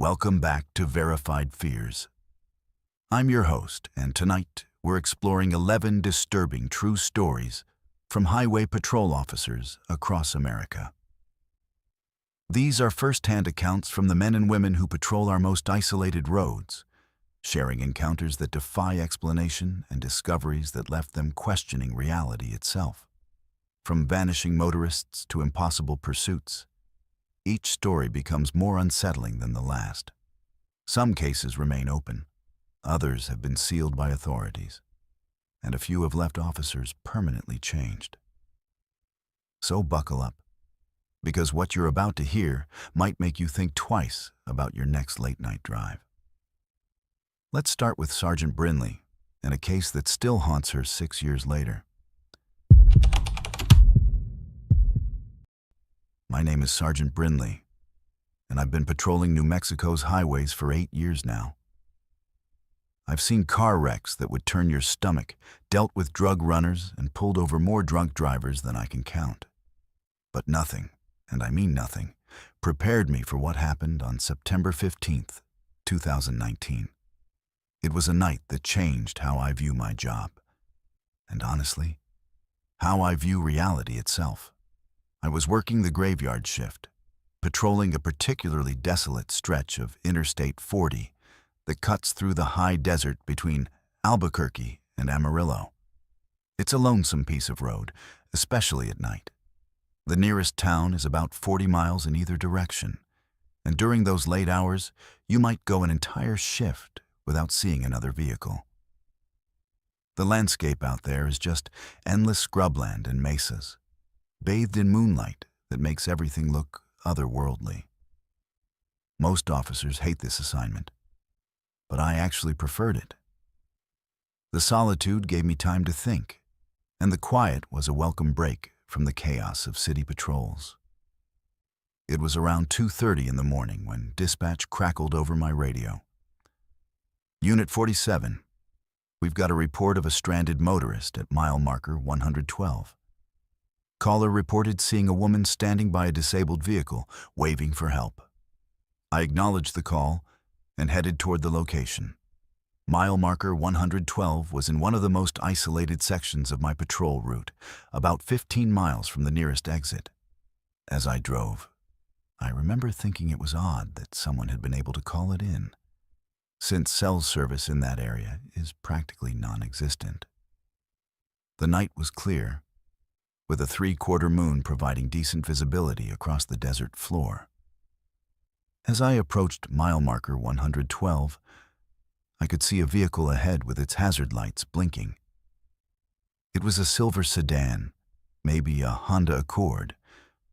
Welcome back to Verified Fears. I'm your host, and tonight we're exploring 11 disturbing true stories from highway patrol officers across America. These are first-hand accounts from the men and women who patrol our most isolated roads, sharing encounters that defy explanation and discoveries that left them questioning reality itself. From vanishing motorists to impossible pursuits, each story becomes more unsettling than the last. Some cases remain open, others have been sealed by authorities, and a few have left officers permanently changed. So buckle up, because what you're about to hear might make you think twice about your next late-night drive. Let's start with Sergeant Brinley and a case that still haunts her 6 years later. My name is Sergeant Brinley, and I've been patrolling New Mexico's highways for 8 years now. I've seen car wrecks that would turn your stomach, dealt with drug runners, and pulled over more drunk drivers than I can count. But nothing, and I mean nothing, prepared me for what happened on September 15th, 2019. It was a night that changed how I view my job, and honestly, how I view reality itself. I was working the graveyard shift, patrolling a particularly desolate stretch of Interstate 40 that cuts through the high desert between Albuquerque and Amarillo. It's a lonesome piece of road, especially at night. The nearest town is about 40 miles in either direction, and during those late hours, you might go an entire shift without seeing another vehicle. The landscape out there is just endless scrubland and mesas, bathed in moonlight that makes everything look otherworldly. Most officers hate this assignment, but I actually preferred it. The solitude gave me time to think, and the quiet was a welcome break from the chaos of city patrols. It was around 2:30 in the morning when dispatch crackled over my radio. Unit 47, we've got a report of a stranded motorist at mile marker 112. Caller reported seeing a woman standing by a disabled vehicle, waving for help. I acknowledged the call and headed toward the location. Mile marker 112 was in one of the most isolated sections of my patrol route, about 15 miles from the nearest exit. As I drove, I remember thinking it was odd that someone had been able to call it in, since cell service in that area is practically non-existent. The night was clear, with a 3/4 moon providing decent visibility across the desert floor. As I approached mile marker 112, I could see a vehicle ahead with its hazard lights blinking. It was a silver sedan, maybe a Honda Accord,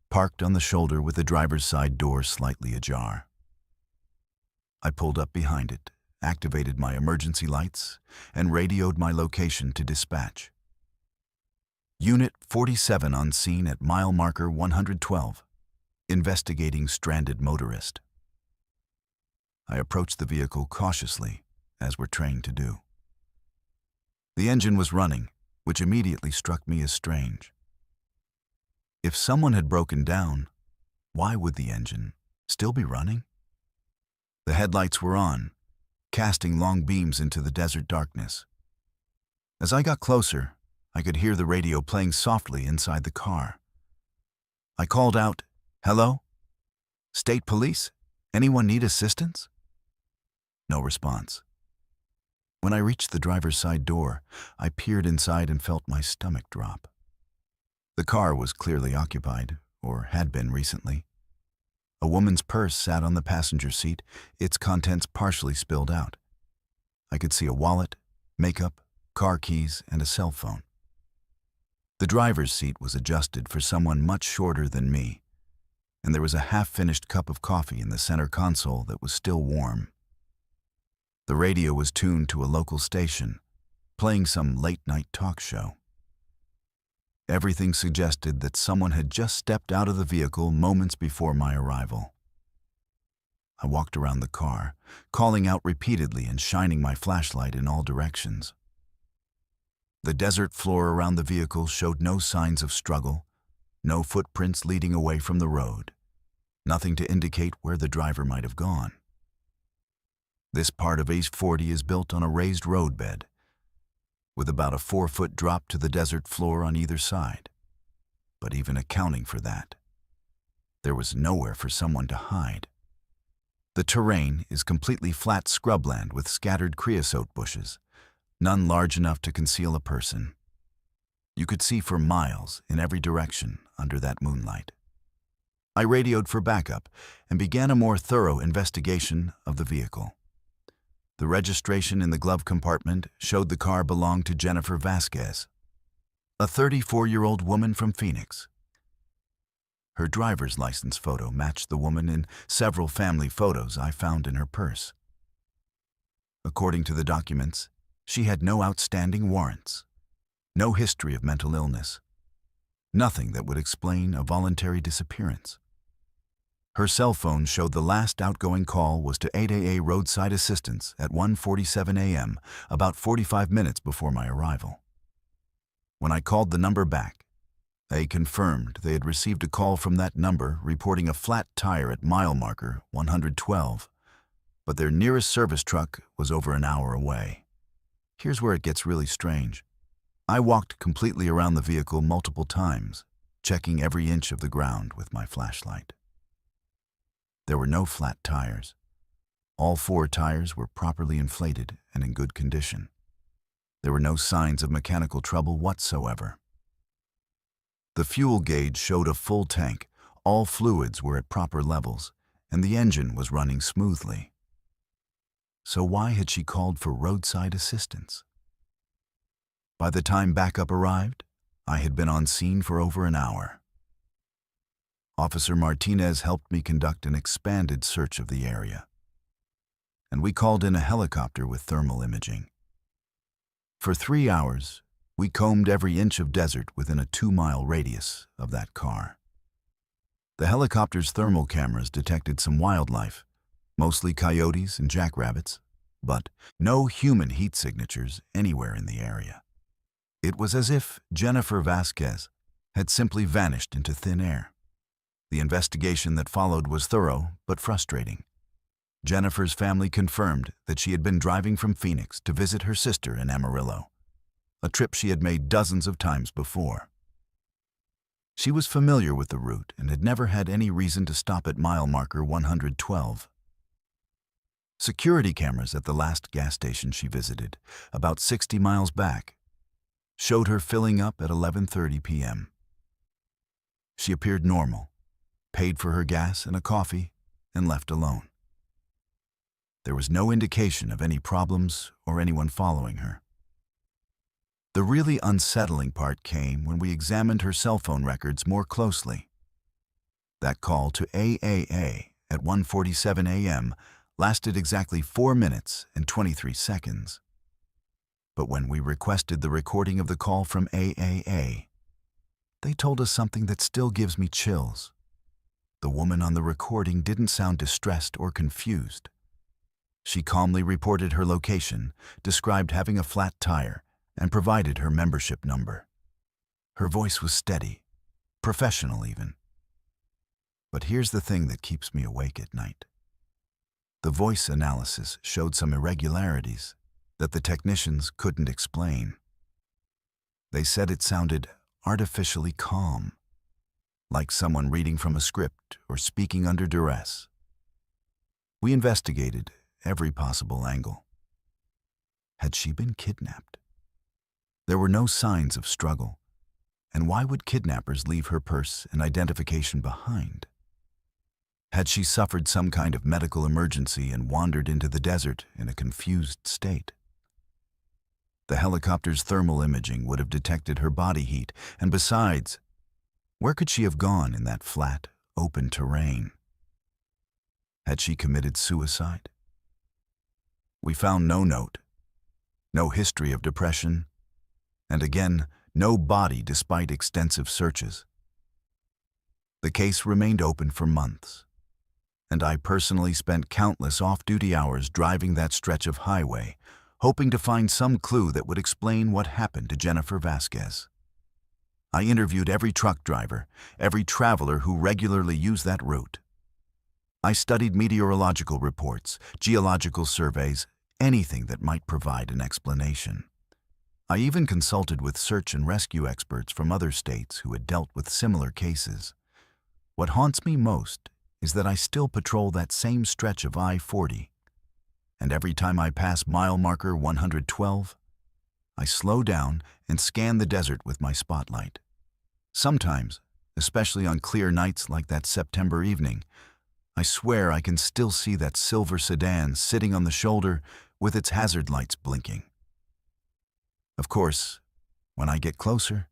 parked on the shoulder with the driver's side door slightly ajar. I pulled up behind it, activated my emergency lights, and radioed my location to dispatch. Unit 47 on scene at mile marker 112, investigating stranded motorist. I approached the vehicle cautiously, as we're trained to do. The engine was running, which immediately struck me as strange. If someone had broken down, why would the engine still be running? The headlights were on, casting long beams into the desert darkness. As I got closer, I could hear the radio playing softly inside the car. I called out, "Hello? State Police? Anyone need assistance?" No response. When I reached the driver's side door, I peered inside and felt my stomach drop. The car was clearly occupied, or had been recently. A woman's purse sat on the passenger seat, its contents partially spilled out. I could see a wallet, makeup, car keys, and a cell phone. The driver's seat was adjusted for someone much shorter than me, and there was a half-finished cup of coffee in the center console that was still warm. The radio was tuned to a local station, playing some late-night talk show. Everything suggested that someone had just stepped out of the vehicle moments before my arrival. I walked around the car, calling out repeatedly and shining my flashlight in all directions. The desert floor around the vehicle showed no signs of struggle, no footprints leading away from the road, nothing to indicate where the driver might have gone. This part of A40 is built on a raised roadbed, with about a 4-foot drop to the desert floor on either side. But even accounting for that, there was nowhere for someone to hide. The terrain is completely flat scrubland with scattered creosote bushes, none large enough to conceal a person. You could see for miles in every direction under that moonlight. I radioed for backup and began a more thorough investigation of the vehicle. The registration in the glove compartment showed the car belonged to Jennifer Vasquez, a 34-year-old woman from Phoenix. Her driver's license photo matched the woman in several family photos I found in her purse. According to the documents, she had no outstanding warrants, no history of mental illness, nothing that would explain a voluntary disappearance. Her cell phone showed the last outgoing call was to 8AA roadside assistance at 1:47 a.m., about 45 minutes before my arrival. When I called the number back, they confirmed they had received a call from that number reporting a flat tire at mile marker 112, but their nearest service truck was over an hour away. Here's where it gets really strange. I walked completely around the vehicle multiple times, checking every inch of the ground with my flashlight. There were no flat tires. All 4 tires were properly inflated and in good condition. There were no signs of mechanical trouble whatsoever. The fuel gauge showed a full tank, all fluids were at proper levels, and the engine was running smoothly. So why had she called for roadside assistance? By the time backup arrived, I had been on scene for over an hour. Officer Martinez helped me conduct an expanded search of the area, and we called in a helicopter with thermal imaging. For 3 hours, we combed every inch of desert within a 2-mile radius of that car. The helicopter's thermal cameras detected some wildlife, mostly coyotes and jackrabbits, but no human heat signatures anywhere in the area. It was as if Jennifer Vasquez had simply vanished into thin air. The investigation that followed was thorough but frustrating. Jennifer's family confirmed that she had been driving from Phoenix to visit her sister in Amarillo, a trip she had made dozens of times before. She was familiar with the route and had never had any reason to stop at mile marker 112. Security cameras at the last gas station she visited, about 60 miles back, showed her filling up at 11:30 p.m. She appeared normal, paid for her gas and a coffee, and left alone. There was no indication of any problems or anyone following her. The really unsettling part came when we examined her cell phone records more closely. That call to AAA at 1:47 a.m. lasted exactly 4 minutes and 23 seconds. But when we requested the recording of the call from AAA, they told us something that still gives me chills. The woman on the recording didn't sound distressed or confused. She calmly reported her location, described having a flat tire, and provided her membership number. Her voice was steady, professional even. But here's the thing that keeps me awake at night. The voice analysis showed some irregularities that the technicians couldn't explain. They said it sounded artificially calm, like someone reading from a script or speaking under duress. We investigated every possible angle. Had she been kidnapped? There were no signs of struggle, and why would kidnappers leave her purse and identification behind? Had she suffered some kind of medical emergency and wandered into the desert in a confused state? The helicopter's thermal imaging would have detected her body heat, and besides, where could she have gone in that flat, open terrain? Had she committed suicide? We found no note, no history of depression, and again, no body despite extensive searches. The case remained open for months, and I personally spent countless off-duty hours driving that stretch of highway, hoping to find some clue that would explain what happened to Jennifer Vasquez. I interviewed every truck driver, every traveler who regularly used that route. I studied meteorological reports, geological surveys, anything that might provide an explanation. I even consulted with search and rescue experts from other states who had dealt with similar cases. What haunts me most is that I still patrol that same stretch of I-40, and every time I pass mile marker 112, I slow down and scan the desert with my spotlight. Sometimes, especially on clear nights like that September evening, I swear I can still see that silver sedan sitting on the shoulder with its hazard lights blinking. Of course, when I get closer,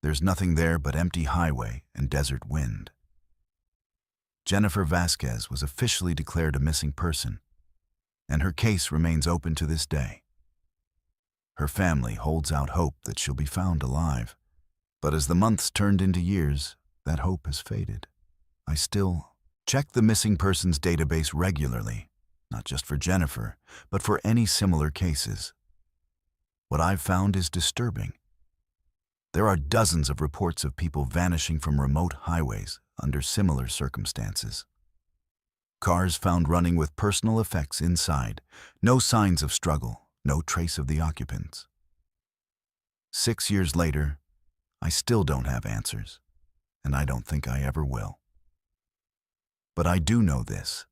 there's nothing there but empty highway and desert wind. Jennifer Vasquez was officially declared a missing person, and her case remains open to this day. Her family holds out hope that she'll be found alive, but as the months turned into years, that hope has faded. I still check the missing persons database regularly, not just for Jennifer, but for any similar cases. What I've found is disturbing. There are dozens of reports of people vanishing from remote highways under similar circumstances. Cars found running with personal effects inside, no signs of struggle, no trace of the occupants. 6 years later, I still don't have answers, and I don't think I ever will. But I do know this.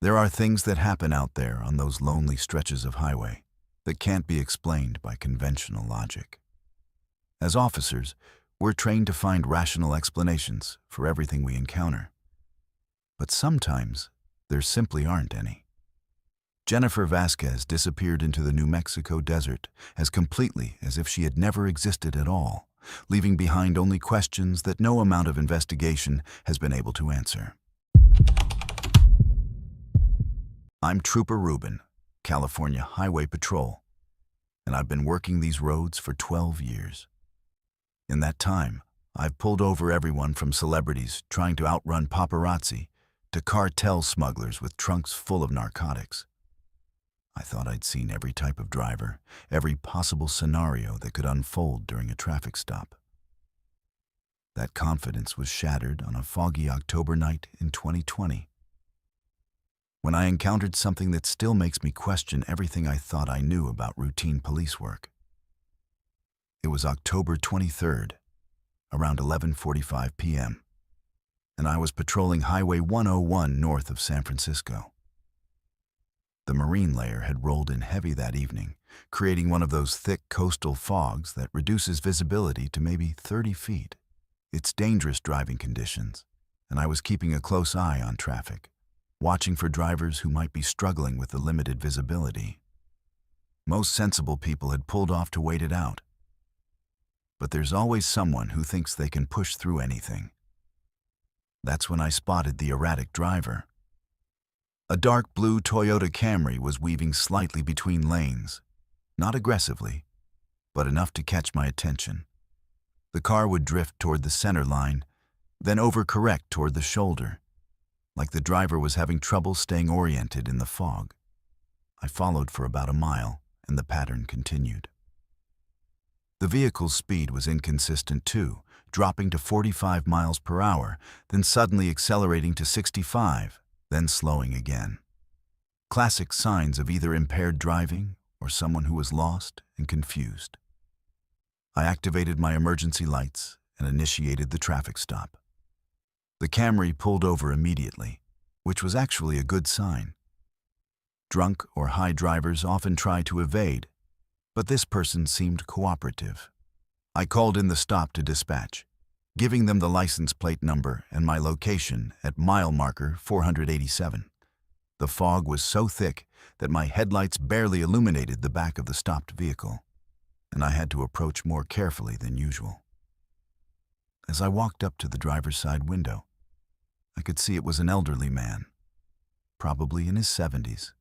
There are things that happen out there on those lonely stretches of highway that can't be explained by conventional logic. As officers, we're trained to find rational explanations for everything we encounter. But sometimes, there simply aren't any. Jennifer Vasquez disappeared into the New Mexico desert as completely as if she had never existed at all, leaving behind only questions that no amount of investigation has been able to answer. I'm Trooper Ruben, California Highway Patrol, and I've been working these roads for 12 years. In that time, I've pulled over everyone from celebrities trying to outrun paparazzi to cartel smugglers with trunks full of narcotics. I thought I'd seen every type of driver, every possible scenario that could unfold during a traffic stop. That confidence was shattered on a foggy October night in 2020, when I encountered something that still makes me question everything I thought I knew about routine police work. It was October 23rd, around 11:45 p.m., and I was patrolling Highway 101 north of San Francisco. The marine layer had rolled in heavy that evening, creating one of those thick coastal fogs that reduces visibility to maybe 30 feet. It's dangerous driving conditions, and I was keeping a close eye on traffic, watching for drivers who might be struggling with the limited visibility. Most sensible people had pulled off to wait it out. But there's always someone who thinks they can push through anything. That's when I spotted the erratic driver. A dark blue Toyota Camry was weaving slightly between lanes, not aggressively, but enough to catch my attention. The car would drift toward the center line, then overcorrect toward the shoulder, like the driver was having trouble staying oriented in the fog. I followed for about a mile, and the pattern continued. The vehicle's speed was inconsistent too, dropping to 45 miles per hour, then suddenly accelerating to 65, then slowing again. Classic signs of either impaired driving or someone who was lost and confused. I activated my emergency lights and initiated the traffic stop. The Camry pulled over immediately, which was actually a good sign. Drunk or high drivers often try to evade, but this person seemed cooperative. I called in the stop to dispatch, giving them the license plate number and my location at mile marker 487. The fog was so thick that my headlights barely illuminated the back of the stopped vehicle, and I had to approach more carefully than usual. As I walked up to the driver's side window, I could see it was an elderly man, probably in his 70s,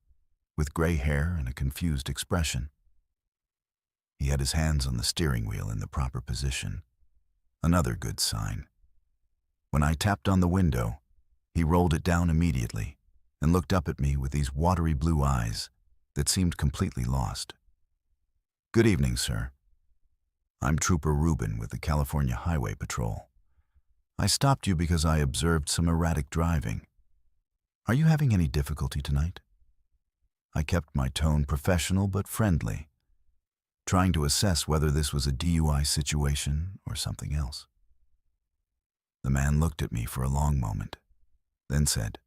with gray hair and a confused expression. He had his hands on the steering wheel in the proper position, another good sign. When I tapped on the window, he rolled it down immediately and looked up at me with these watery blue eyes that seemed completely lost. "Good evening, sir. I'm Trooper Ruben with the California Highway Patrol. I stopped you because I observed some erratic driving. Are you having any difficulty tonight? I kept my tone professional but friendly, trying to assess whether this was a DUI situation or something else. The man looked at me for a long moment, then said,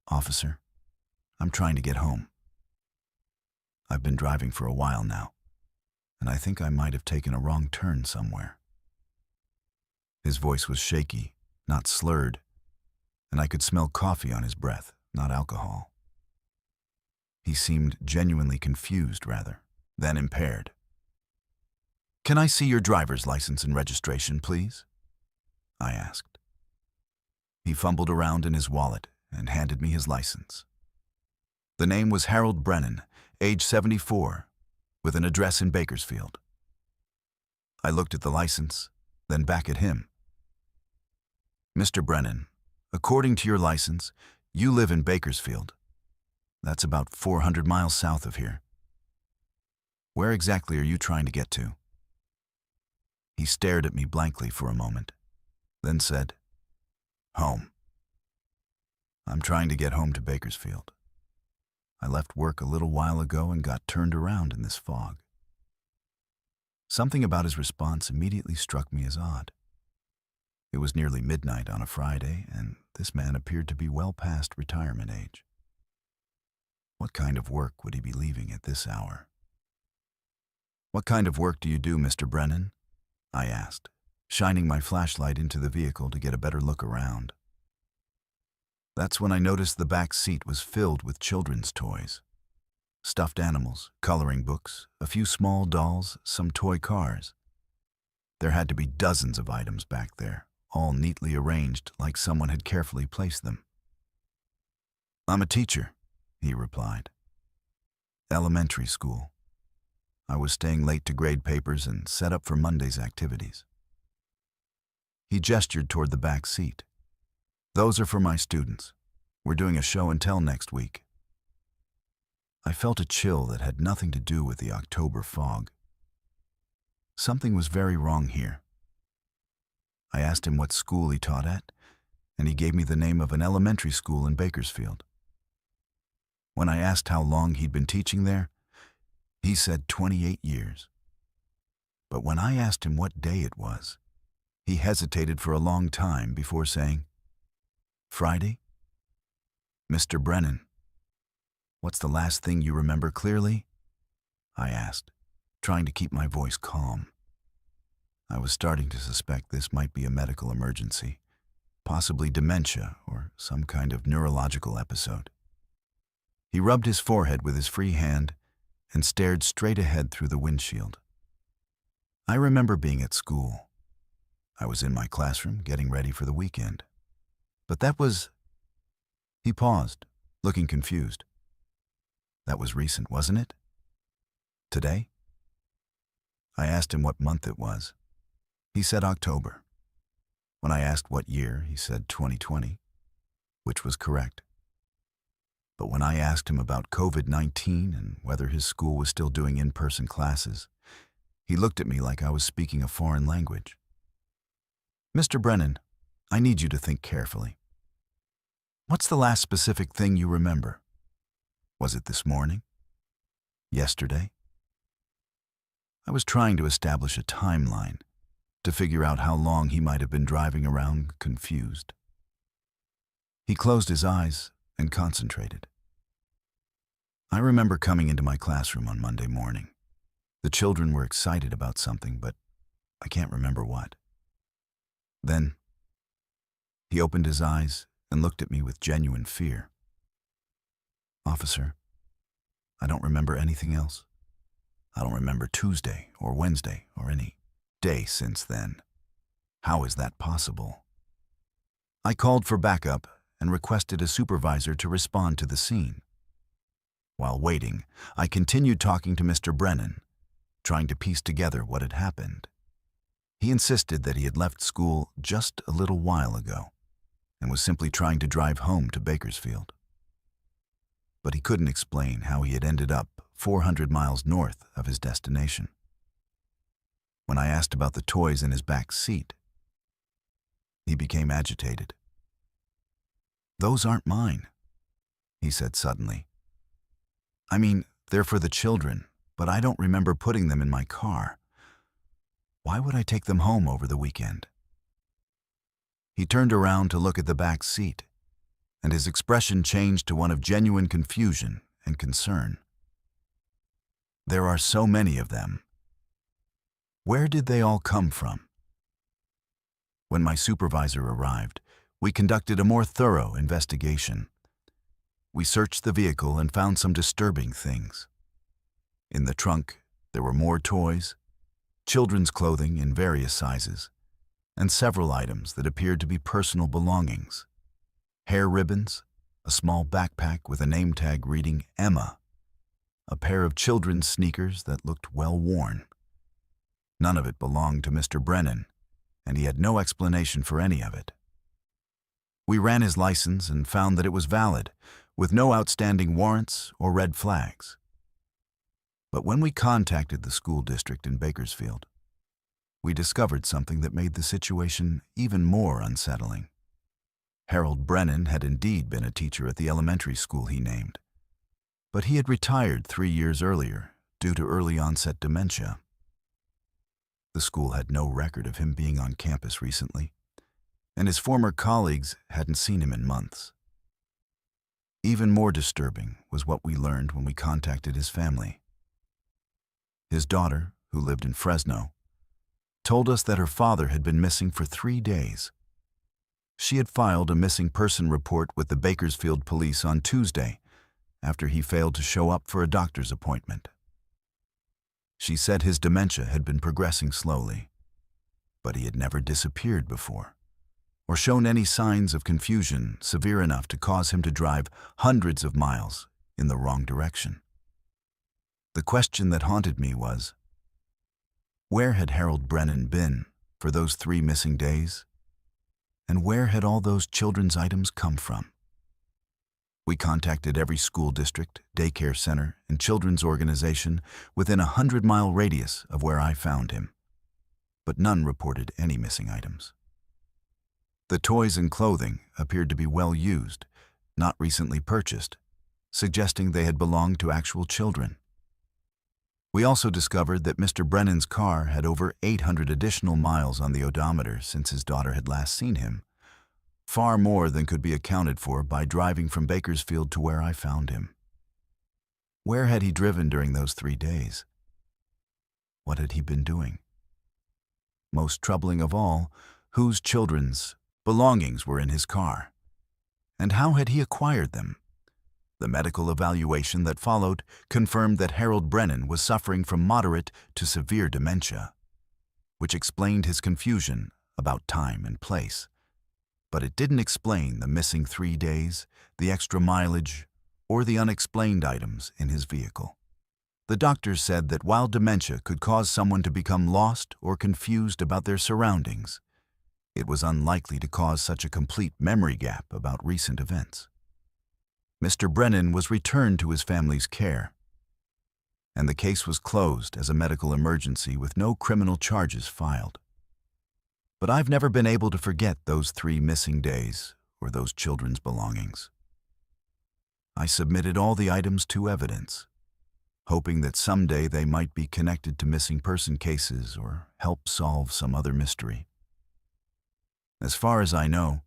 "Officer, I'm trying to get home. I've been driving for a while now, and I think I might have taken a wrong turn somewhere." His voice was shaky, not slurred, and I could smell coffee on his breath, not alcohol. He seemed genuinely confused, rather than impaired. "Can I see your driver's license and registration, please?" I asked. He fumbled around in his wallet and handed me his license. The name was Harold Brennan, age 74, with an address in Bakersfield. I looked at the license, then back at him. "Mr. Brennan, according to your license, you live in Bakersfield. That's about 400 miles south of here. Where exactly are you trying to get to?" He stared at me blankly for a moment, then said, "Home. I'm trying to get home to Bakersfield. I left work a little while ago and got turned around in this fog." Something about his response immediately struck me as odd. It was nearly midnight on a Friday, and this man appeared to be well past retirement age. What kind of work would he be leaving at this hour? "What kind of work do you do, Mr. Brennan?" I asked, shining my flashlight into the vehicle to get a better look around. That's when I noticed the back seat was filled with children's toys. Stuffed animals, coloring books, a few small dolls, some toy cars. There had to be dozens of items back there, all neatly arranged like someone had carefully placed them. "I'm a teacher," he replied. "Elementary school. I was staying late to grade papers and set up for Monday's activities." He gestured toward the back seat. "Those are for my students. We're doing a show and tell next week." I felt a chill that had nothing to do with the October fog. Something was very wrong here. I asked him what school he taught at, and he gave me the name of an elementary school in Bakersfield. When I asked how long he'd been teaching there, he said 28 years. But when I asked him what day it was, he hesitated for a long time before saying, "Friday?" "Mr. Brennan, what's the last thing you remember clearly?" I asked, trying to keep my voice calm. I was starting to suspect this might be a medical emergency, possibly dementia or some kind of neurological episode. He rubbed his forehead with his free hand and stared straight ahead through the windshield. I remember being at school. I was in my classroom getting ready for the weekend. But that was... He paused, looking confused. "That was recent, wasn't it? Today?" I asked him what month it was. He said October. When I asked what year, he said 2020, which was correct. But when I asked him about COVID-19 and whether his school was still doing in-person classes, he looked at me like I was speaking a foreign language. "Mr. Brennan, I need you to think carefully. What's the last specific thing you remember? Was it this morning? Yesterday?" I was trying to establish a timeline to figure out how long he might have been driving around confused. He closed his eyes and concentrated. "I remember coming into my classroom on Monday morning. The children were excited about something, but I can't remember what. Then he opened his eyes and looked at me with genuine fear. "Officer, I don't remember anything else. I don't remember Tuesday or Wednesday or any day since then. How is that possible?" I called for backup and requested a supervisor to respond to the scene. While waiting, I continued talking to Mr. Brennan, trying to piece together what had happened. He insisted that he had left school just a little while ago and was simply trying to drive home to Bakersfield. But he couldn't explain how he had ended up 400 miles north of his destination. When I asked about the toys in his back seat, He became agitated. "Those aren't mine," he said suddenly. "I mean, they're for the children, but I don't remember putting them in my car. Why would I take them home over the weekend?" He turned around to look at the back seat, and his expression changed to one of genuine confusion and concern. "There are so many of them. Where did they all come from?" When my supervisor arrived, we conducted a more thorough investigation. We searched the vehicle and found some disturbing things. In the trunk, there were more toys, children's clothing in various sizes, and several items that appeared to be personal belongings. Hair ribbons, a small backpack with a name tag reading Emma, a pair of children's sneakers that looked well worn. None of it belonged to Mr. Brennan, and he had no explanation for any of it. We ran his license and found that it was valid, with no outstanding warrants or red flags. But when we contacted the school district in Bakersfield, we discovered something that made the situation even more unsettling. Harold Brennan had indeed been a teacher at the elementary school he named, but he had retired 3 years earlier due to early-onset dementia. The school had no record of him being on campus recently, and his former colleagues hadn't seen him in months. Even more disturbing was what we learned when we contacted his family. His daughter, who lived in Fresno, told us that her father had been missing for 3 days. She had filed a missing person report with the Bakersfield police on Tuesday after he failed to show up for a doctor's appointment. She said his dementia had been progressing slowly, but he had never disappeared before, or shown any signs of confusion severe enough to cause him to drive hundreds of miles in the wrong direction. The question that haunted me was, where had Harold Brennan been for those 3 missing days? And where had all those children's items come from? We contacted every school district, daycare center, and children's organization within a 100-mile radius of where I found him, but none reported any missing items. The toys and clothing appeared to be well used, not recently purchased, suggesting they had belonged to actual children. We also discovered that Mr. Brennan's car had over 800 additional miles on the odometer since his daughter had last seen him, far more than could be accounted for by driving from Bakersfield to where I found him. Where had he driven during those 3 days? What had he been doing? Most troubling of all, whose children's belongings were in his car? And how had he acquired them? The medical evaluation that followed confirmed that Harold Brennan was suffering from moderate to severe dementia, which explained his confusion about time and place. But it didn't explain the missing 3 days, the extra mileage, or the unexplained items in his vehicle. The doctors said that while dementia could cause someone to become lost or confused about their surroundings, it was unlikely to cause such a complete memory gap about recent events. Mr. Brennan was returned to his family's care, and the case was closed as a medical emergency with no criminal charges filed. But I've never been able to forget those 3 missing days or those children's belongings. I submitted all the items to evidence, hoping that someday they might be connected to missing person cases or help solve some other mystery. As far as I know,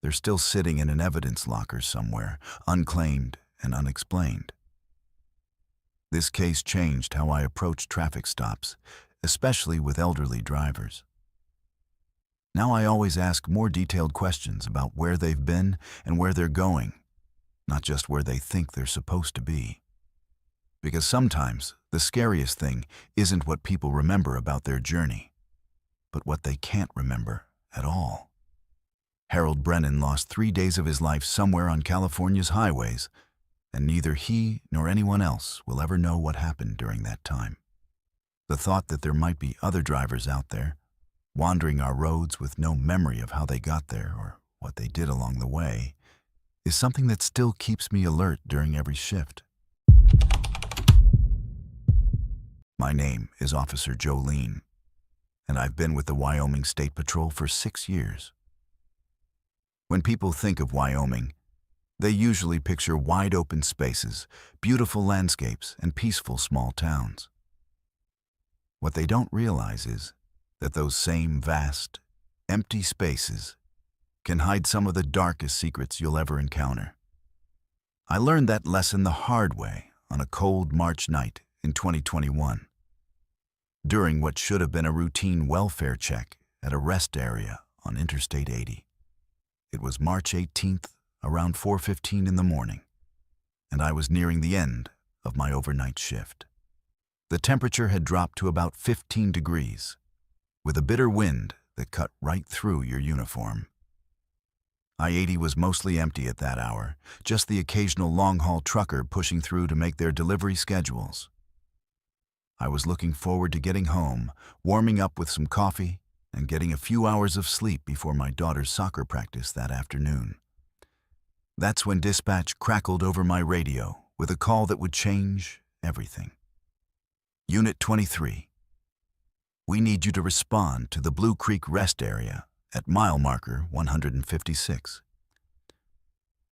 they're still sitting in an evidence locker somewhere, unclaimed and unexplained. This case changed how I approach traffic stops, especially with elderly drivers. Now I always ask more detailed questions about where they've been and where they're going, not just where they think they're supposed to be. Because sometimes the scariest thing isn't what people remember about their journey, but what they can't remember at all. Harold Brennan lost 3 days of his life somewhere on California's highways, and neither he nor anyone else will ever know what happened during that time. The thought that there might be other drivers out there, wandering our roads with no memory of how they got there or what they did along the way, is something that still keeps me alert during every shift. My name is Officer Jolene, and I've been with the Wyoming State Patrol for 6 years. When people think of Wyoming, they usually picture wide open spaces, beautiful landscapes, and peaceful small towns. What they don't realize is that those same vast, empty spaces can hide some of the darkest secrets you'll ever encounter. I learned that lesson the hard way on a cold March night in 2021, during what should have been a routine welfare check at a rest area on Interstate 80. It was March 18th, around 4:15 in the morning, and I was nearing the end of my overnight shift. The temperature had dropped to about 15 degrees, with a bitter wind that cut right through your uniform. I-80 was mostly empty at that hour, just the occasional long-haul trucker pushing through to make their delivery schedules. I was looking forward to getting home, warming up with some coffee, and getting a few hours of sleep before my daughter's soccer practice that afternoon. That's when dispatch crackled over my radio with a call that would change everything. Unit 23. We need you to respond to the Blue Creek rest area at mile marker 156.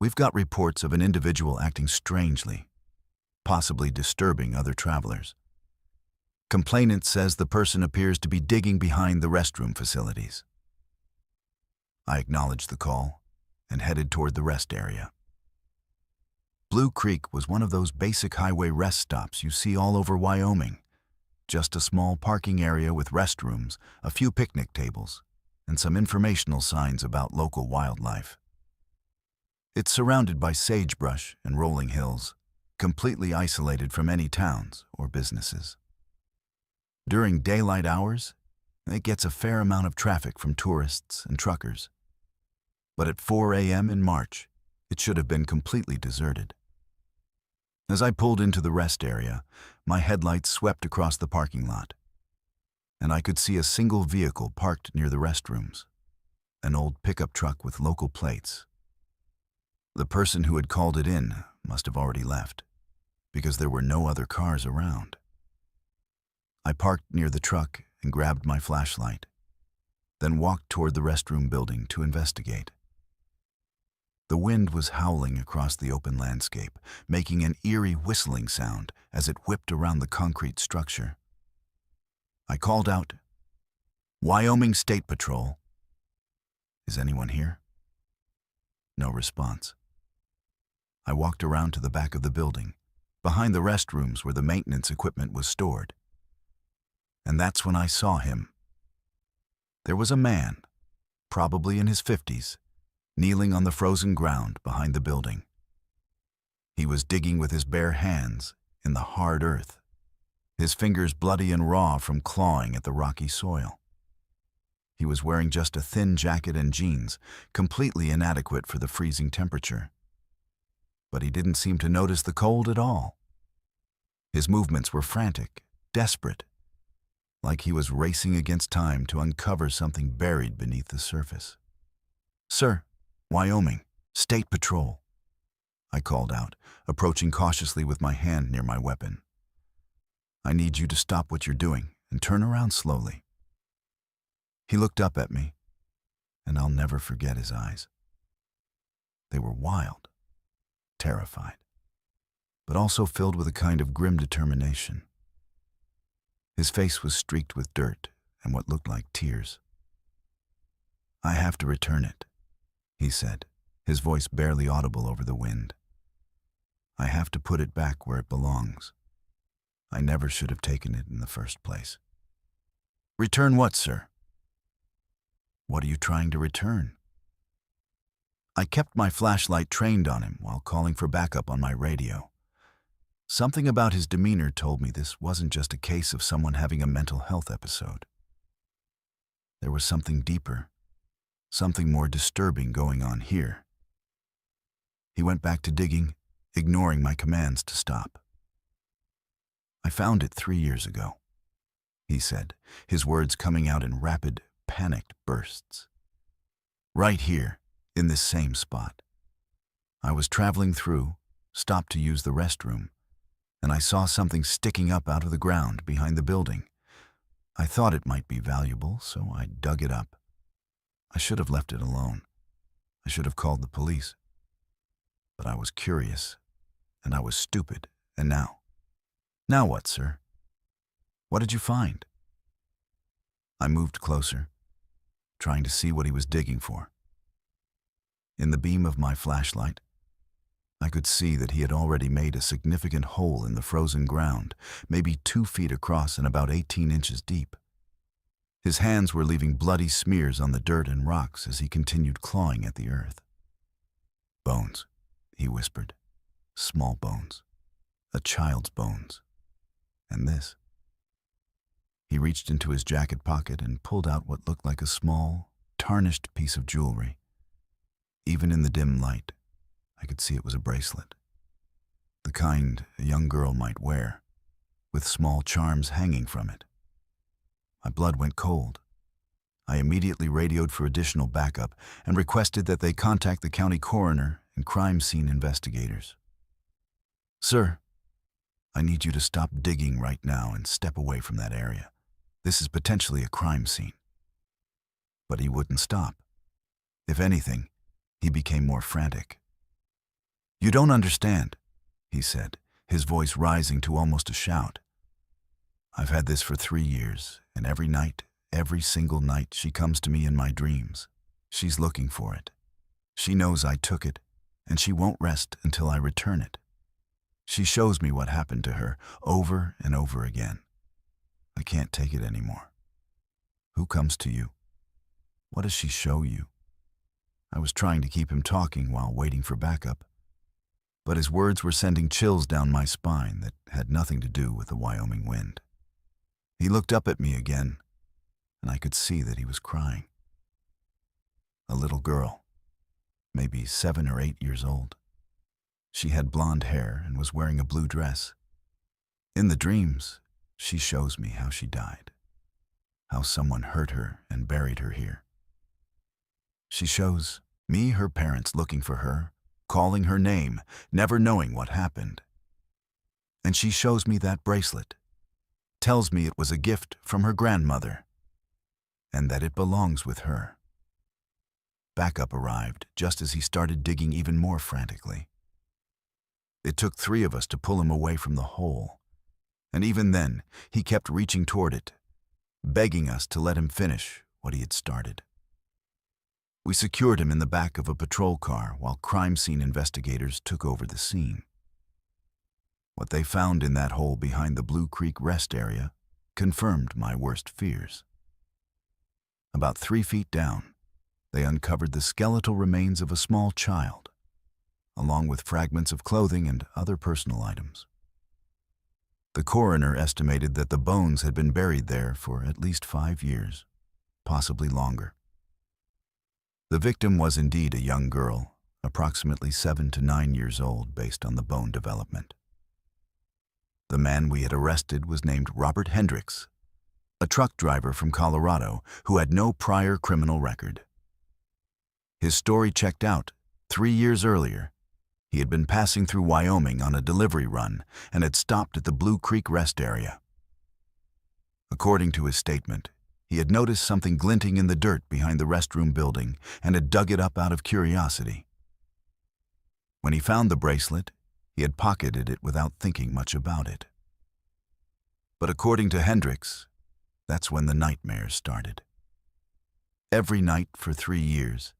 We've got reports of an individual acting strangely, possibly disturbing other travelers. Complainant says the person appears to be digging behind the restroom facilities. I acknowledged the call and headed toward the rest area. Blue Creek was one of those basic highway rest stops you see all over Wyoming. Just a small parking area with restrooms, a few picnic tables, and some informational signs about local wildlife. It's surrounded by sagebrush and rolling hills, completely isolated from any towns or businesses. During daylight hours, it gets a fair amount of traffic from tourists and truckers. But at 4 a.m. in March, it should have been completely deserted. As I pulled into the rest area, my headlights swept across the parking lot, and I could see a single vehicle parked near the restrooms, an old pickup truck with local plates. The person who had called it in must have already left, because there were no other cars around. I parked near the truck and grabbed my flashlight, then walked toward the restroom building to investigate. The wind was howling across the open landscape, making an eerie whistling sound as it whipped around the concrete structure. I called out, "Wyoming State Patrol. Is anyone here?" No response. I walked around to the back of the building, behind the restrooms where the maintenance equipment was stored. And that's when I saw him. There was a man, probably in his 50s, kneeling on the frozen ground behind the building. He was digging with his bare hands in the hard earth, his fingers bloody and raw from clawing at the rocky soil. He was wearing just a thin jacket and jeans, completely inadequate for the freezing temperature. But he didn't seem to notice the cold at all. His movements were frantic, desperate, like he was racing against time to uncover something buried beneath the surface. "Sir, Wyoming, State Patrol," I called out, approaching cautiously with my hand near my weapon. "I need you to stop what you're doing and turn around slowly." He looked up at me, and I'll never forget his eyes. They were wild, terrified, but also filled with a kind of grim determination. His face was streaked with dirt and what looked like tears. "I have to return it," he said, his voice barely audible over the wind. "I have to put it back where it belongs. I never should have taken it in the first place." "Return what, sir?" "What are you trying to return?" I kept my flashlight trained on him while calling for backup on my radio. Something about his demeanor told me this wasn't just a case of someone having a mental health episode. There was something deeper, something more disturbing going on here. He went back to digging, ignoring my commands to stop. "I found it 3 years ago," he said, his words coming out in rapid, panicked bursts. "Right here, in this same spot. I was traveling through, stopped to use the restroom, and I saw something sticking up out of the ground behind the building. I thought it might be valuable, so I dug it up. I should have left it alone. I should have called the police. But I was curious, and I was stupid, and now? Now what, sir? What did you find? I moved closer, trying to see what he was digging for. In the beam of my flashlight, I could see that he had already made a significant hole in the frozen ground, maybe 2 feet across and about 18 inches deep. His hands were leaving bloody smears on the dirt and rocks as he continued clawing at the earth. Bones, he whispered. Small bones. A child's bones. And this. He reached into his jacket pocket and pulled out what looked like a small, tarnished piece of jewelry. Even in the dim light, I could see it was a bracelet. The kind a young girl might wear, with small charms hanging from it. My blood went cold. I immediately radioed for additional backup and requested that they contact the county coroner and crime scene investigators. Sir, I need you to stop digging right now and step away from that area. This is potentially a crime scene. But he wouldn't stop. If anything, he became more frantic. You don't understand, he said, his voice rising to almost a shout. I've had this for 3 years, and every night, every single night, she comes to me in my dreams. She's looking for it. She knows I took it, and she won't rest until I return it. She shows me what happened to her over and over again. I can't take it anymore. Who comes to you? What does she show you? I was trying to keep him talking while waiting for backup, but his words were sending chills down my spine that had nothing to do with the Wyoming wind. He looked up at me again, and I could see that he was crying. A little girl, maybe 7 or 8 years old. She had blonde hair and was wearing a blue dress. In the dreams, she shows me how she died, how someone hurt her and buried her here. She shows me her parents looking for her, calling her name, never knowing what happened. And she shows me that bracelet, tells me it was a gift from her grandmother, and that it belongs with her. Backup arrived just as he started digging even more frantically. It took 3 of us to pull him away from the hole, and even then, he kept reaching toward it, begging us to let him finish what he had started. We secured him in the back of a patrol car while crime scene investigators took over the scene. What they found in that hole behind the Blue Creek rest area confirmed my worst fears. About 3 feet down, they uncovered the skeletal remains of a small child, along with fragments of clothing and other personal items. The coroner estimated that the bones had been buried there for at least 5 years, possibly longer. The victim was indeed a young girl, approximately 7 to 9 years old based on the bone development. The man we had arrested was named Robert Hendricks, a truck driver from Colorado who had no prior criminal record. His story checked out. 3 years earlier, he had been passing through Wyoming on a delivery run and had stopped at the Blue Creek rest area. According to his statement, he had noticed something glinting in the dirt behind the restroom building and had dug it up out of curiosity. When he found the bracelet, he had pocketed it without thinking much about it. But according to Hendricks, that's when the nightmares started. Every night for 3 years,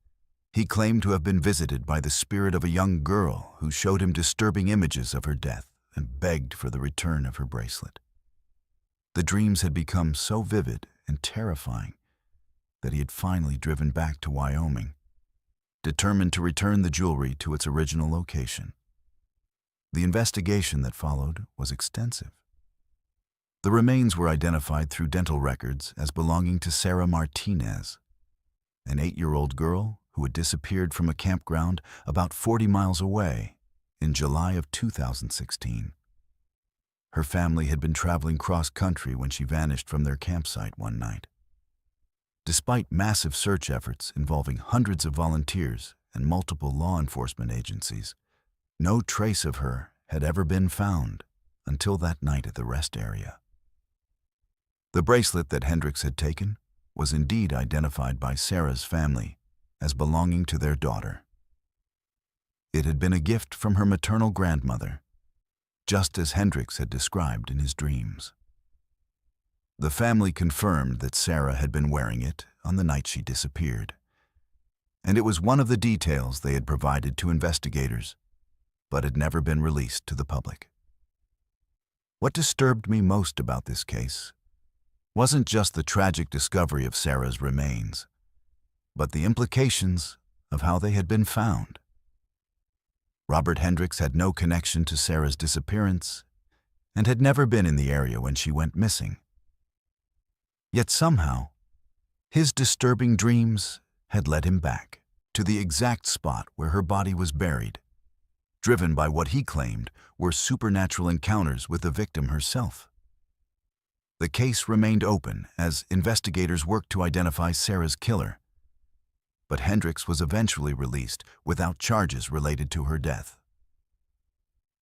he claimed to have been visited by the spirit of a young girl who showed him disturbing images of her death and begged for the return of her bracelet. The dreams had become so vivid and terrifying that he had finally driven back to Wyoming, determined to return the jewelry to its original location. The investigation that followed was extensive. The remains were identified through dental records as belonging to Sarah Martinez, an 8-year-old girl who had disappeared from a campground about 40 miles away in July of 2016. Her family had been traveling cross-country when she vanished from their campsite one night. Despite massive search efforts involving hundreds of volunteers and multiple law enforcement agencies, no trace of her had ever been found until that night at the rest area. The bracelet that Hendricks had taken was indeed identified by Sarah's family as belonging to their daughter. It had been a gift from her maternal grandmother, just as Hendricks had described in his dreams. The family confirmed that Sarah had been wearing it on the night she disappeared, and it was one of the details they had provided to investigators, but had never been released to the public. What disturbed me most about this case wasn't just the tragic discovery of Sarah's remains, but the implications of how they had been found. Robert Hendricks had no connection to Sarah's disappearance and had never been in the area when she went missing. Yet somehow, his disturbing dreams had led him back to the exact spot where her body was buried, driven by what he claimed were supernatural encounters with the victim herself. The case remained open as investigators worked to identify Sarah's killer, but Hendricks was eventually released without charges related to her death.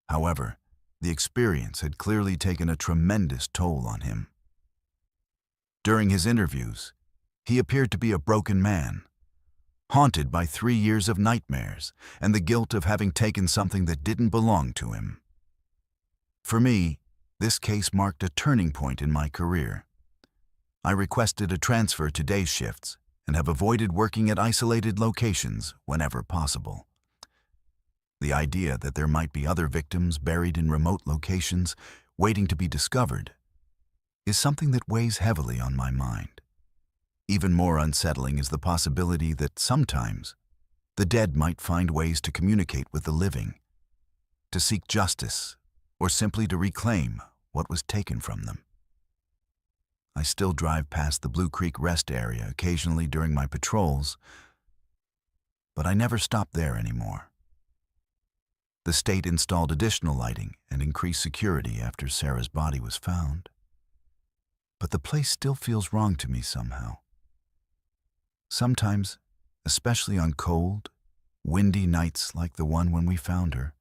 However, the experience had clearly taken a tremendous toll on him. During his interviews, he appeared to be a broken man, haunted by 3 years of nightmares and the guilt of having taken something that didn't belong to him. For me, this case marked a turning point in my career. I requested a transfer to day shifts and have avoided working at isolated locations whenever possible. The idea that there might be other victims buried in remote locations waiting to be discovered is something that weighs heavily on my mind. Even more unsettling is the possibility that sometimes the dead might find ways to communicate with the living, to seek justice, or simply to reclaim what was taken from them. I still drive past the Blue Creek Rest area occasionally during my patrols, but I never stop there anymore. The state installed additional lighting and increased security after Sarah's body was found, but the place still feels wrong to me somehow. Sometimes, especially on cold, windy nights like the one when we found her,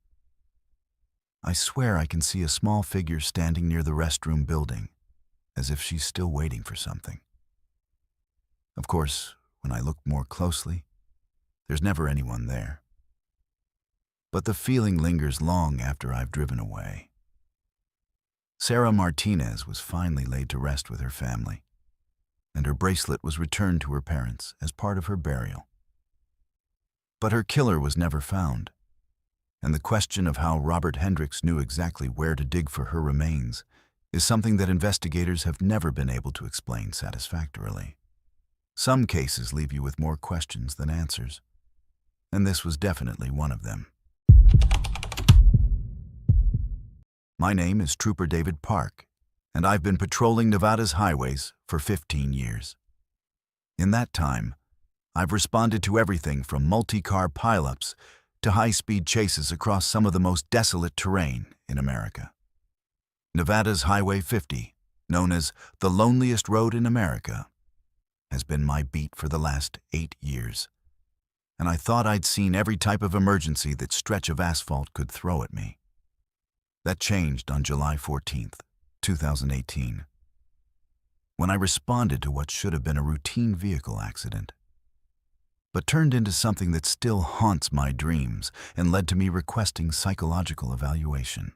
I swear I can see a small figure standing near the restroom building, as if she's still waiting for something. Of course, when I look more closely, there's never anyone there. But the feeling lingers long after I've driven away. Sarah Martinez was finally laid to rest with her family, and her bracelet was returned to her parents as part of her burial. But her killer was never found, and the question of how Robert Hendricks knew exactly where to dig for her remains is something that investigators have never been able to explain satisfactorily. Some cases leave you with more questions than answers, and this was definitely one of them. My name is Trooper David Park, and I've been patrolling Nevada's highways for 15 years. In that time, I've responded to everything from multi-car pileups to high-speed chases across some of the most desolate terrain in America. Nevada's Highway 50, known as the loneliest road in America, has been my beat for the last 8 years, and I thought I'd seen every type of emergency that stretch of asphalt could throw at me. That changed on July 14th, 2018, when I responded to what should have been a routine vehicle accident, but turned into something that still haunts my dreams and led to me requesting psychological evaluation.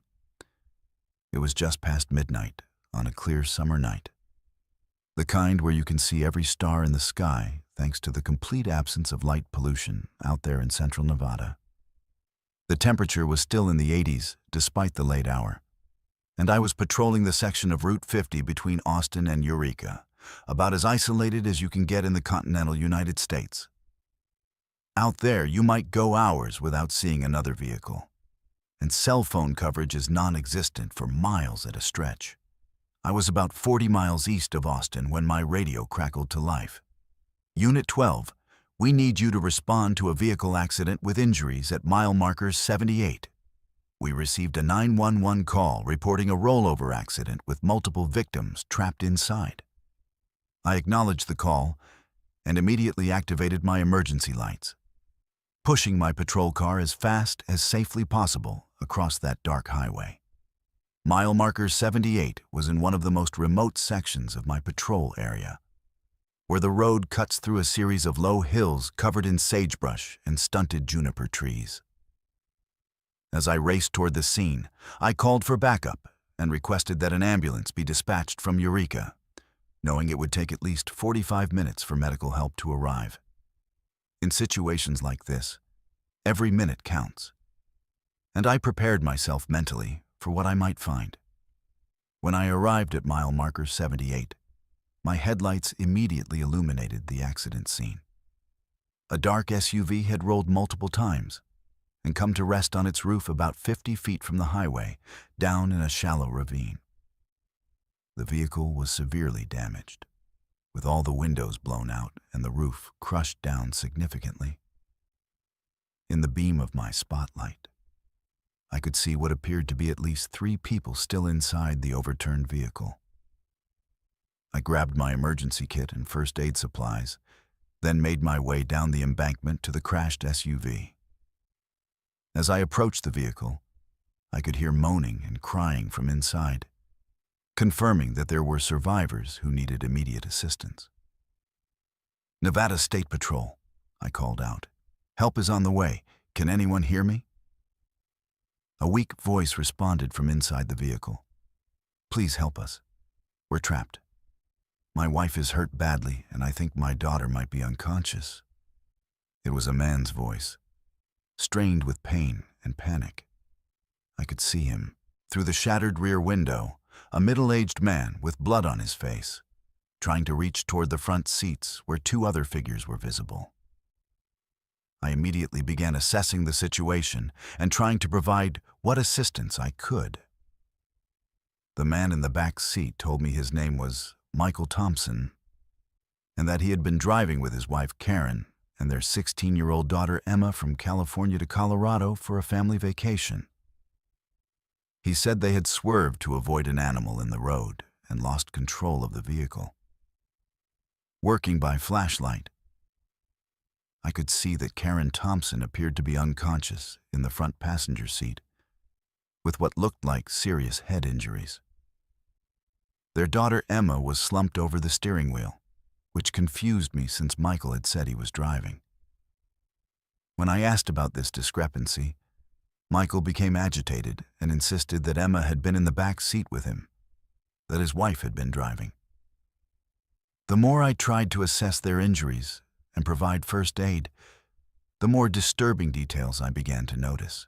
It was just past midnight on a clear summer night, the kind where you can see every star in the sky thanks to the complete absence of light pollution out there in central Nevada. The temperature was still in the 80s despite the late hour, and I was patrolling the section of Route 50 between Austin and Eureka, about as isolated as you can get in the continental United States. Out there, you might go hours without seeing another vehicle, and cell phone coverage is non-existent for miles at a stretch. I was about 40 miles east of Austin when my radio crackled to life. Unit 12, we need you to respond to a vehicle accident with injuries at mile marker 78. We received a 911 call reporting a rollover accident with multiple victims trapped inside. I acknowledged the call and immediately activated my emergency lights, pushing my patrol car as fast as safely possible across that dark highway. Mile marker 78 was in one of the most remote sections of my patrol area. where the road cuts through a series of low hills covered in sagebrush and stunted juniper trees. As I raced toward the scene, I called for backup and requested that an ambulance be dispatched from Eureka, knowing it would take at least 45 minutes for medical help to arrive. In situations like this, every minute counts, and I prepared myself mentally for what I might find. When I arrived at mile marker 78, my headlights immediately illuminated the accident scene. A dark SUV had rolled multiple times and come to rest on its roof about 50 feet from the highway, down in a shallow ravine. The vehicle was severely damaged, with all the windows blown out and the roof crushed down significantly. In the beam of my spotlight, I could see what appeared to be at least 3 people still inside the overturned vehicle. I grabbed my emergency kit and first aid supplies, then made my way down the embankment to the crashed SUV. As I approached the vehicle, I could hear moaning and crying from inside, confirming that there were survivors who needed immediate assistance. "Nevada State Patrol," I called out. "Help is on the way. Can anyone hear me?" A weak voice responded from inside the vehicle. "Please help us. We're trapped. My wife is hurt badly, and I think my daughter might be unconscious." It was a man's voice, strained with pain and panic. I could see him, through the shattered rear window, a middle-aged man with blood on his face, trying to reach toward the front seats where 2 other figures were visible. I immediately began assessing the situation and trying to provide what assistance I could. The man in the back seat told me his name was Michael Thompson, and that he had been driving with his wife Karen and their 16-year-old daughter Emma from California to Colorado for a family vacation. He said they had swerved to avoid an animal in the road and lost control of the vehicle. Working by flashlight, I could see that Karen Thompson appeared to be unconscious in the front passenger seat, with what looked like serious head injuries. Their daughter Emma was slumped over the steering wheel, which confused me since Michael had said he was driving. When I asked about this discrepancy, Michael became agitated and insisted that Emma had been in the back seat with him, that his wife had been driving. The more I tried to assess their injuries and provide first aid, the more disturbing details I began to notice.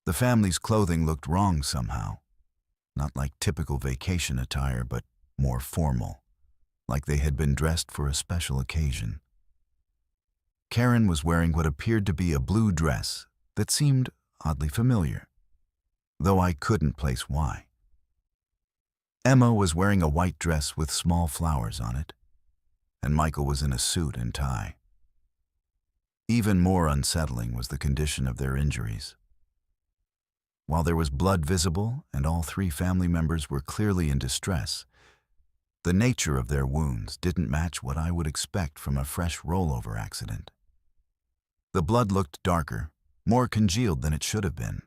The family's clothing looked wrong somehow, not like typical vacation attire, but more formal, like they had been dressed for a special occasion. Karen was wearing what appeared to be a blue dress that seemed oddly familiar, though I couldn't place why. Emma was wearing a white dress with small flowers on it, and Michael was in a suit and tie. Even more unsettling was the condition of their injuries. While there was blood visible and all 3 family members were clearly in distress, the nature of their wounds didn't match what I would expect from a fresh rollover accident. The blood looked darker, more congealed than it should have been,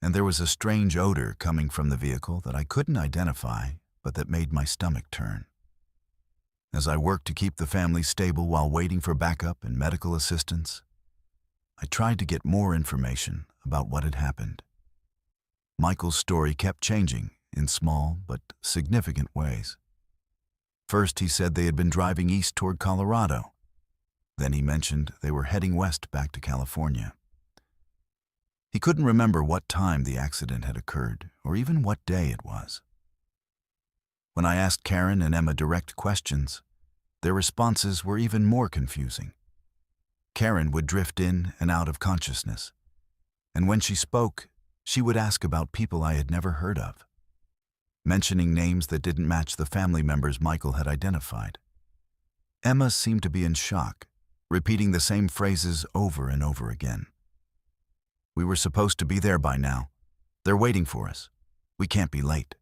and there was a strange odor coming from the vehicle that I couldn't identify, but that made my stomach turn. As I worked to keep the family stable while waiting for backup and medical assistance, I tried to get more information about what had happened. Michael's story kept changing in small but significant ways. First, he said they had been driving east toward Colorado. Then he mentioned they were heading west back to California. He couldn't remember what time the accident had occurred or even what day it was. When I asked Karen and Emma direct questions, their responses were even more confusing. Karen would drift in and out of consciousness, and when she spoke, she would ask about people I had never heard of, mentioning names that didn't match the family members Michael had identified. Emma seemed to be in shock, repeating the same phrases over and over again. "We were supposed to be there by now. They're waiting for us. We can't be late."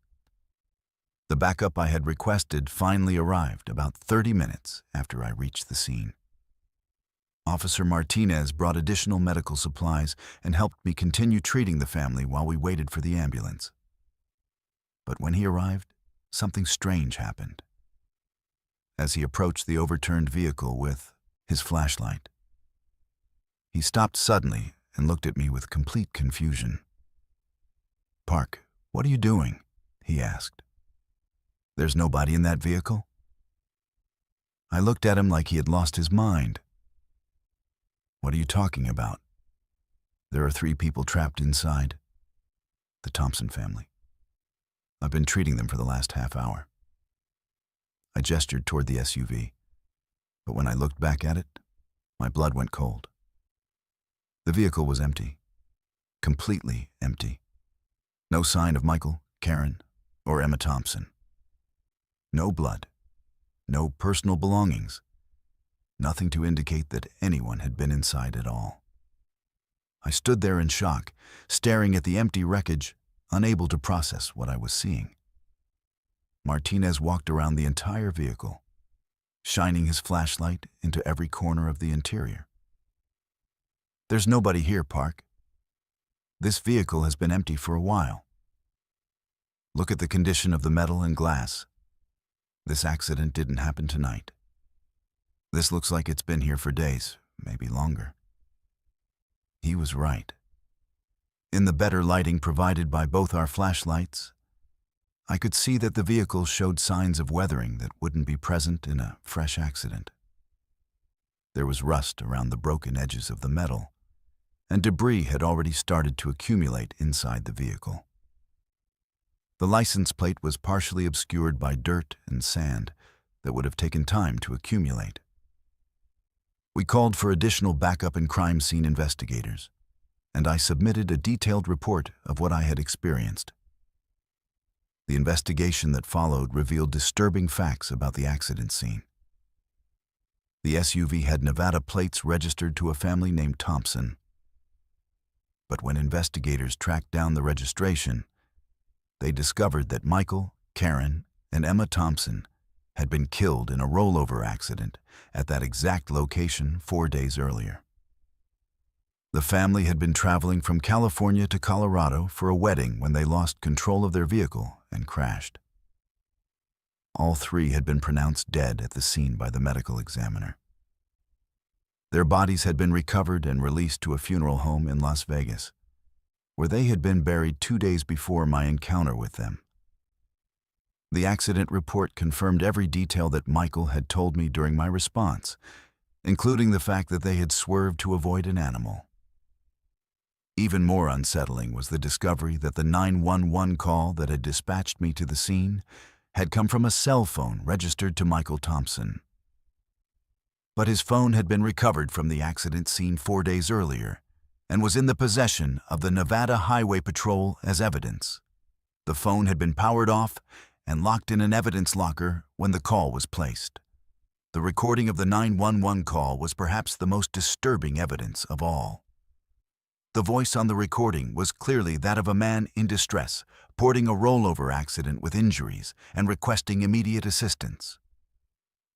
The backup I had requested finally arrived about 30 minutes after I reached the scene. Officer Martinez brought additional medical supplies and helped me continue treating the family while we waited for the ambulance. But when he arrived, something strange happened. as he approached the overturned vehicle with his flashlight. He stopped suddenly and looked at me with complete confusion. "Park, what are you doing?" he asked. "There's nobody in that vehicle?" I looked at him like he had lost his mind. "What are you talking about?" "There are 3 people trapped inside. The Thompson family. I've been treating them for the last half hour." I gestured toward the SUV, but when I looked back at it, my blood went cold. The vehicle was empty. Completely empty. No sign of Michael, Karen, or Emma Thompson. No blood. No personal belongings. Nothing to indicate that anyone had been inside at all. I stood there in shock, staring at the empty wreckage, unable to process what I was seeing. Martinez walked around the entire vehicle, shining his flashlight into every corner of the interior. "There's nobody here, Park. This vehicle has been empty for a while. Look at the condition of the metal and glass. This accident didn't happen tonight. This looks like it's been here for days, maybe longer." He was right. In the better lighting provided by both our flashlights, I could see that the vehicle showed signs of weathering that wouldn't be present in a fresh accident. There was rust around the broken edges of the metal, and debris had already started to accumulate inside the vehicle. The license plate was partially obscured by dirt and sand that would have taken time to accumulate. We called for additional backup and crime scene investigators, and I submitted a detailed report of what I had experienced. The investigation that followed revealed disturbing facts about the accident scene. The SUV had Nevada plates registered to a family named Thompson. But when investigators tracked down the registration, they discovered that Michael, Karen, and Emma Thompson had been killed in a rollover accident at that exact location 4 days earlier. The family had been traveling from California to Colorado for a wedding when they lost control of their vehicle and crashed. All 3 had been pronounced dead at the scene by the medical examiner. Their bodies had been recovered and released to a funeral home in Las Vegas, where they had been buried 2 days before my encounter with them. The accident report confirmed every detail that Michael had told me during my response, including the fact that they had swerved to avoid an animal. Even more unsettling was the discovery that the 911 call that had dispatched me to the scene had come from a cell phone registered to Michael Thompson. But his phone had been recovered from the accident scene 4 days earlier and was in the possession of the Nevada Highway Patrol as evidence. The phone had been powered off and locked in an evidence locker when the call was placed. The recording of the 911 call was perhaps the most disturbing evidence of all. The voice on the recording was clearly that of a man in distress, reporting a rollover accident with injuries and requesting immediate assistance.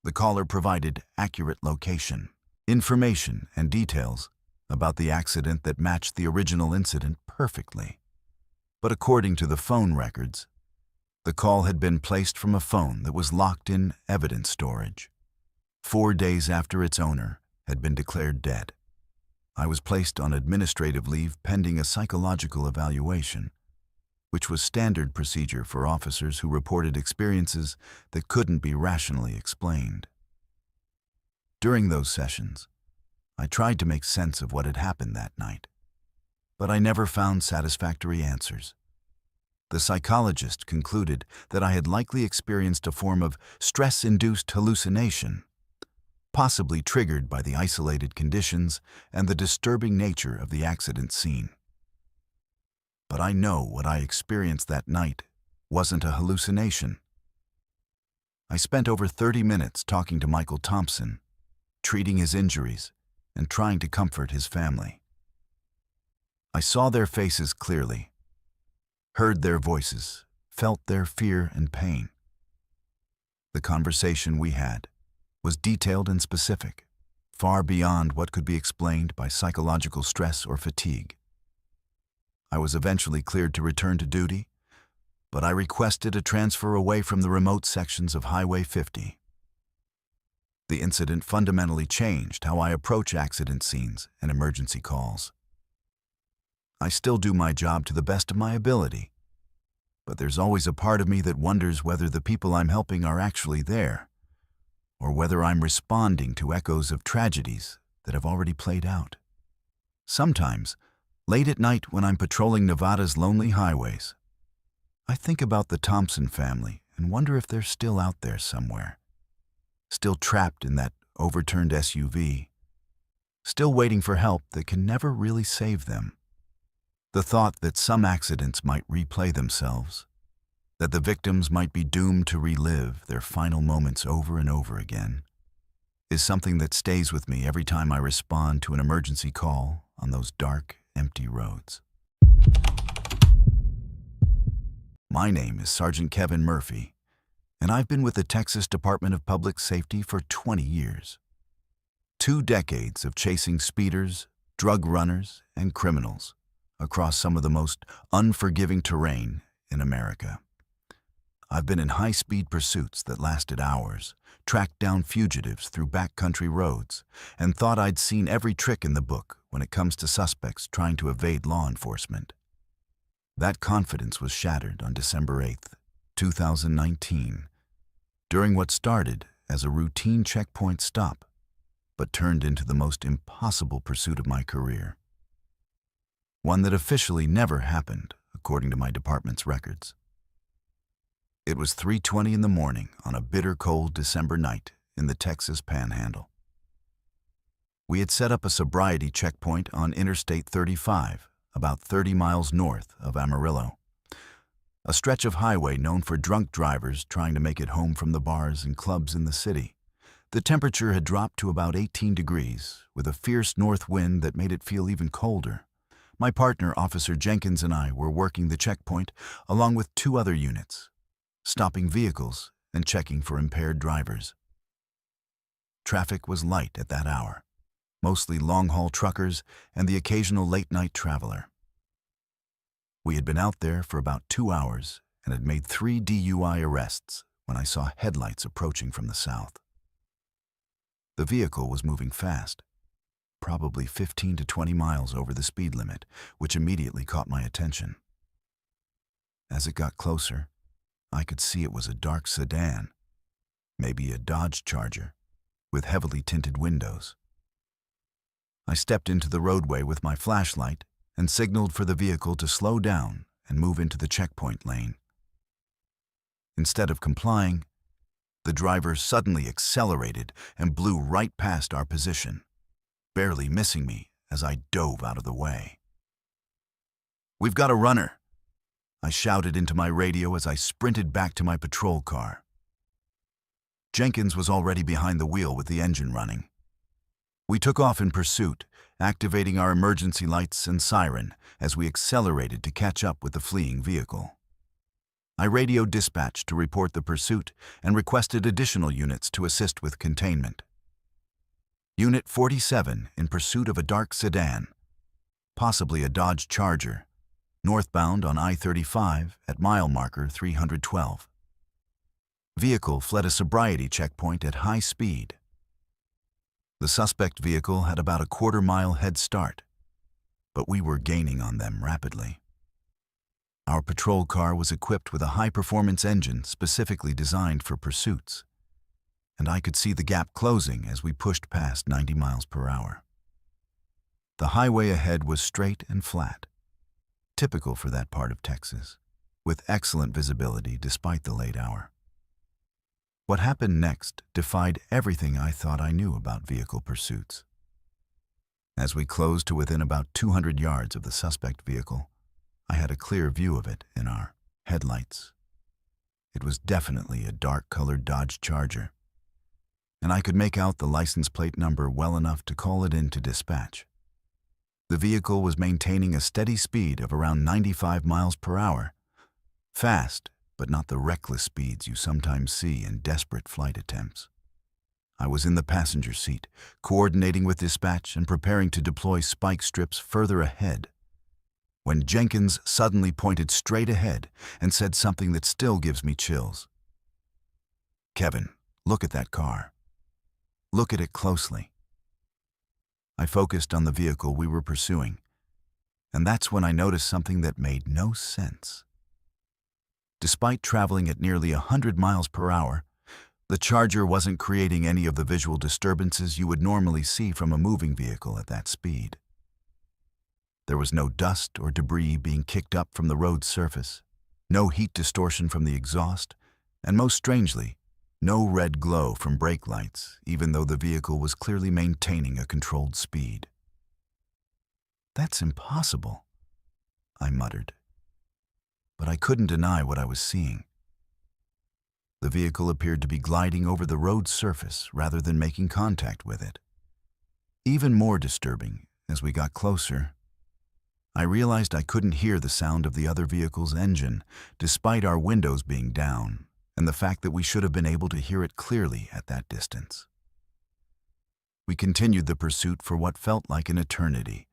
The caller provided accurate location, information, and details about the accident that matched the original incident perfectly. But according to the phone records, the call had been placed from a phone that was locked in evidence storage 4 days after its owner had been declared dead. I was placed on administrative leave pending a psychological evaluation, which was standard procedure for officers who reported experiences that couldn't be rationally explained. During those sessions, I tried to make sense of what had happened that night, but I never found satisfactory answers. The psychologist concluded that I had likely experienced a form of stress-induced hallucination, possibly triggered by the isolated conditions and the disturbing nature of the accident scene. But I know what I experienced that night wasn't a hallucination. I spent over 30 minutes talking to Michael Thompson, treating his injuries, and trying to comfort his family. I saw their faces clearly, heard their voices, felt their fear and pain. The conversation we had was detailed and specific, far beyond what could be explained by psychological stress or fatigue. I was eventually cleared to return to duty, but I requested a transfer away from the remote sections of Highway 50. The incident fundamentally changed how I approach accident scenes and emergency calls. I still do my job to the best of my ability, but there's always a part of me that wonders whether the people I'm helping are actually there, or whether I'm responding to echoes of tragedies that have already played out. Sometimes, late at night when I'm patrolling Nevada's lonely highways, I think about the Thompson family and wonder if they're still out there somewhere, still trapped in that overturned SUV, still waiting for help that can never really save them. The thought that some accidents might replay themselves, that the victims might be doomed to relive their final moments over and over again, is something that stays with me every time I respond to an emergency call on those dark, empty roads. My name is Sergeant Kevin Murphy, and I've been with the Texas Department of Public Safety for 20 years. 2 decades of chasing speeders, drug runners, and criminals across some of the most unforgiving terrain in America. I've been in high-speed pursuits that lasted hours, tracked down fugitives through backcountry roads, and thought I'd seen every trick in the book when it comes to suspects trying to evade law enforcement. That confidence was shattered on December 8th, 2019, during what started as a routine checkpoint stop, but turned into the most impossible pursuit of my career. One that officially never happened, according to my department's records. It was 3:20 in the morning on a bitter cold December night in the Texas Panhandle. We had set up a sobriety checkpoint on Interstate 35, about 30 miles north of Amarillo, a stretch of highway known for drunk drivers trying to make it home from the bars and clubs in the city. The temperature had dropped to about 18 degrees, with a fierce north wind that made it feel even colder. My partner, Officer Jenkins, and I were working the checkpoint along with 2 other units, stopping vehicles and checking for impaired drivers. Traffic was light at that hour, mostly long-haul truckers and the occasional late-night traveler. We had been out there for about 2 hours and had made 3 DUI arrests when I saw headlights approaching from the south. The vehicle was moving fast, probably 15 to 20 miles over the speed limit, which immediately caught my attention. As it got closer, I could see it was a dark sedan, maybe a Dodge Charger, with heavily tinted windows. I stepped into the roadway with my flashlight and signaled for the vehicle to slow down and move into the checkpoint lane. Instead of complying, the driver suddenly accelerated and blew right past our position, barely missing me as I dove out of the way. "We've got a runner," I shouted into my radio as I sprinted back to my patrol car. Jenkins was already behind the wheel with the engine running. We took off in pursuit, activating our emergency lights and siren as we accelerated to catch up with the fleeing vehicle. I radioed dispatch to report the pursuit and requested additional units to assist with containment. Unit 47 in pursuit of a dark sedan, possibly a Dodge Charger, northbound on I-35 at mile marker 312. Vehicle fled a sobriety checkpoint at high speed. The suspect vehicle had about a quarter-mile head start, but we were gaining on them rapidly. Our patrol car was equipped with a high-performance engine specifically designed for pursuits, and I could see the gap closing as we pushed past 90 miles per hour. The highway ahead was straight and flat, typical for that part of Texas, with excellent visibility despite the late hour. What happened next defied everything I thought I knew about vehicle pursuits. As we closed to within about 200 yards of the suspect vehicle, I had a clear view of it in our headlights. It was definitely a dark-colored Dodge Charger, and I could make out the license plate number well enough to call it in to dispatch. The vehicle was maintaining a steady speed of around 95 miles per hour. Fast, but not the reckless speeds you sometimes see in desperate flight attempts. I was in the passenger seat, coordinating with dispatch and preparing to deploy spike strips further ahead, when Jenkins suddenly pointed straight ahead and said something that still gives me chills. "Kevin, look at that car." Look at it closely. I focused on the vehicle we were pursuing, and that's when I noticed something that made no sense. Despite traveling at nearly 100 miles per hour, the Charger wasn't creating any of the visual disturbances you would normally see from a moving vehicle at that speed. There was no dust or debris being kicked up from the road's surface, no heat distortion from the exhaust, and most strangely, no red glow from brake lights, even though the vehicle was clearly maintaining a controlled speed. "That's impossible," I muttered. But I couldn't deny what I was seeing. The vehicle appeared to be gliding over the road's surface rather than making contact with it. Even more disturbing, as we got closer, I realized I couldn't hear the sound of the other vehicle's engine, despite our windows being down, and the fact that we should have been able to hear it clearly at that distance. We continued the pursuit for what felt like an eternity,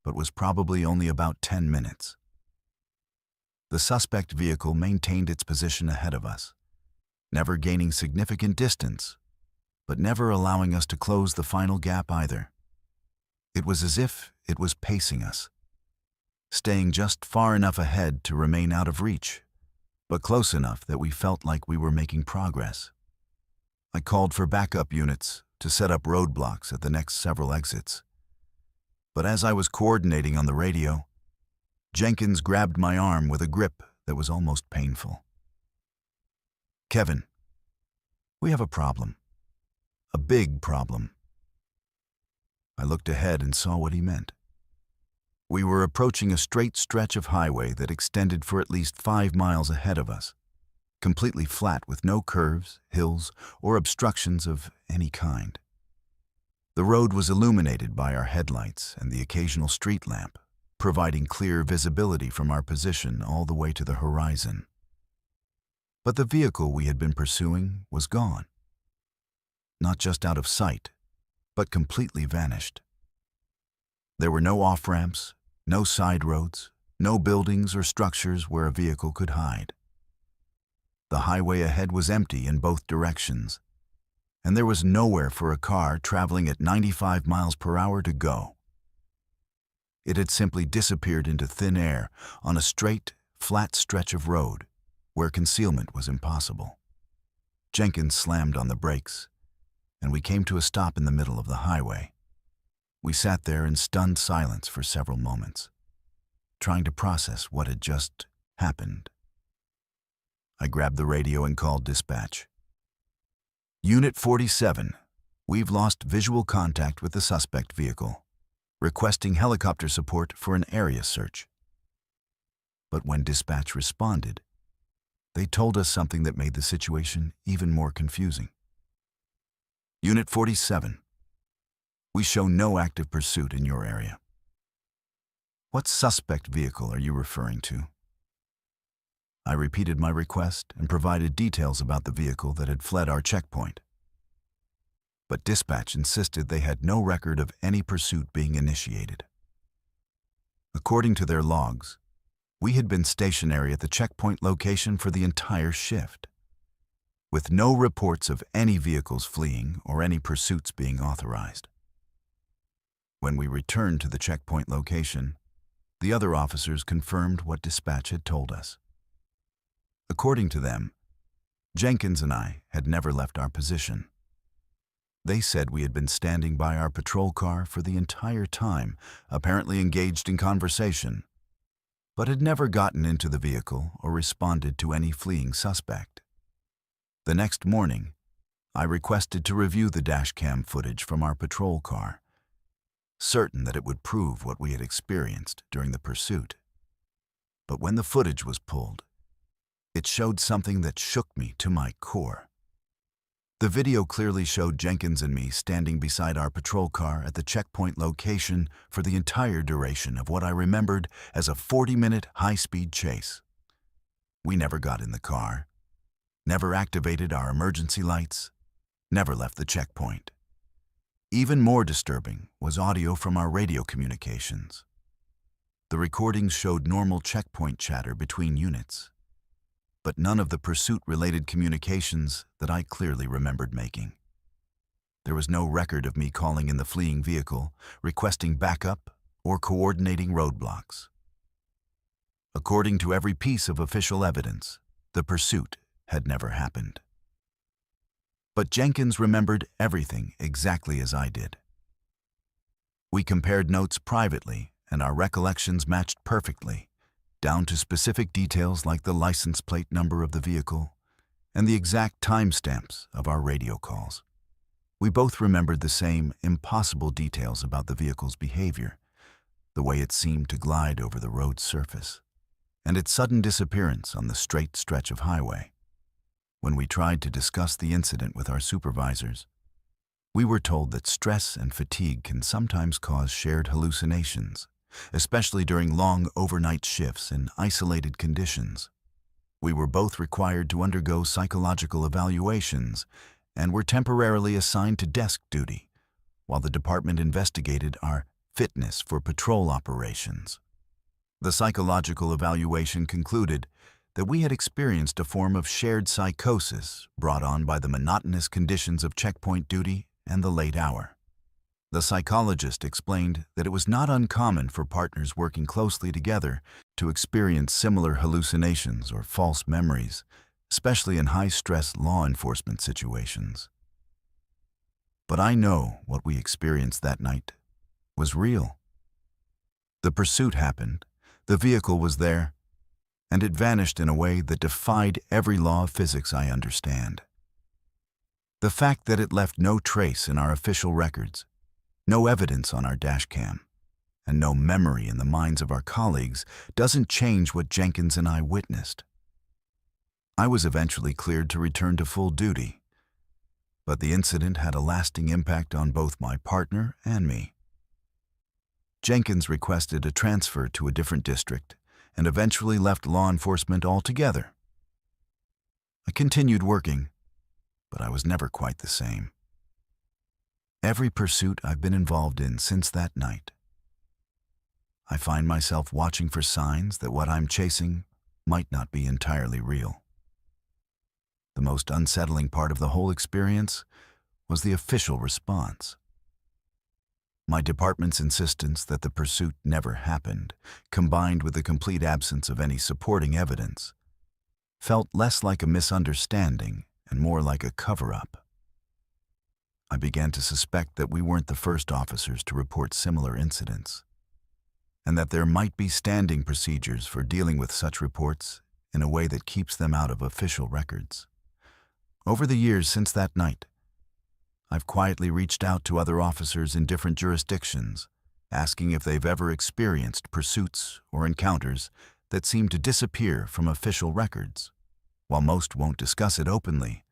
but was probably only about 10 minutes. The suspect vehicle maintained its position ahead of us, never gaining significant distance, but never allowing us to close the final gap either. It was as if it was pacing us, staying just far enough ahead to remain out of reach, but close enough that we felt like we were making progress. I called for backup units to set up roadblocks at the next several exits. But as I was coordinating on the radio, Jenkins grabbed my arm with a grip that was almost painful. "Kevin, we have a problem. A big problem." I looked ahead and saw what he meant. We were approaching a straight stretch of highway that extended for at least 5 miles ahead of us, completely flat with no curves, hills, or obstructions of any kind. The road was illuminated by our headlights and the occasional street lamp, providing clear visibility from our position all the way to the horizon. But the vehicle we had been pursuing was gone. Not just out of sight, but completely vanished. There were no off-ramps, no side roads, no buildings or structures where a vehicle could hide. The highway ahead was empty in both directions, and there was nowhere for a car traveling at 95 miles per hour to go. It had simply disappeared into thin air on a straight, flat stretch of road where concealment was impossible. Jenkins slammed on the brakes, and we came to a stop in the middle of the highway. We sat there in stunned silence for several moments, trying to process what had just happened. I grabbed the radio and called dispatch. "Unit 47, we've lost visual contact with the suspect vehicle, requesting helicopter support for an area search." But when dispatch responded, they told us something that made the situation even more confusing. "Unit 47, we show no active pursuit in your area." "What suspect vehicle are you referring to?" I repeated my request and provided details about the vehicle that had fled our checkpoint. But dispatch insisted they had no record of any pursuit being initiated. According to their logs, we had been stationary at the checkpoint location for the entire shift, with no reports of any vehicles fleeing or any pursuits being authorized. When we returned to the checkpoint location, the other officers confirmed what dispatch had told us. According to them, Jenkins and I had never left our position. They said we had been standing by our patrol car for the entire time, apparently engaged in conversation, but had never gotten into the vehicle or responded to any fleeing suspect. The next morning, I requested to review the dashcam footage from our patrol car, certain that it would prove what we had experienced during the pursuit. But when the footage was pulled, it showed something that shook me to my core. The video clearly showed Jenkins and me standing beside our patrol car at the checkpoint location for the entire duration of what I remembered as a 40-minute high-speed chase. We never got in the car, never activated our emergency lights, never left the checkpoint. Even more disturbing was audio from our radio communications. The recordings showed normal checkpoint chatter between units, but none of the pursuit-related communications that I clearly remembered making. There was no record of me calling in the fleeing vehicle, requesting backup, or coordinating roadblocks. According to every piece of official evidence, the pursuit had never happened. But Jenkins remembered everything exactly as I did. We compared notes privately, and our recollections matched perfectly, down to specific details like the license plate number of the vehicle and the exact timestamps of our radio calls. We both remembered the same impossible details about the vehicle's behavior, the way it seemed to glide over the road's surface, and its sudden disappearance on the straight stretch of highway. When we tried to discuss the incident with our supervisors, we were told that stress and fatigue can sometimes cause shared hallucinations, especially during long overnight shifts in isolated conditions. We were both required to undergo psychological evaluations and were temporarily assigned to desk duty, while the department investigated our fitness for patrol operations. The psychological evaluation concluded that we had experienced a form of shared psychosis brought on by the monotonous conditions of checkpoint duty and the late hour. The psychologist explained that it was not uncommon for partners working closely together to experience similar hallucinations or false memories, especially in high-stress law enforcement situations. But I know what we experienced that night was real. The pursuit happened, the vehicle was there, and it vanished in a way that defied every law of physics I understand. The fact that it left no trace in our official records, no evidence on our dashcam, and no memory in the minds of our colleagues doesn't change what Jenkins and I witnessed. I was eventually cleared to return to full duty, but the incident had a lasting impact on both my partner and me. Jenkins requested a transfer to a different district and eventually left law enforcement altogether. I continued working, but I was never quite the same. Every pursuit I've been involved in since that night, I find myself watching for signs that what I'm chasing might not be entirely real. The most unsettling part of the whole experience was the official response. My department's insistence that the pursuit never happened, combined with the complete absence of any supporting evidence, felt less like a misunderstanding and more like a cover-up. I began to suspect that we weren't the first officers to report similar incidents, and that there might be standing procedures for dealing with such reports in a way that keeps them out of official records. Over the years since that night, I've quietly reached out to other officers in different jurisdictions, asking if they've ever experienced pursuits or encounters that seem to disappear from official records. While most won't discuss it openly,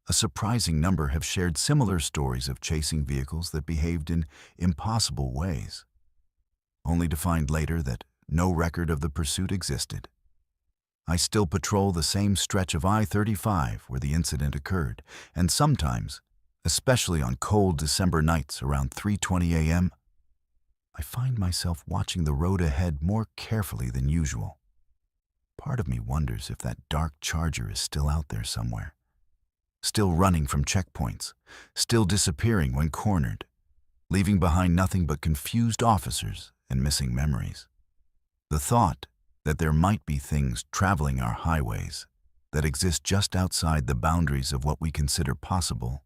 a surprising number have shared similar stories of chasing vehicles that behaved in impossible ways, only to find later that no record of the pursuit existed. I still patrol the same stretch of I-35 where the incident occurred, and sometimes, especially on cold December nights around 3:20 a.m., I find myself watching the road ahead more carefully than usual. Part of me wonders if that dark Charger is still out there somewhere, still running from checkpoints, still disappearing when cornered, leaving behind nothing but confused officers and missing memories. The thought that there might be things traveling our highways that exist just outside the boundaries of what we consider possible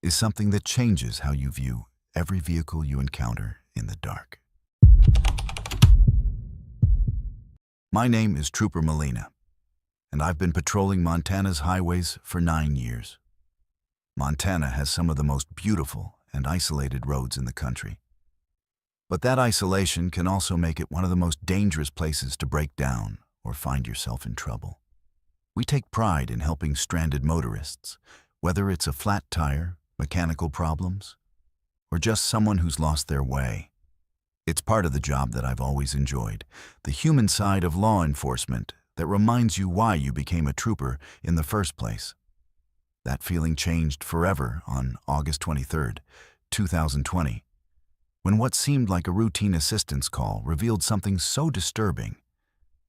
is something that changes how you view every vehicle you encounter in the dark. My name is Trooper Molina, and I've been patrolling Montana's highways for 9 years. Montana has some of the most beautiful and isolated roads in the country. But that isolation can also make it one of the most dangerous places to break down or find yourself in trouble. We take pride in helping stranded motorists, whether it's a flat tire, mechanical problems, or just someone who's lost their way. It's part of the job that I've always enjoyed, the human side of law enforcement that reminds you why you became a trooper in the first place. That feeling changed forever on August 23rd, 2020, when what seemed like a routine assistance call revealed something so disturbing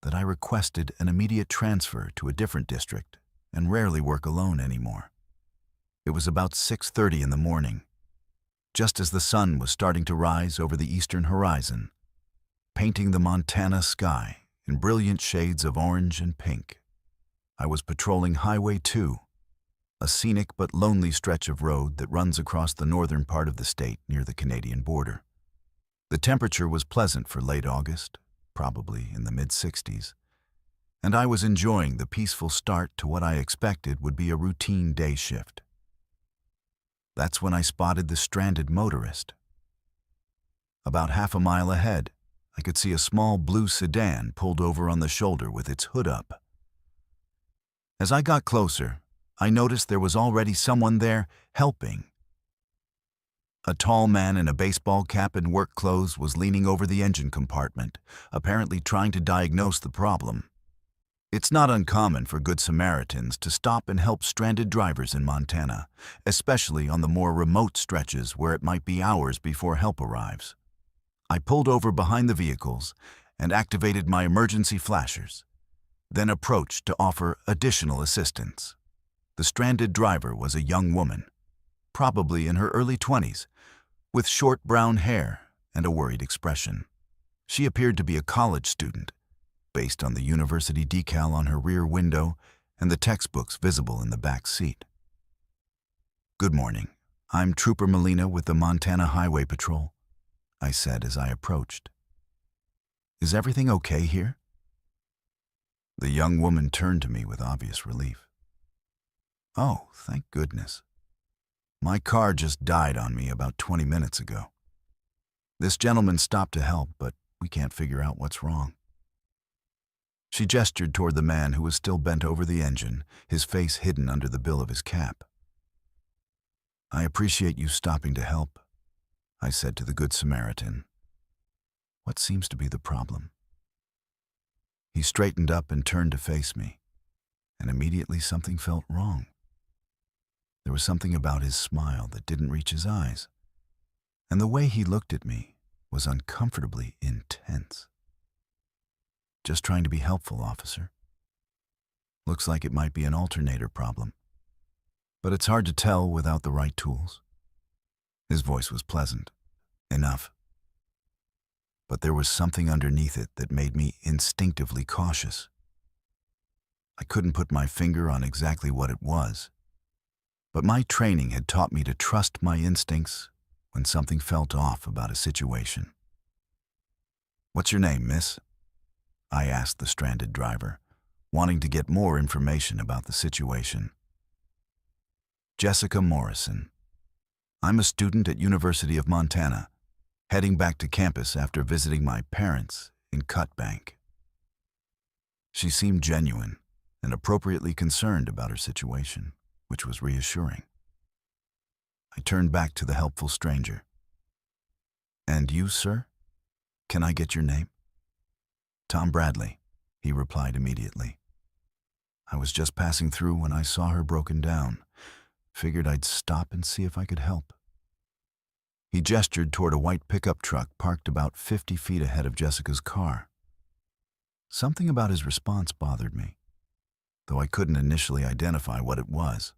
that I requested an immediate transfer to a different district and rarely work alone anymore. It was about 6:30 in the morning, just as the sun was starting to rise over the eastern horizon, painting the Montana sky in brilliant shades of orange and pink. I was patrolling Highway 2, a scenic but lonely stretch of road that runs across the northern part of the state near the Canadian border. The temperature was pleasant for late August, probably in the mid-60s, and I was enjoying the peaceful start to what I expected would be a routine day shift. That's when I spotted the stranded motorist. About half a mile ahead, I could see a small blue sedan pulled over on the shoulder with its hood up. As I got closer, I noticed there was already someone there helping. A tall man in a baseball cap and work clothes was leaning over the engine compartment, apparently trying to diagnose the problem. It's not uncommon for Good Samaritans to stop and help stranded drivers in Montana, especially on the more remote stretches where it might be hours before help arrives. I pulled over behind the vehicles and activated my emergency flashers, then approached to offer additional assistance. The stranded driver was a young woman, probably in her early 20s, with short brown hair and a worried expression. She appeared to be a college student, based on the university decal on her rear window and the textbooks visible in the back seat. "Good morning. I'm Trooper Molina with the Montana Highway Patrol," I said as I approached. "Is everything okay here?" The young woman turned to me with obvious relief. "Oh, thank goodness. My car just died on me about 20 minutes ago. This gentleman stopped to help, but we can't figure out what's wrong." She gestured toward the man who was still bent over the engine, his face hidden under the bill of his cap. "I appreciate you stopping to help," I said to the Good Samaritan. "What seems to be the problem?" He straightened up and turned to face me, and immediately something felt wrong. There was something about his smile that didn't reach his eyes, and the way he looked at me was uncomfortably intense. "Just trying to be helpful, officer. Looks like it might be an alternator problem, but it's hard to tell without the right tools." His voice was pleasant enough, but there was something underneath it that made me instinctively cautious. I couldn't put my finger on exactly what it was, but my training had taught me to trust my instincts when something felt off about a situation. "What's your name, miss?" I asked the stranded driver, wanting to get more information about the situation. "Jessica Morrison. I'm a student at University of Montana, heading back to campus after visiting my parents in Cut Bank." She seemed genuine and appropriately concerned about her situation, which was reassuring. I turned back to the helpful stranger. "And you, sir? Can I get your name?" "Tom Bradley," he replied immediately. "I was just passing through when I saw her broken down. Figured I'd stop and see if I could help." He gestured toward a white pickup truck parked about 50 feet ahead of Jessica's car. Something about his response bothered me, though I couldn't initially identify what it was.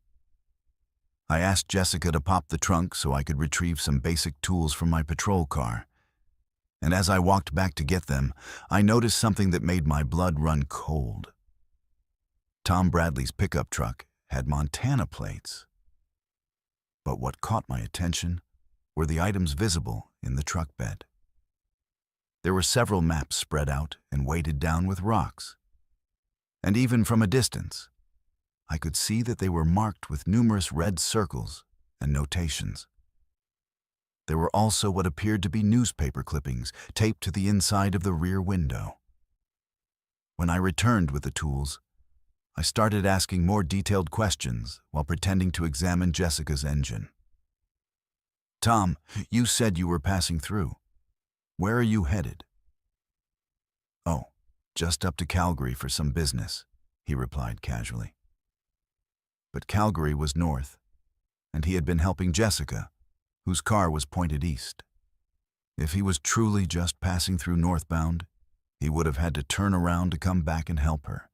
I asked Jessica to pop the trunk so I could retrieve some basic tools from my patrol car, and as I walked back to get them, I noticed something that made my blood run cold. Tom Bradley's pickup truck had Montana plates, but what caught my attention were the items visible in the truck bed. There were several maps spread out and weighted down with rocks, and even from a distance, I could see that they were marked with numerous red circles and notations. There were also what appeared to be newspaper clippings taped to the inside of the rear window. When I returned with the tools, I started asking more detailed questions while pretending to examine Jessica's engine. "Tom, you said you were passing through. Where are you headed?" "Oh, just up to Calgary for some business," he replied casually. But Calgary was north, and he had been helping Jessica, whose car was pointed east. If he was truly just passing through northbound, he would have had to turn around to come back and help her,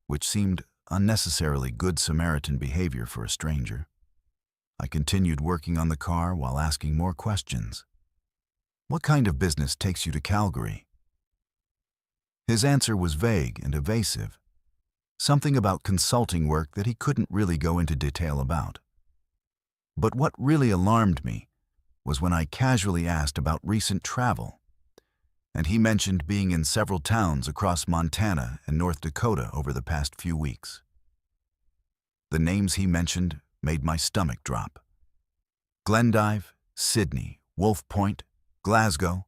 which seemed unnecessarily Good Samaritan behavior for a stranger. I continued working on the car while asking more questions. "What kind of business takes you to Calgary?" His answer was vague and evasive, something about consulting work that he couldn't really go into detail about. But what really alarmed me was when I casually asked about recent travel, and he mentioned being in several towns across Montana and North Dakota over the past few weeks. The names he mentioned made my stomach drop. Glendive, Sydney, Wolf Point, Glasgow,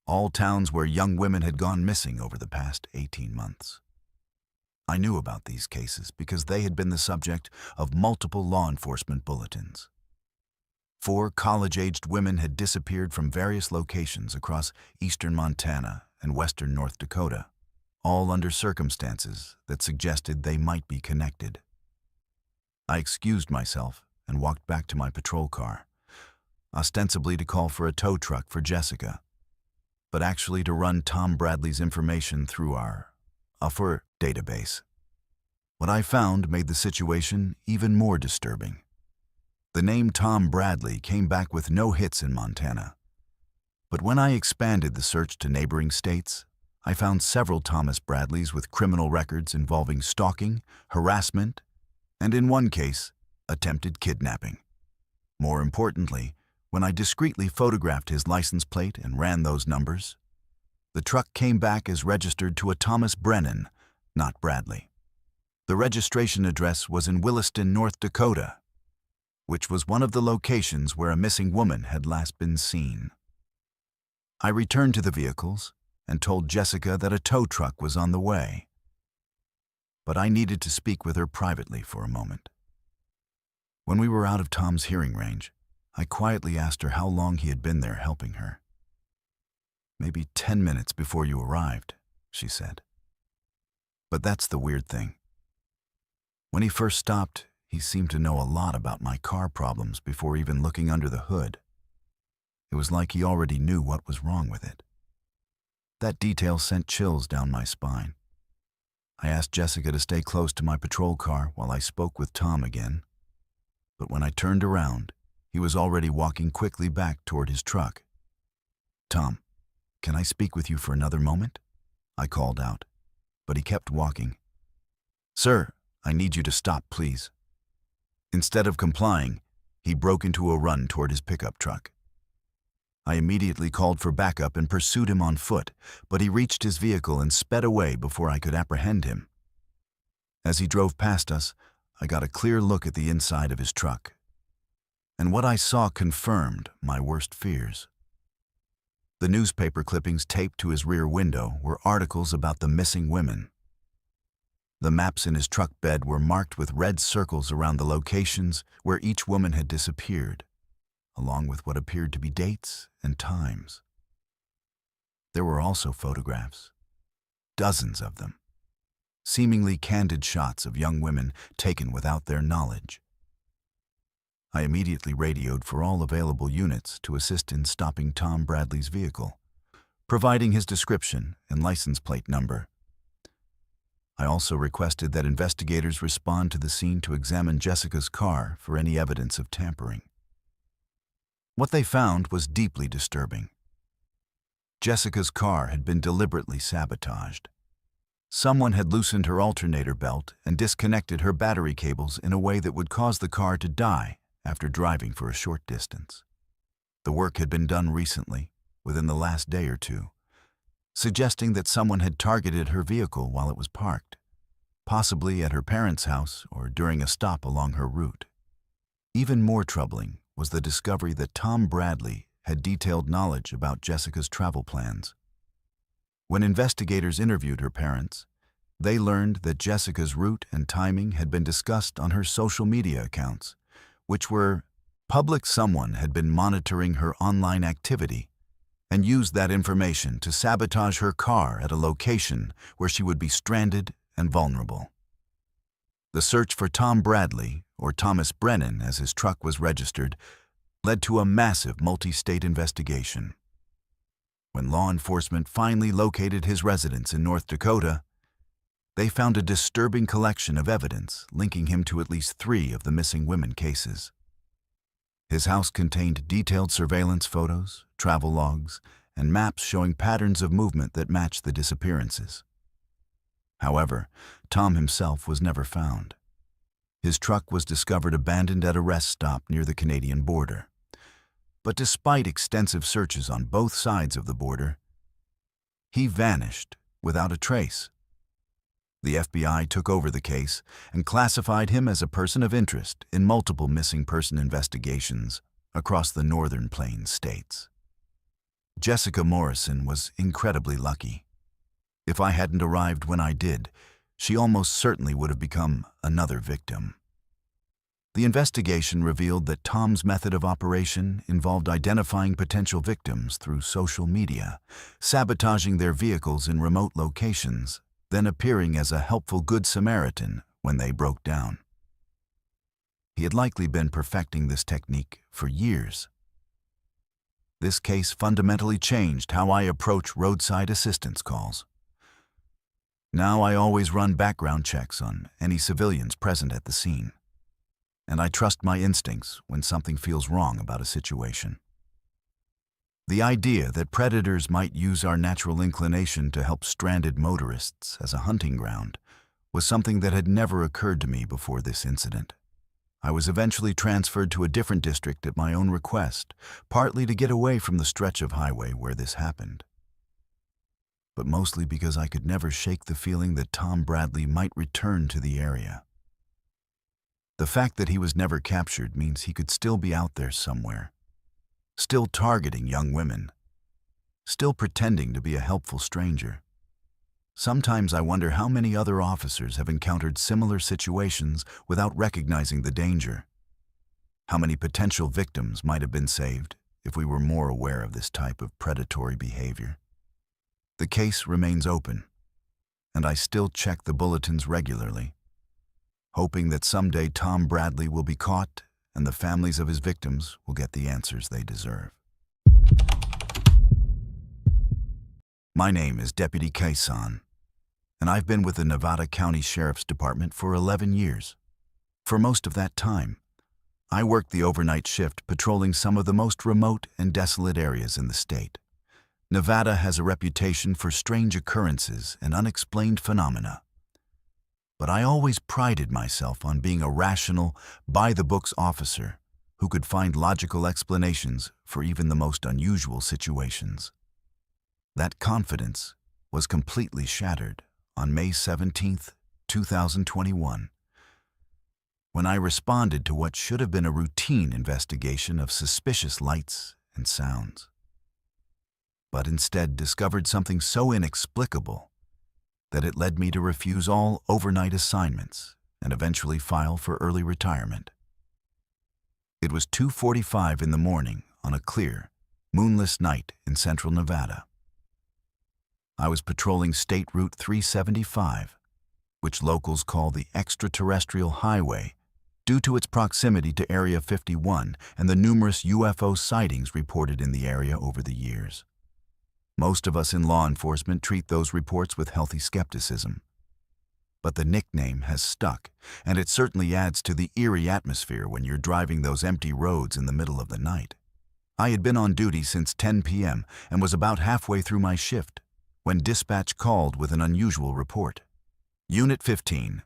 all towns where young women had gone missing over the past 18 months. I knew about these cases because they had been the subject of multiple law enforcement bulletins. 4 college-aged women had disappeared from various locations across eastern Montana and western North Dakota, all under circumstances that suggested they might be connected. I excused myself and walked back to my patrol car, ostensibly to call for a tow truck for Jessica, but actually to run Tom Bradley's information through our UFR database. What I found made the situation even more disturbing. The name Tom Bradley came back with no hits in Montana. But when I expanded the search to neighboring states, I found several Thomas Bradleys with criminal records involving stalking, harassment, and in one case, attempted kidnapping. More importantly, when I discreetly photographed his license plate and ran those numbers, the truck came back as registered to a Thomas Brennan, not Bradley. The registration address was in Williston, North Dakota, which was one of the locations where a missing woman had last been seen. I returned to the vehicles and told Jessica that a tow truck was on the way, but I needed to speak with her privately for a moment. When we were out of Tom's hearing range, I quietly asked her how long he had been there helping her. "Maybe 10 minutes before you arrived," she said. But that's the weird thing. When he first stopped, he seemed to know a lot about my car problems before even looking under the hood. It was like he already knew what was wrong with it. That detail sent chills down my spine. I asked Jessica to stay close to my patrol car while I spoke with Tom again. But when I turned around, he was already walking quickly back toward his truck. "Tom, can I speak with you for another moment?" I called out, but he kept walking. "Sir, I need you to stop, please." Instead of complying, he broke into a run toward his pickup truck. I immediately called for backup and pursued him on foot, but he reached his vehicle and sped away before I could apprehend him. As he drove past us, I got a clear look at the inside of his truck, and what I saw confirmed my worst fears. The newspaper clippings taped to his rear window were articles about the missing women. The maps in his truck bed were marked with red circles around the locations where each woman had disappeared, along with what appeared to be dates and times. There were also photographs, dozens of them, seemingly candid shots of young women taken without their knowledge. I immediately radioed for all available units to assist in stopping Tom Bradley's vehicle, providing his description and license plate number. I also requested that investigators respond to the scene to examine Jessica's car for any evidence of tampering. What they found was deeply disturbing. Jessica's car had been deliberately sabotaged. Someone had loosened her alternator belt and disconnected her battery cables in a way that would cause the car to die after driving for a short distance. The work had been done recently, within the last day or two, suggesting that someone had targeted her vehicle while it was parked, possibly at her parents' house or during a stop along her route. Even more troubling was the discovery that Tom Bradley had detailed knowledge about Jessica's travel plans. When investigators interviewed her parents, they learned that Jessica's route and timing had been discussed on her social media accounts, which were public. Someone had been monitoring her online activity and used that information to sabotage her car at a location where she would be stranded and vulnerable. The search for Tom Bradley, or Thomas Brennan as his truck was registered, led to a massive multi-state investigation. When law enforcement finally located his residence in North Dakota, they found a disturbing collection of evidence linking him to at least 3 of the missing women cases. His house contained detailed surveillance photos, travel logs, and maps showing patterns of movement that matched the disappearances. However, Tom himself was never found. His truck was discovered abandoned at a rest stop near the Canadian border. But despite extensive searches on both sides of the border, he vanished without a trace. The FBI took over the case and classified him as a person of interest in multiple missing person investigations across the Northern Plains states. Jessica Morrison was incredibly lucky. If I hadn't arrived when I did, she almost certainly would have become another victim. The investigation revealed that Tom's method of operation involved identifying potential victims through social media, sabotaging their vehicles in remote locations, then appearing as a helpful Good Samaritan when they broke down. He had likely been perfecting this technique for years. This case fundamentally changed how I approach roadside assistance calls. Now I always run background checks on any civilians present at the scene, and I trust my instincts when something feels wrong about a situation. The idea that predators might use our natural inclination to help stranded motorists as a hunting ground was something that had never occurred to me before this incident. I was eventually transferred to a different district at my own request, partly to get away from the stretch of highway where this happened, but mostly because I could never shake the feeling that Tom Bradley might return to the area. The fact that he was never captured means he could still be out there somewhere, still targeting young women, still pretending to be a helpful stranger. Sometimes I wonder how many other officers have encountered similar situations without recognizing the danger. How many potential victims might have been saved if we were more aware of this type of predatory behavior. The case remains open, and I still check the bulletins regularly, hoping that someday Tom Bradley will be caught and the families of his victims will get the answers they deserve. My name is Deputy Kaysan, and I've been with the Nevada County Sheriff's Department for 11 years. For most of that time, I worked the overnight shift patrolling some of the most remote and desolate areas in the state. Nevada has a reputation for strange occurrences and unexplained phenomena. But I always prided myself on being a rational, by-the-books officer who could find logical explanations for even the most unusual situations. That confidence was completely shattered on May 17, 2021, when I responded to what should have been a routine investigation of suspicious lights and sounds, but instead discovered something so inexplicable that it led me to refuse all overnight assignments and eventually file for early retirement. It was 2:45 in the morning on a clear, moonless night in central Nevada. I was patrolling State Route 375, which locals call the extraterrestrial highway due to its proximity to Area 51 and the numerous UFO sightings reported in the area over the years. Most of us in law enforcement treat those reports with healthy skepticism. But the nickname has stuck, and it certainly adds to the eerie atmosphere when you're driving those empty roads in the middle of the night. I had been on duty since 10 p.m. and was about halfway through my shift when dispatch called with an unusual report. Unit 15.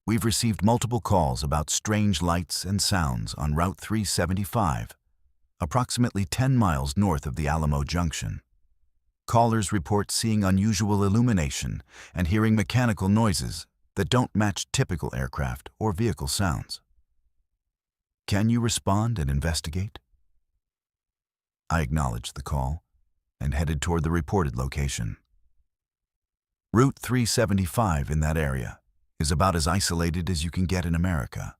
We've received multiple calls about strange lights and sounds on Route 375, approximately 10 miles north of the Alamo Junction. Callers report seeing unusual illumination and hearing mechanical noises that don't match typical aircraft or vehicle sounds. Can you respond and investigate? I acknowledged the call and headed toward the reported location. Route 375 in that area is about as isolated as you can get in America,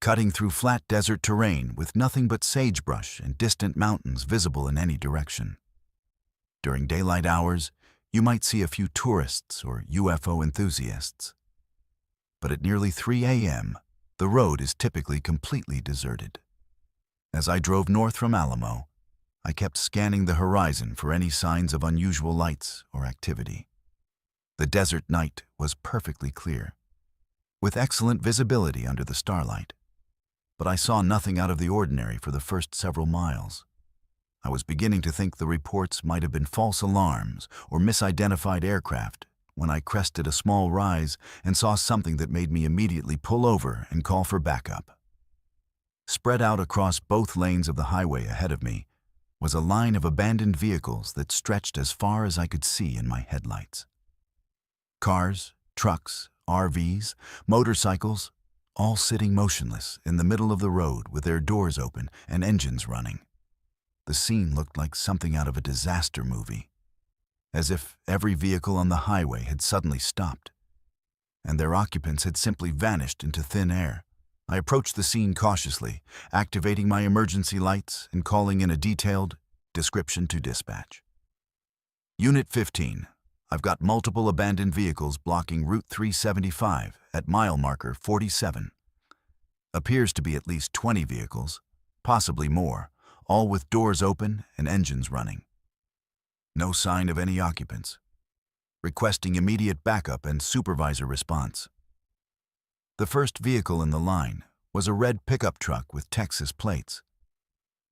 cutting through flat desert terrain with nothing but sagebrush and distant mountains visible in any direction. During daylight hours, you might see a few tourists or UFO enthusiasts. But at nearly 3 a.m., the road is typically completely deserted. As I drove north from Alamo, I kept scanning the horizon for any signs of unusual lights or activity. The desert night was perfectly clear, with excellent visibility under the starlight. but I saw nothing out of the ordinary for the first several miles. I was beginning to think the reports might have been false alarms or misidentified aircraft when I crested a small rise and saw something that made me immediately pull over and call for backup. Spread out across both lanes of the highway ahead of me was a line of abandoned vehicles that stretched as far as I could see in my headlights. Cars, trucks, RVs, motorcycles, all sitting motionless in the middle of the road with their doors open and engines running. The scene looked like something out of a disaster movie, as if every vehicle on the highway had suddenly stopped, and their occupants had simply vanished into thin air. I approached the scene cautiously, activating my emergency lights and calling in a detailed description to dispatch. Unit 15, I've got multiple abandoned vehicles blocking Route 375 at mile marker 47. Appears to be at least 20 vehicles, possibly more, all with doors open and engines running. No sign of any occupants. Requesting immediate backup and supervisor response. The first vehicle in the line was a red pickup truck with Texas plates.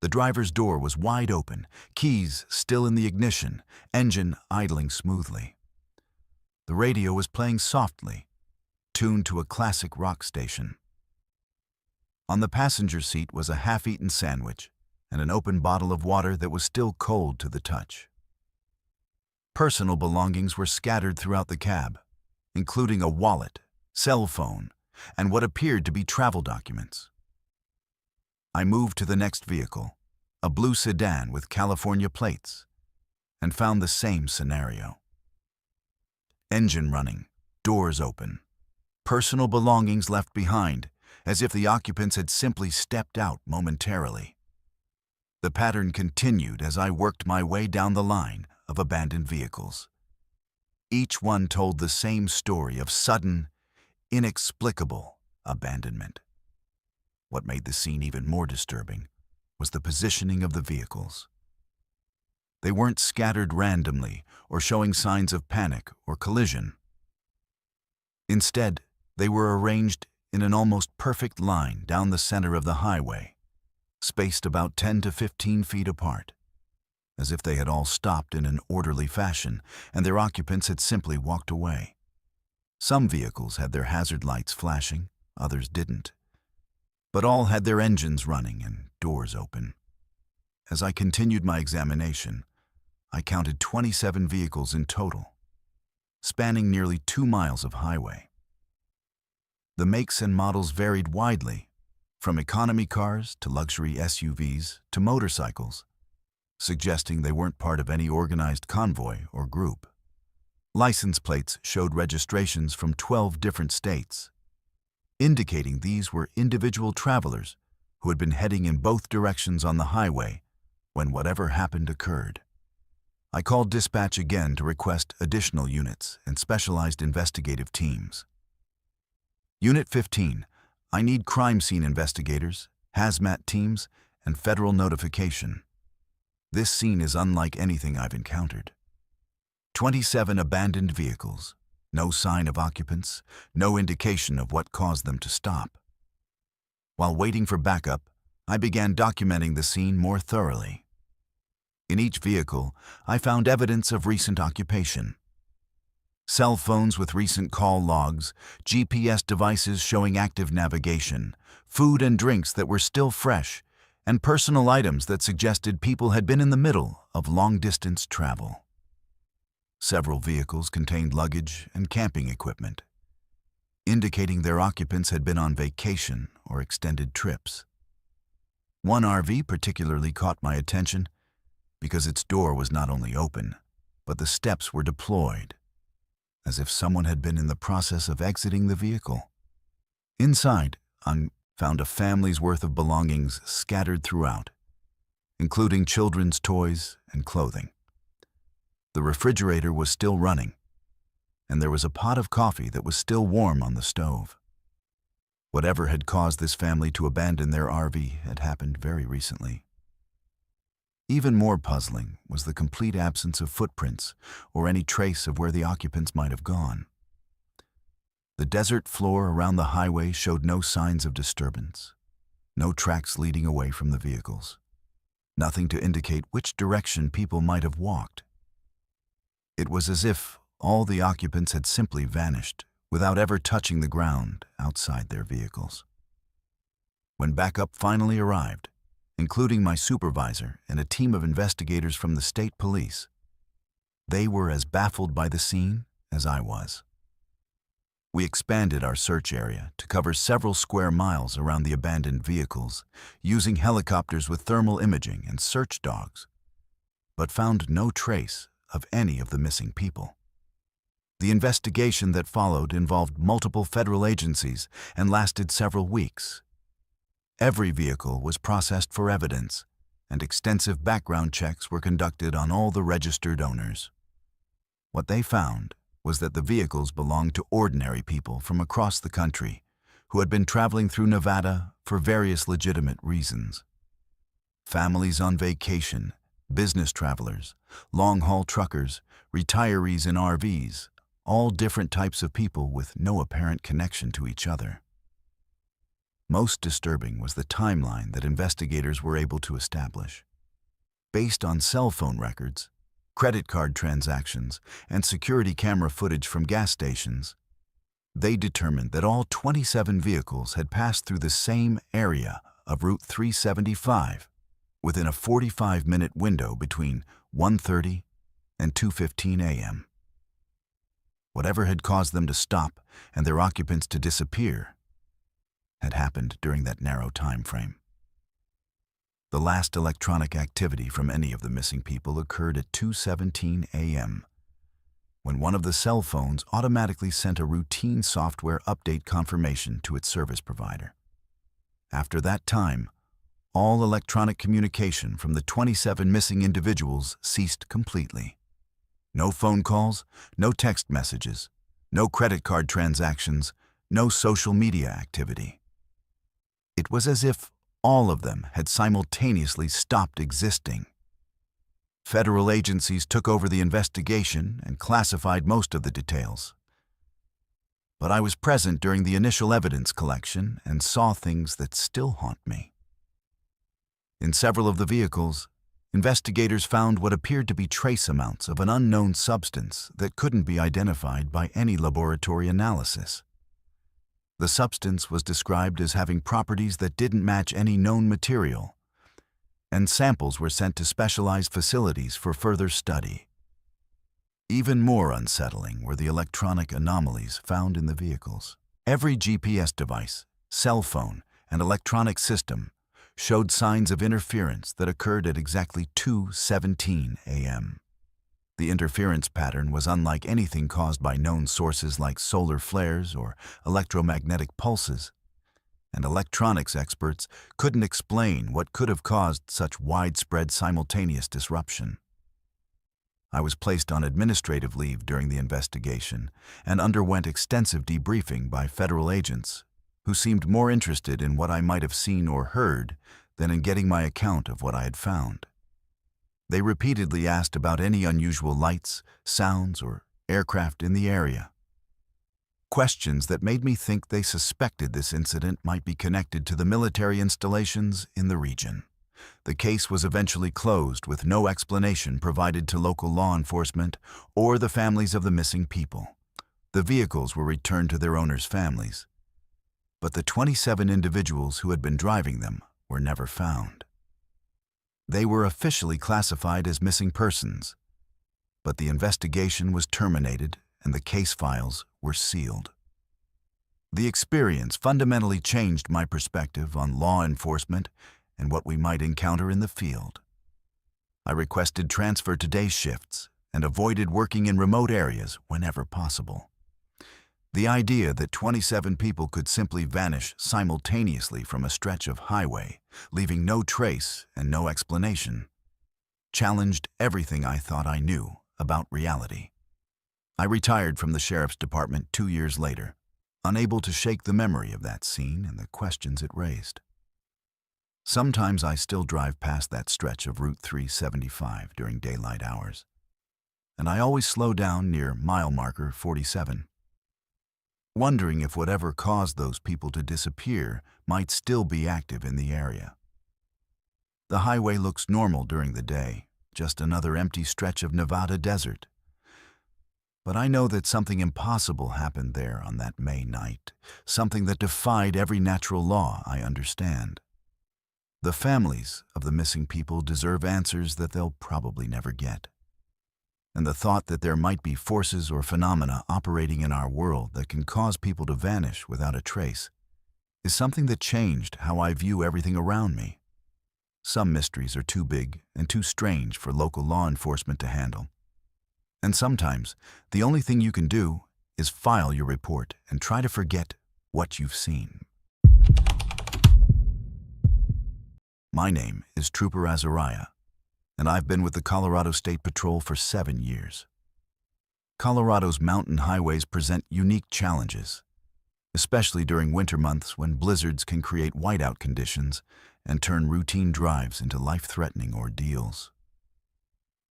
The driver's door was wide open, keys still in the ignition, engine idling smoothly. The radio was playing softly, tuned to a classic rock station. On the passenger seat was a half-eaten sandwich and an open bottle of water that was still cold to the touch. Personal belongings were scattered throughout the cab, including a wallet, cell phone, and what appeared to be travel documents. I moved to the next vehicle, a blue sedan with California plates, and found the same scenario. Engine running, doors open, personal belongings left behind, as if the occupants had simply stepped out momentarily. The pattern continued as I worked my way down the line of abandoned vehicles. Each one told the same story of sudden, inexplicable abandonment. What made the scene even more disturbing was the positioning of the vehicles. They weren't scattered randomly or showing signs of panic or collision. Instead, they were arranged in an almost perfect line down the center of the highway, spaced about 10 to 15 feet apart, as if they had all stopped in an orderly fashion and their occupants had simply walked away. Some vehicles had their hazard lights flashing, others didn't, but all had their engines running and doors open. As I continued my examination, I counted 27 vehicles in total, spanning nearly 2 miles of highway. The makes and models varied widely, from economy cars to luxury SUVs to motorcycles, suggesting they weren't part of any organized convoy or group. License plates showed registrations from 12 different states, indicating these were individual travelers who had been heading in both directions on the highway when whatever happened occurred. I called dispatch again to request additional units and specialized investigative teams. Unit 15, I need crime scene investigators, hazmat teams, and federal notification. This scene is unlike anything I've encountered. 27 abandoned vehicles, no sign of occupants, no indication of what caused them to stop. While waiting for backup, I began documenting the scene more thoroughly. In each vehicle, I found evidence of recent occupation. Cell phones with recent call logs, GPS devices showing active navigation, food and drinks that were still fresh, and personal items that suggested people had been in the middle of long-distance travel. Several vehicles contained luggage and camping equipment, indicating their occupants had been on vacation or extended trips. One RV particularly caught my attention because its door was not only open, but the steps were deployed, as if someone had been in the process of exiting the vehicle. Inside, I found a family's worth of belongings scattered throughout, including children's toys and clothing. The refrigerator was still running, and there was a pot of coffee that was still warm on the stove. Whatever had caused this family to abandon their RV had happened very recently. Even more puzzling was the complete absence of footprints or any trace of where the occupants might have gone. The desert floor around the highway showed no signs of disturbance. No tracks leading away from the vehicles. Nothing to indicate which direction people might have walked. It was as if all the occupants had simply vanished without ever touching the ground outside their vehicles. When backup finally arrived, including my supervisor and a team of investigators from the state police, they were as baffled by the scene as I was. We expanded our search area to cover several square miles around the abandoned vehicles, using helicopters with thermal imaging and search dogs, but found no trace of any of the missing people. The investigation that followed involved multiple federal agencies and lasted several weeks. Every vehicle was processed for evidence, and extensive background checks were conducted on all the registered owners. What they found was that the vehicles belonged to ordinary people from across the country who had been traveling through Nevada for various legitimate reasons. Families on vacation, business travelers, long-haul truckers, retirees in RVs, all different types of people with no apparent connection to each other. Most disturbing was the timeline that investigators were able to establish. Based on cell phone records, credit card transactions, and security camera footage from gas stations, they determined that all 27 vehicles had passed through the same area of Route 375 within a 45-minute window between 1:30 and 2:15 a.m. Whatever had caused them to stop and their occupants to disappear had happened during that narrow time frame. The last electronic activity from any of the missing people occurred at 2:17 a.m., when one of the cell phones automatically sent a routine software update confirmation to its service provider. After that time, all electronic communication from the 27 missing individuals ceased completely. No phone calls, no text messages, no credit card transactions, no social media activity. It was as if all of them had simultaneously stopped existing. Federal agencies took over the investigation and classified most of the details. But I was present during the initial evidence collection and saw things that still haunt me. In several of the vehicles, investigators found what appeared to be trace amounts of an unknown substance that couldn't be identified by any laboratory analysis. The substance was described as having properties that didn't match any known material, and samples were sent to specialized facilities for further study. Even more unsettling were the electronic anomalies found in the vehicles. Every GPS device, cell phone, and electronic system showed signs of interference that occurred at exactly 2:17 a.m. The interference pattern was unlike anything caused by known sources like solar flares or electromagnetic pulses, and electronics experts couldn't explain what could have caused such widespread simultaneous disruption. I was placed on administrative leave during the investigation and underwent extensive debriefing by federal agents who seemed more interested in what I might have seen or heard than in getting my account of what I had found. They repeatedly asked about any unusual lights, sounds, or aircraft in the area. Questions that made me think they suspected this incident might be connected to the military installations in the region. The case was eventually closed with no explanation provided to local law enforcement or the families of the missing people. The vehicles were returned to their owners' families, but the 27 individuals who had been driving them were never found. They were officially classified as missing persons, but the investigation was terminated and the case files were sealed. The experience fundamentally changed my perspective on law enforcement and what we might encounter in the field. I requested transfer to day shifts and avoided working in remote areas whenever possible. The idea that 27 people could simply vanish simultaneously from a stretch of highway, leaving no trace and no explanation, challenged everything I thought I knew about reality. I retired from the sheriff's department 2 years later, unable to shake the memory of that scene and the questions it raised. Sometimes I still drive past that stretch of Route 375 during daylight hours, and I always slow down near mile marker 47. wondering if whatever caused those people to disappear might still be active in the area. The highway looks normal during the day, just another empty stretch of Nevada desert. But I know that something impossible happened there on that May night, something that defied every natural law I understand. The families of the missing people deserve answers that they'll probably never get. And the thought that there might be forces or phenomena operating in our world that can cause people to vanish without a trace is something that changed how I view everything around me. Some mysteries are too big and too strange for local law enforcement to handle. And sometimes, the only thing you can do is file your report and try to forget what you've seen. My name is Trooper Azariah, and I've been with the Colorado State Patrol for 7 years. Colorado's mountain highways present unique challenges, especially during winter months when blizzards can create whiteout conditions and turn routine drives into life-threatening ordeals.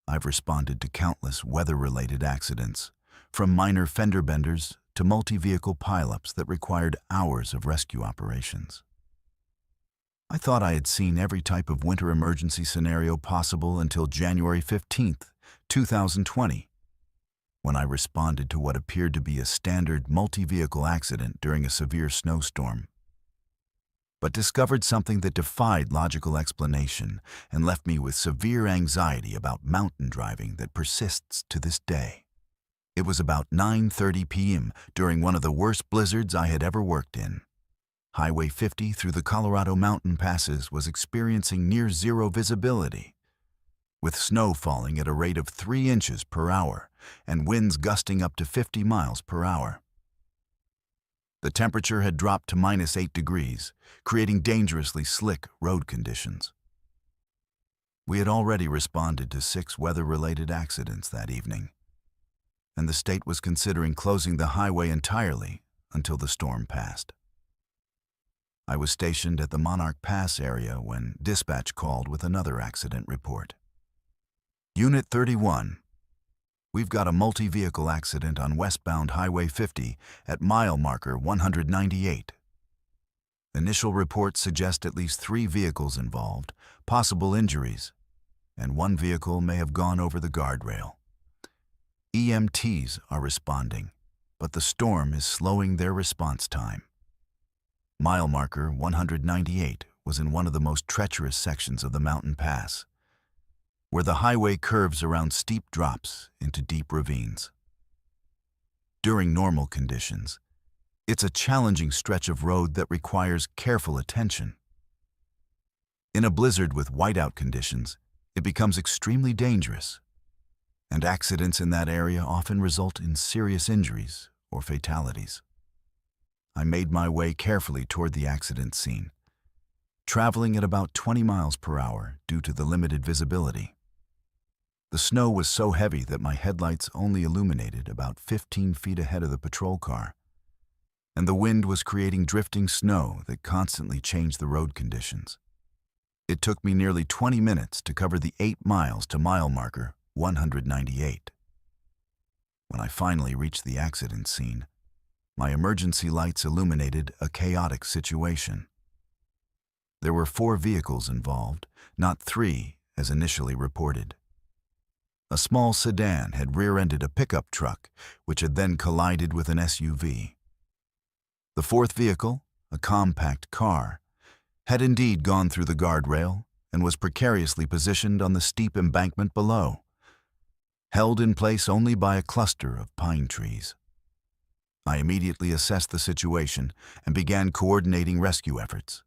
I've responded to countless weather-related accidents, from minor fender benders to multi-vehicle pileups that required hours of rescue operations. I thought I had seen every type of winter emergency scenario possible until January 15th, 2020, when I responded to what appeared to be a standard multi-vehicle accident during a severe snowstorm, but discovered something that defied logical explanation and left me with severe anxiety about mountain driving that persists to this day. It was about 9:30 p.m. during one of the worst blizzards I had ever worked in. Highway 50 through the Colorado mountain passes was experiencing near-zero visibility, with snow falling at a rate of 3 inches per hour and winds gusting up to 50 miles per hour. The temperature had dropped to -8 degrees, creating dangerously slick road conditions. We had already responded to 6 weather-related accidents that evening, and the state was considering closing the highway entirely until the storm passed. I was stationed at the Monarch Pass area when dispatch called with another accident report. Unit 31. We've got a multi-vehicle accident on westbound Highway 50 at mile marker 198. Initial reports suggest at least 3 vehicles involved, possible injuries, and 1 vehicle may have gone over the guardrail. EMTs are responding, but the storm is slowing their response time. Mile marker 198 was in one of the most treacherous sections of the mountain pass, where the highway curves around steep drops into deep ravines. During normal conditions, it's a challenging stretch of road that requires careful attention. In a blizzard with whiteout conditions, it becomes extremely dangerous, and accidents in that area often result in serious injuries or fatalities. I made my way carefully toward the accident scene, traveling at about 20 miles per hour due to the limited visibility. The snow was so heavy that my headlights only illuminated about 15 feet ahead of the patrol car, and the wind was creating drifting snow that constantly changed the road conditions. It took me nearly 20 minutes to cover the 8 miles to mile marker 198. When I finally reached the accident scene, my emergency lights illuminated a chaotic situation. There were 4 vehicles involved, not 3 as initially reported. A small sedan had rear-ended a pickup truck, which had then collided with an SUV. The 4th vehicle, a compact car, had indeed gone through the guardrail and was precariously positioned on the steep embankment below, held in place only by a cluster of pine trees. I immediately assessed the situation and began coordinating rescue efforts.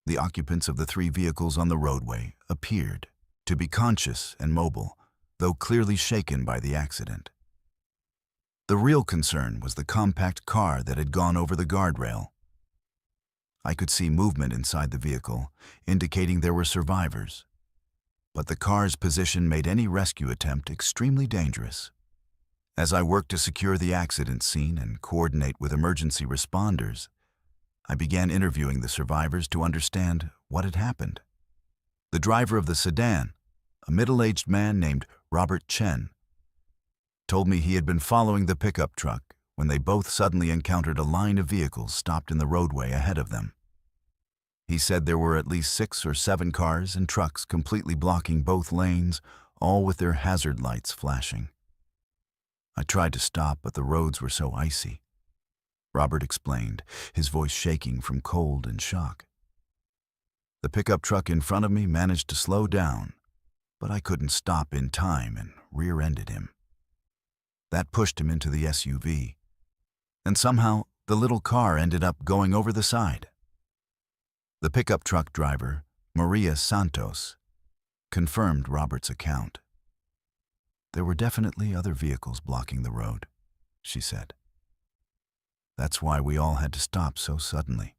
The occupants of the 3 vehicles on the roadway appeared to be conscious and mobile, though clearly shaken by the accident. The real concern was the compact car that had gone over the guardrail. I could see movement inside the vehicle, indicating there were survivors, but the car's position made any rescue attempt extremely dangerous. As I worked to secure the accident scene and coordinate with emergency responders, I began interviewing the survivors to understand what had happened. The driver of the sedan, a middle-aged man named Robert Chen, told me he had been following the pickup truck when they both suddenly encountered a line of vehicles stopped in the roadway ahead of them. He said there were at least 6 or 7 cars and trucks completely blocking both lanes, all with their hazard lights flashing. I tried to stop, but the roads were so icy. Robert explained, his voice shaking from cold and shock. The pickup truck in front of me managed to slow down, but I couldn't stop in time and rear-ended him. That pushed him into the SUV, and somehow the little car ended up going over the side. The pickup truck driver, Maria Santos, confirmed Robert's account. There were definitely other vehicles blocking the road, she said. That's why we all had to stop so suddenly.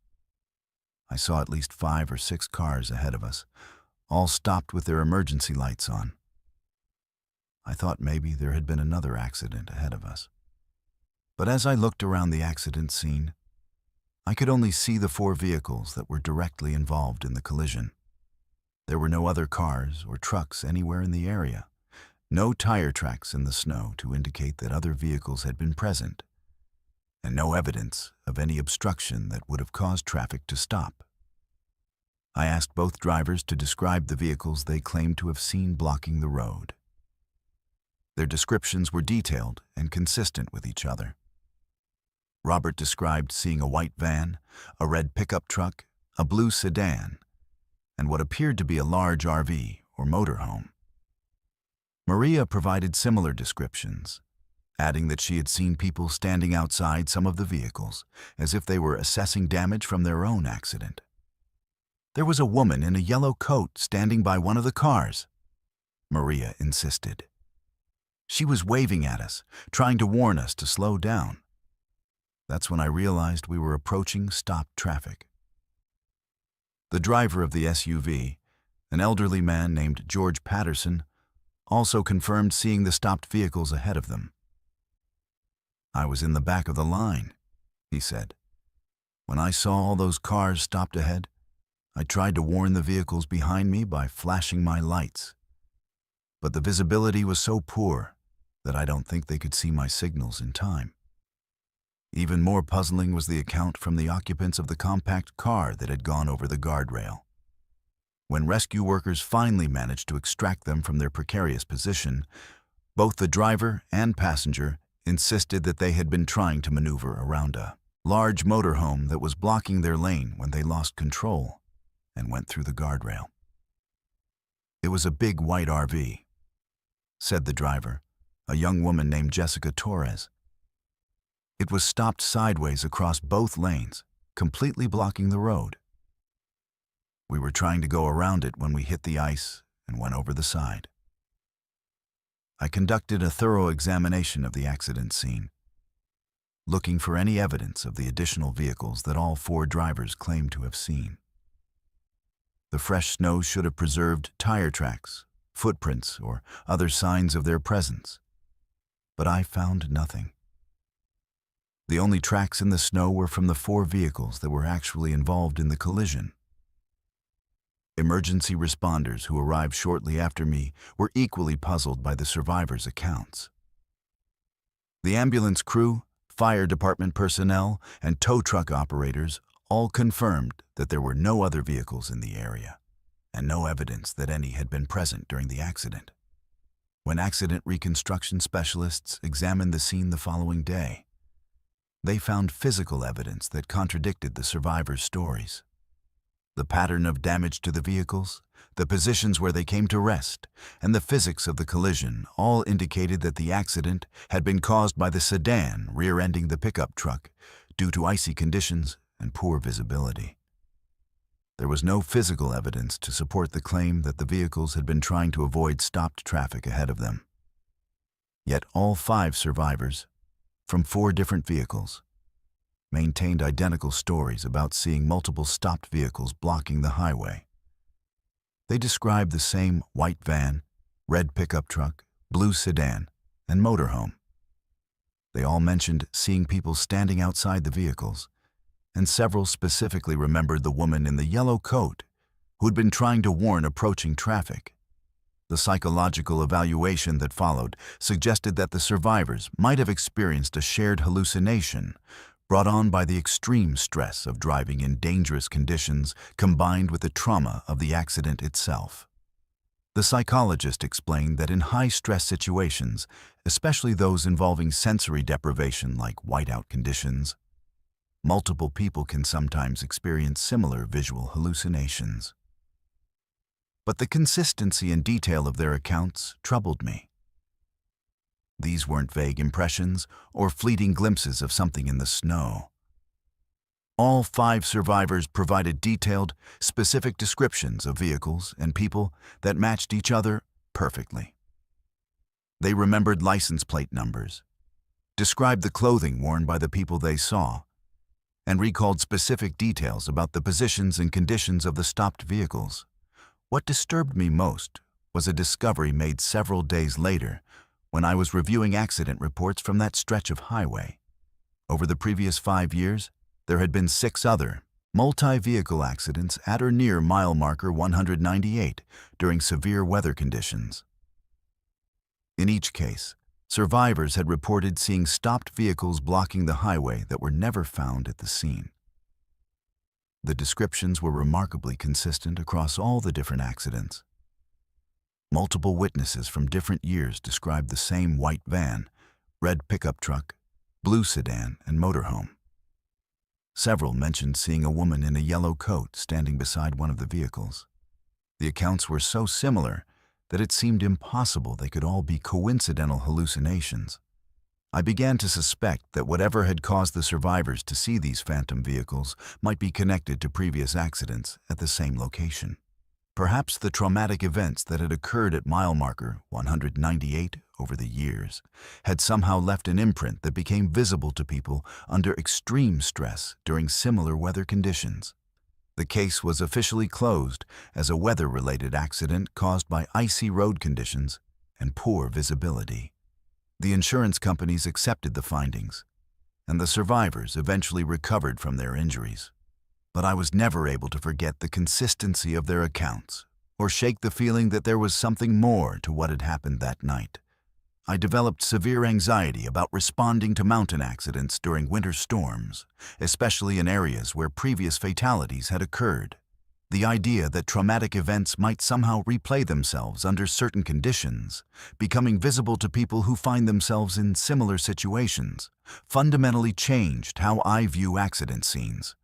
I saw at least 5 or 6 cars ahead of us, all stopped with their emergency lights on. I thought maybe there had been another accident ahead of us. But as I looked around the accident scene, I could only see the 4 vehicles that were directly involved in the collision. There were no other cars or trucks anywhere in the area, no tire tracks in the snow to indicate that other vehicles had been present, and no evidence of any obstruction that would have caused traffic to stop. I asked both drivers to describe the vehicles they claimed to have seen blocking the road. Their descriptions were detailed and consistent with each other. Robert described seeing a white van, a red pickup truck, a blue sedan, and what appeared to be a large RV or motorhome. Maria provided similar descriptions, adding that she had seen people standing outside some of the vehicles, as if they were assessing damage from their own accident. There was a woman in a yellow coat standing by one of the cars, Maria insisted. She was waving at us, trying to warn us to slow down. That's when I realized we were approaching stopped traffic. The driver of the SUV, an elderly man named George Patterson, also confirmed seeing the stopped vehicles ahead of them. I was in the back of the line, he said. When I saw all those cars stopped ahead, I tried to warn the vehicles behind me by flashing my lights. But the visibility was so poor that I don't think they could see my signals in time. Even more puzzling was the account from the occupants of the compact car that had gone over the guardrail. When rescue workers finally managed to extract them from their precarious position, both the driver and passenger insisted that they had been trying to maneuver around a large motorhome that was blocking their lane when they lost control and went through the guardrail. It was a big white RV, said the driver, a young woman named Jessica Torres. It was stopped sideways across both lanes, completely blocking the road. We were trying to go around it when we hit the ice and went over the side. I conducted a thorough examination of the accident scene, looking for any evidence of the additional vehicles that all 4 drivers claimed to have seen. The fresh snow should have preserved tire tracks, footprints, or other signs of their presence, but I found nothing. The only tracks in the snow were from the 4 vehicles that were actually involved in the collision. Emergency responders who arrived shortly after me were equally puzzled by the survivors' accounts. The ambulance crew, fire department personnel, and tow truck operators all confirmed that there were no other vehicles in the area, and no evidence that any had been present during the accident. When accident reconstruction specialists examined the scene the following day, they found physical evidence that contradicted the survivors' stories. The pattern of damage to the vehicles, the positions where they came to rest, and the physics of the collision all indicated that the accident had been caused by the sedan rear-ending the pickup truck due to icy conditions and poor visibility. There was no physical evidence to support the claim that the vehicles had been trying to avoid stopped traffic ahead of them. Yet all 5 survivors, from 4 different vehicles, maintained identical stories about seeing multiple stopped vehicles blocking the highway. They described the same white van, red pickup truck, blue sedan, and motorhome. They all mentioned seeing people standing outside the vehicles, and several specifically remembered the woman in the yellow coat who had been trying to warn approaching traffic. The psychological evaluation that followed suggested that the survivors might have experienced a shared hallucination brought on by the extreme stress of driving in dangerous conditions combined with the trauma of the accident itself. The psychologist explained that in high-stress situations, especially those involving sensory deprivation like whiteout conditions, multiple people can sometimes experience similar visual hallucinations. But the consistency and detail of their accounts troubled me. These weren't vague impressions or fleeting glimpses of something in the snow. All 5 survivors provided detailed, specific descriptions of vehicles and people that matched each other perfectly. They remembered license plate numbers, described the clothing worn by the people they saw, and recalled specific details about the positions and conditions of the stopped vehicles. What disturbed me most was a discovery made several days later when I was reviewing accident reports from that stretch of highway. Over the previous 5 years, there had been 6 other multi-vehicle accidents at or near mile marker 198 during severe weather conditions. In each case, survivors had reported seeing stopped vehicles blocking the highway that were never found at the scene. The descriptions were remarkably consistent across all the different accidents. Multiple witnesses from different years described the same white van, red pickup truck, blue sedan, and motorhome. Several mentioned seeing a woman in a yellow coat standing beside one of the vehicles. The accounts were so similar that it seemed impossible they could all be coincidental hallucinations. I began to suspect that whatever had caused the survivors to see these phantom vehicles might be connected to previous accidents at the same location. Perhaps the traumatic events that had occurred at mile marker 198 over the years had somehow left an imprint that became visible to people under extreme stress during similar weather conditions. The case was officially closed as a weather-related accident caused by icy road conditions and poor visibility. The insurance companies accepted the findings, and the survivors eventually recovered from their injuries. But I was never able to forget the consistency of their accounts or shake the feeling that there was something more to what had happened that night. I developed severe anxiety about responding to mountain accidents during winter storms, especially in areas where previous fatalities had occurred. The idea that traumatic events might somehow replay themselves under certain conditions, becoming visible to people who find themselves in similar situations, fundamentally changed how I view accident scenes.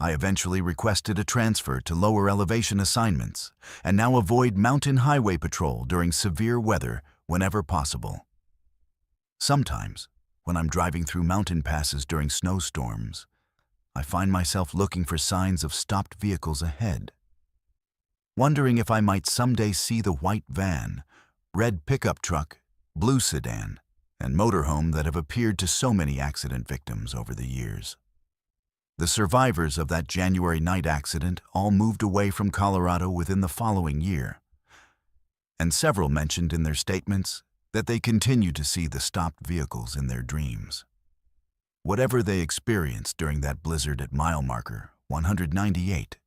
I eventually requested a transfer to lower elevation assignments and now avoid mountain highway patrol during severe weather whenever possible. Sometimes, when I'm driving through mountain passes during snowstorms, I find myself looking for signs of stopped vehicles ahead, wondering if I might someday see the white van, red pickup truck, blue sedan, and motorhome that have appeared to so many accident victims over the years. The survivors of that January night accident all moved away from Colorado within the following year, and several mentioned in their statements that they continue to see the stopped vehicles in their dreams. Whatever they experienced during that blizzard at mile marker 198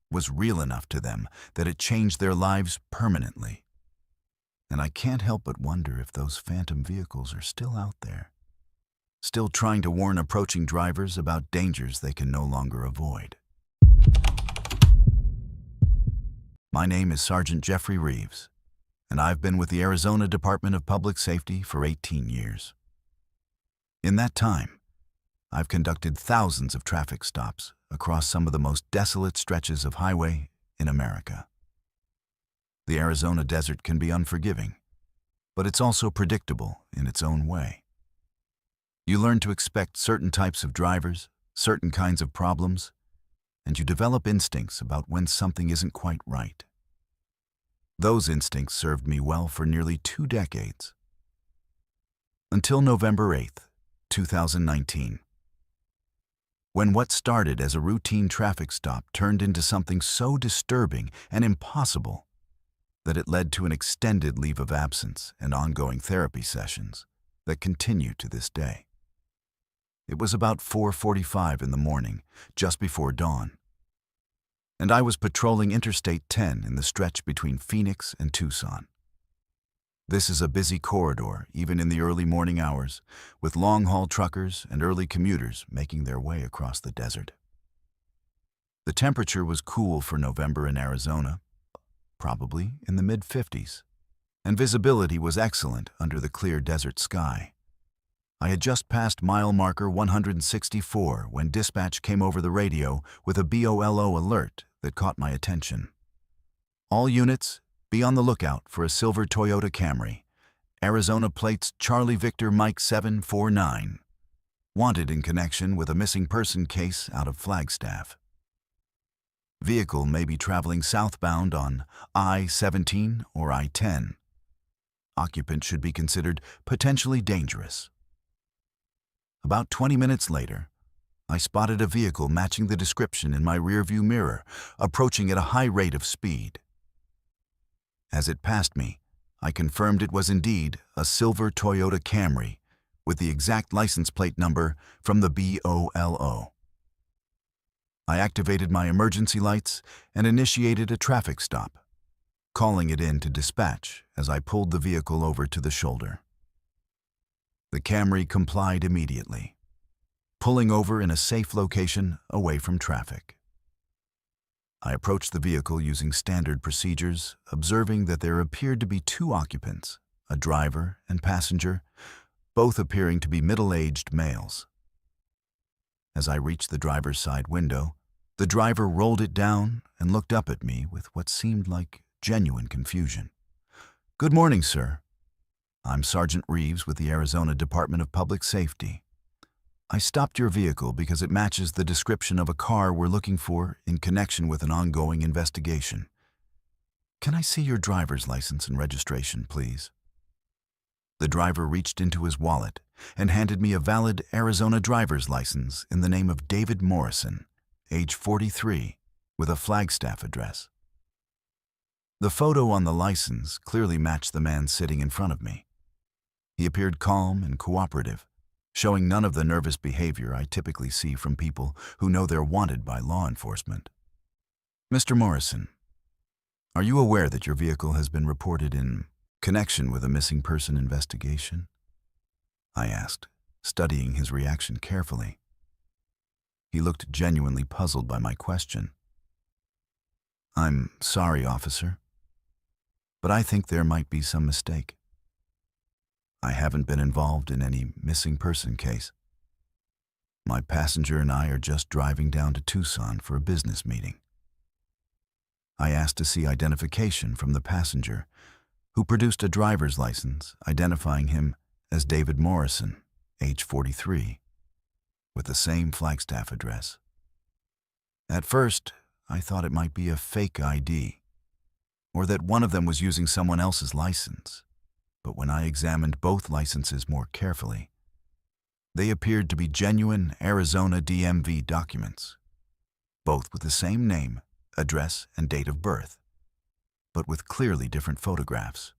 was real enough to them that it changed their lives permanently. And I can't help but wonder if those phantom vehicles are still out there, still trying to warn approaching drivers about dangers they can no longer avoid. My name is Sergeant Jeffrey Reeves, and I've been with the Arizona Department of Public Safety for 18 years. In that time, I've conducted thousands of traffic stops across some of the most desolate stretches of highway in America. The Arizona desert can be unforgiving, but it's also predictable in its own way. You learn to expect certain types of drivers, certain kinds of problems, and you develop instincts about when something isn't quite right. Those instincts served me well for nearly 2 decades. Until November 8th, 2019. When what started as a routine traffic stop turned into something so disturbing and impossible that it led to an extended leave of absence and ongoing therapy sessions that continue to this day. It was about 4:45 in the morning, just before dawn, and I was patrolling Interstate 10 in the stretch between Phoenix and Tucson. This is a busy corridor, even in the early morning hours, with long-haul truckers and early commuters making their way across the desert. The temperature was cool for November in Arizona, probably in the mid-50s, and visibility was excellent under the clear desert sky. I had just passed mile marker 164 when dispatch came over the radio with a BOLO alert that caught my attention. All units, be on the lookout for a silver Toyota Camry, Arizona plates Charlie Victor Mike 749, wanted in connection with a missing person case out of Flagstaff. Vehicle may be traveling southbound on I-17 or I-10. Occupant should be considered potentially dangerous. About 20 minutes later, I spotted a vehicle matching the description in my rearview mirror, approaching at a high rate of speed. As it passed me, I confirmed it was indeed a silver Toyota Camry with the exact license plate number from the BOLO. I activated my emergency lights and initiated a traffic stop, calling it in to dispatch as I pulled the vehicle over to the shoulder. The Camry complied immediately, pulling over in a safe location away from traffic. I approached the vehicle using standard procedures, observing that there appeared to be two occupants, a driver and passenger, both appearing to be middle-aged males. As I reached the driver's side window, the driver rolled it down and looked up at me with what seemed like genuine confusion. "Good morning, sir. I'm Sergeant Reeves with the Arizona Department of Public Safety. I stopped your vehicle because it matches the description of a car we're looking for in connection with an ongoing investigation. Can I see your driver's license and registration, please?" The driver reached into his wallet and handed me a valid Arizona driver's license in the name of David Morrison, age 43, with a Flagstaff address. The photo on the license clearly matched the man sitting in front of me. He appeared calm and cooperative, showing none of the nervous behavior I typically see from people who know they're wanted by law enforcement. "Mr. Morrison, are you aware that your vehicle has been reported in connection with a missing person investigation?" I asked, studying his reaction carefully. He looked genuinely puzzled by my question. "I'm sorry, officer, but I think there might be some mistake. I haven't been involved in any missing person case. My passenger and I are just driving down to Tucson for a business meeting." I asked to see identification from the passenger, who produced a driver's license identifying him as David Morrison, age 43, with the same Flagstaff address. At first, I thought it might be a fake ID, or that one of them was using someone else's license. But when I examined both licenses more carefully, they appeared to be genuine Arizona DMV documents, both with the same name, address, and date of birth, but with clearly different photographs.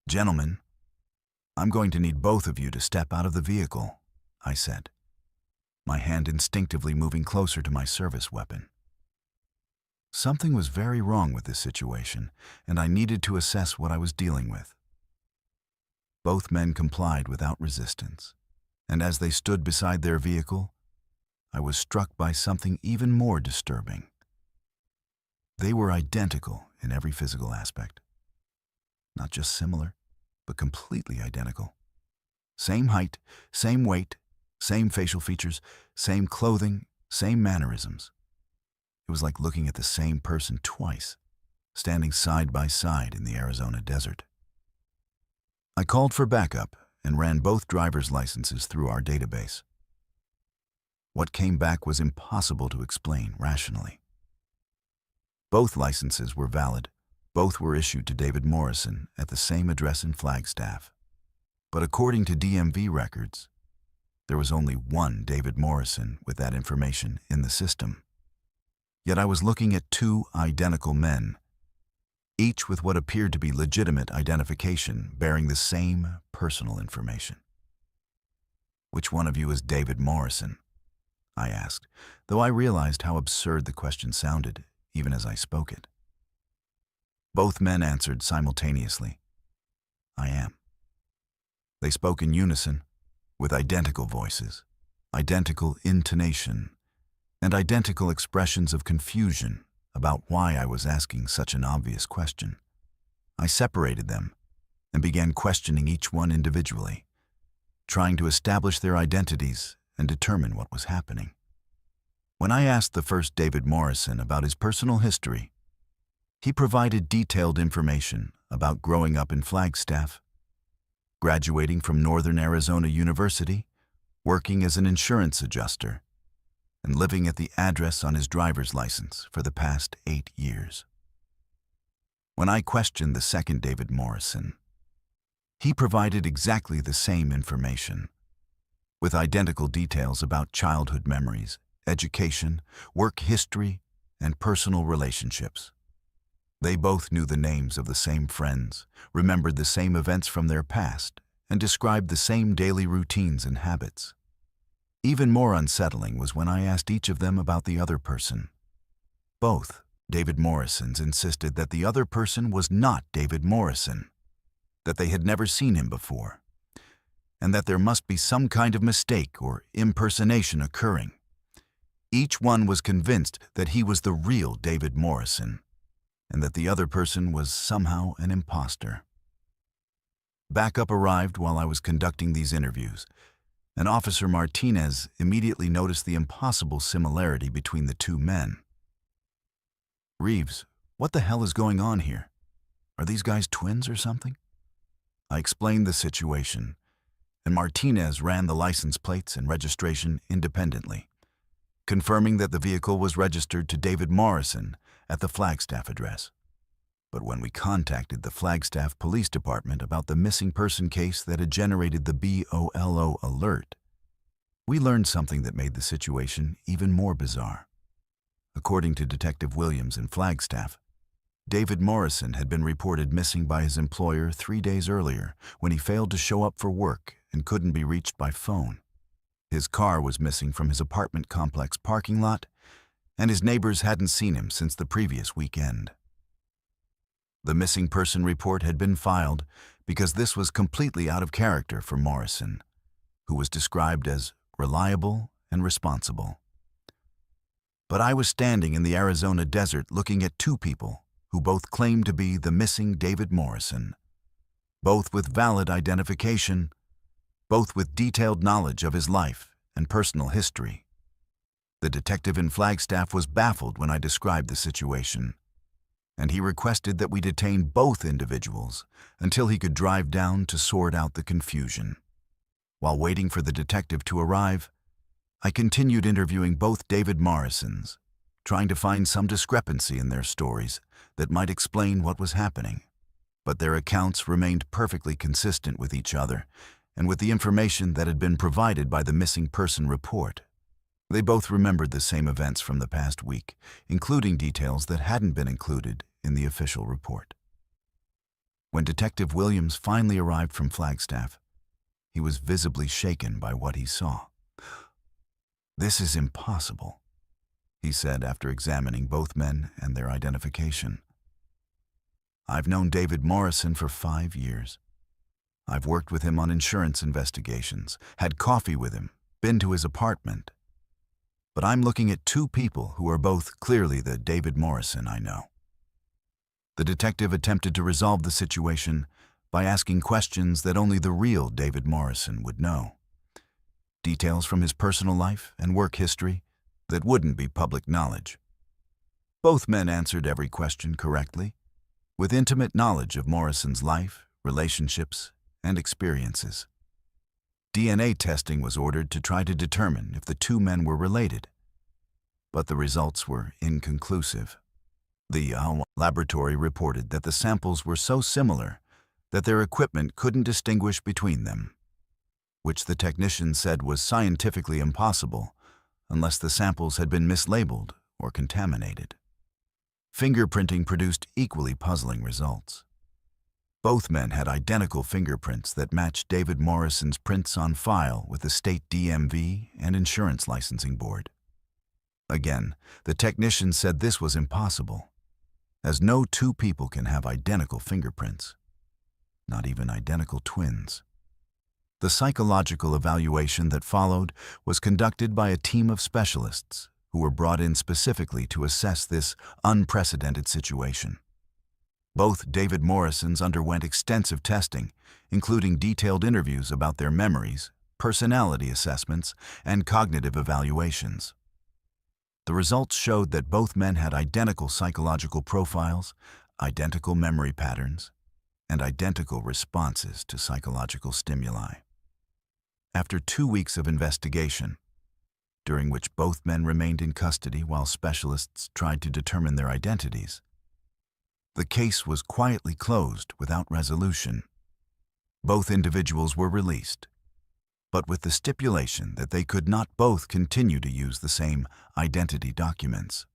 "Gentlemen, I'm going to need both of you to step out of the vehicle," I said, my hand instinctively moving closer to my service weapon. Something was very wrong with this situation, and I needed to assess what I was dealing with. Both men complied without resistance, and as they stood beside their vehicle, I was struck by something even more disturbing. They were identical in every physical aspect. Not just similar, but completely identical. Same height, same weight, same facial features, same clothing, same mannerisms. It was like looking at the same person twice, standing side by side in the Arizona desert. I called for backup and ran both driver's licenses through our database. What came back was impossible to explain rationally. Both licenses were valid. Both were issued to David Morrison at the same address in Flagstaff. But according to DMV records, there was only one David Morrison with that information in the system. Yet I was looking at two identical men, each with what appeared to be legitimate identification bearing the same personal information. "Which one of you is David Morrison?" I asked, though I realized how absurd the question sounded even as I spoke it. Both men answered simultaneously, I am. They spoke in unison, with identical voices, identical intonation, and identical expressions of confusion about why I was asking such an obvious question. I separated them and began questioning each one individually, trying to establish their identities and determine what was happening. When I asked the first David Morrison about his personal history, he provided detailed information about growing up in Flagstaff, graduating from Northern Arizona University, working as an insurance adjuster, and living at the address on his driver's license for the past 8 years. When I questioned the second David Morrison, he provided exactly the same information, with identical details about childhood memories, education, work history, and personal relationships. They both knew the names of the same friends, remembered the same events from their past, and described the same daily routines and habits. Even more unsettling was when I asked each of them about the other person. Both David Morrisons insisted that the other person was not David Morrison, that they had never seen him before, and that there must be some kind of mistake or impersonation occurring. Each one was convinced that he was the real David Morrison, and that the other person was somehow an imposter. Backup arrived while I was conducting these interviews, and Officer Martinez immediately noticed the impossible similarity between the two men. "Reeves, what the hell is going on here? Are these guys twins or something?" I explained the situation, and Martinez ran the license plates and registration independently, confirming that the vehicle was registered to David Morrison at the Flagstaff address. But when we contacted the Flagstaff Police Department about the missing person case that had generated the BOLO alert, we learned something that made the situation even more bizarre. According to Detective Williams in Flagstaff, David Morrison had been reported missing by his employer 3 days earlier when he failed to show up for work and couldn't be reached by phone. His car was missing from his apartment complex parking lot, and his neighbors hadn't seen him since the previous weekend. The missing person report had been filed because this was completely out of character for Morrison, who was described as reliable and responsible. But I was standing in the Arizona desert looking at two people who both claimed to be the missing David Morrison, both with valid identification, both with detailed knowledge of his life and personal history. The detective in Flagstaff was baffled when I described the situation, and he requested that we detain both individuals until he could drive down to sort out the confusion. While waiting for the detective to arrive, I continued interviewing both David Morrisons, trying to find some discrepancy in their stories that might explain what was happening. But their accounts remained perfectly consistent with each other and with the information that had been provided by the missing person report. They both remembered the same events from the past week, including details that hadn't been included in the official report. When Detective Williams finally arrived from Flagstaff, he was visibly shaken by what he saw. "This is impossible," he said after examining both men and their identification. "I've known David Morrison for 5 years. I've worked with him on insurance investigations, had coffee with him, been to his apartment. But I'm looking at two people who are both clearly the David Morrison I know." The detective attempted to resolve the situation by asking questions that only the real David Morrison would know. Details from his personal life and work history that wouldn't be public knowledge. Both men answered every question correctly, with intimate knowledge of Morrison's life, relationships, and experiences. DNA testing was ordered to try to determine if the two men were related, but the results were inconclusive. The laboratory reported that the samples were so similar that their equipment couldn't distinguish between them, which the technician said was scientifically impossible unless the samples had been mislabeled or contaminated. Fingerprinting produced equally puzzling results. Both men had identical fingerprints that matched David Morrison's prints on file with the state DMV and insurance licensing board. Again, the technician said this was impossible, as no two people can have identical fingerprints. not even identical twins. The psychological evaluation that followed was conducted by a team of specialists who were brought in specifically to assess this unprecedented situation. Both David Morrisons underwent extensive testing, including detailed interviews about their memories, personality assessments, and cognitive evaluations. The results showed that both men had identical psychological profiles, identical memory patterns, and identical responses to psychological stimuli. After 2 weeks of investigation, during which both men remained in custody while specialists tried to determine their identities, the case was quietly closed without resolution. Both individuals were released, but with the stipulation that they could not both continue to use the same identity documents.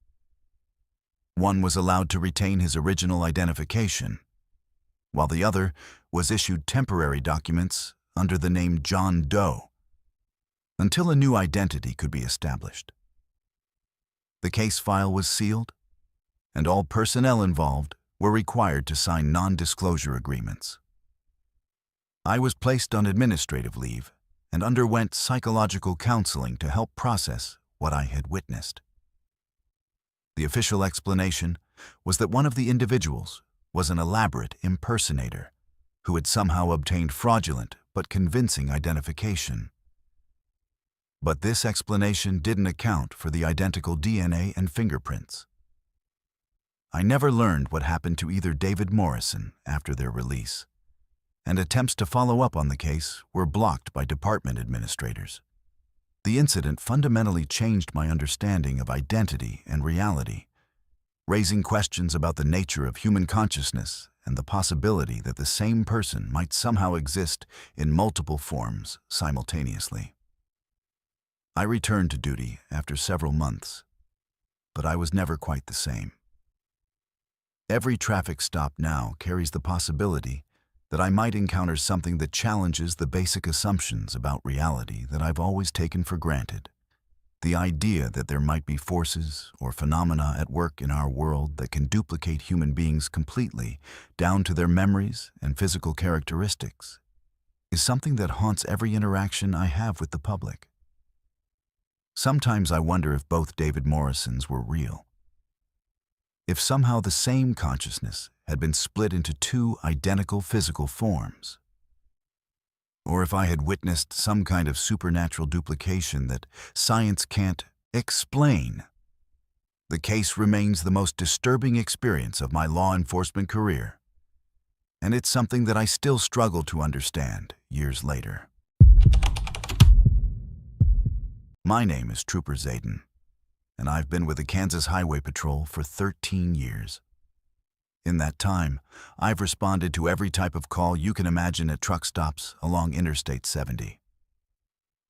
One was allowed to retain his original identification, while the other was issued temporary documents under the name John Doe, until a new identity could be established. The case file was sealed, and all personnel involved were required to sign non-disclosure agreements. I was placed on administrative leave and underwent psychological counseling to help process what I had witnessed. The official explanation was that one of the individuals was an elaborate impersonator who had somehow obtained fraudulent but convincing identification. But this explanation didn't account for the identical DNA and fingerprints. I never learned what happened to either David Morrison after their release, and attempts to follow up on the case were blocked by department administrators. The incident fundamentally changed my understanding of identity and reality, raising questions about the nature of human consciousness and the possibility that the same person might somehow exist in multiple forms simultaneously. I returned to duty after several months, but I was never quite the same. Every traffic stop now carries the possibility that I might encounter something that challenges the basic assumptions about reality that I've always taken for granted. The idea that there might be forces or phenomena at work in our world that can duplicate human beings completely, down to their memories and physical characteristics, is something that haunts every interaction I have with the public. Sometimes I wonder if both David Morrisons were real. If somehow the same consciousness had been split into two identical physical forms, or if I had witnessed some kind of supernatural duplication that science can't explain. The case remains the most disturbing experience of my law enforcement career, and it's something that I still struggle to understand years later. My name is Trooper Zayden, and I've been with the Kansas Highway Patrol for 13 years. In that time, I've responded to every type of call you can imagine at truck stops along Interstate 70.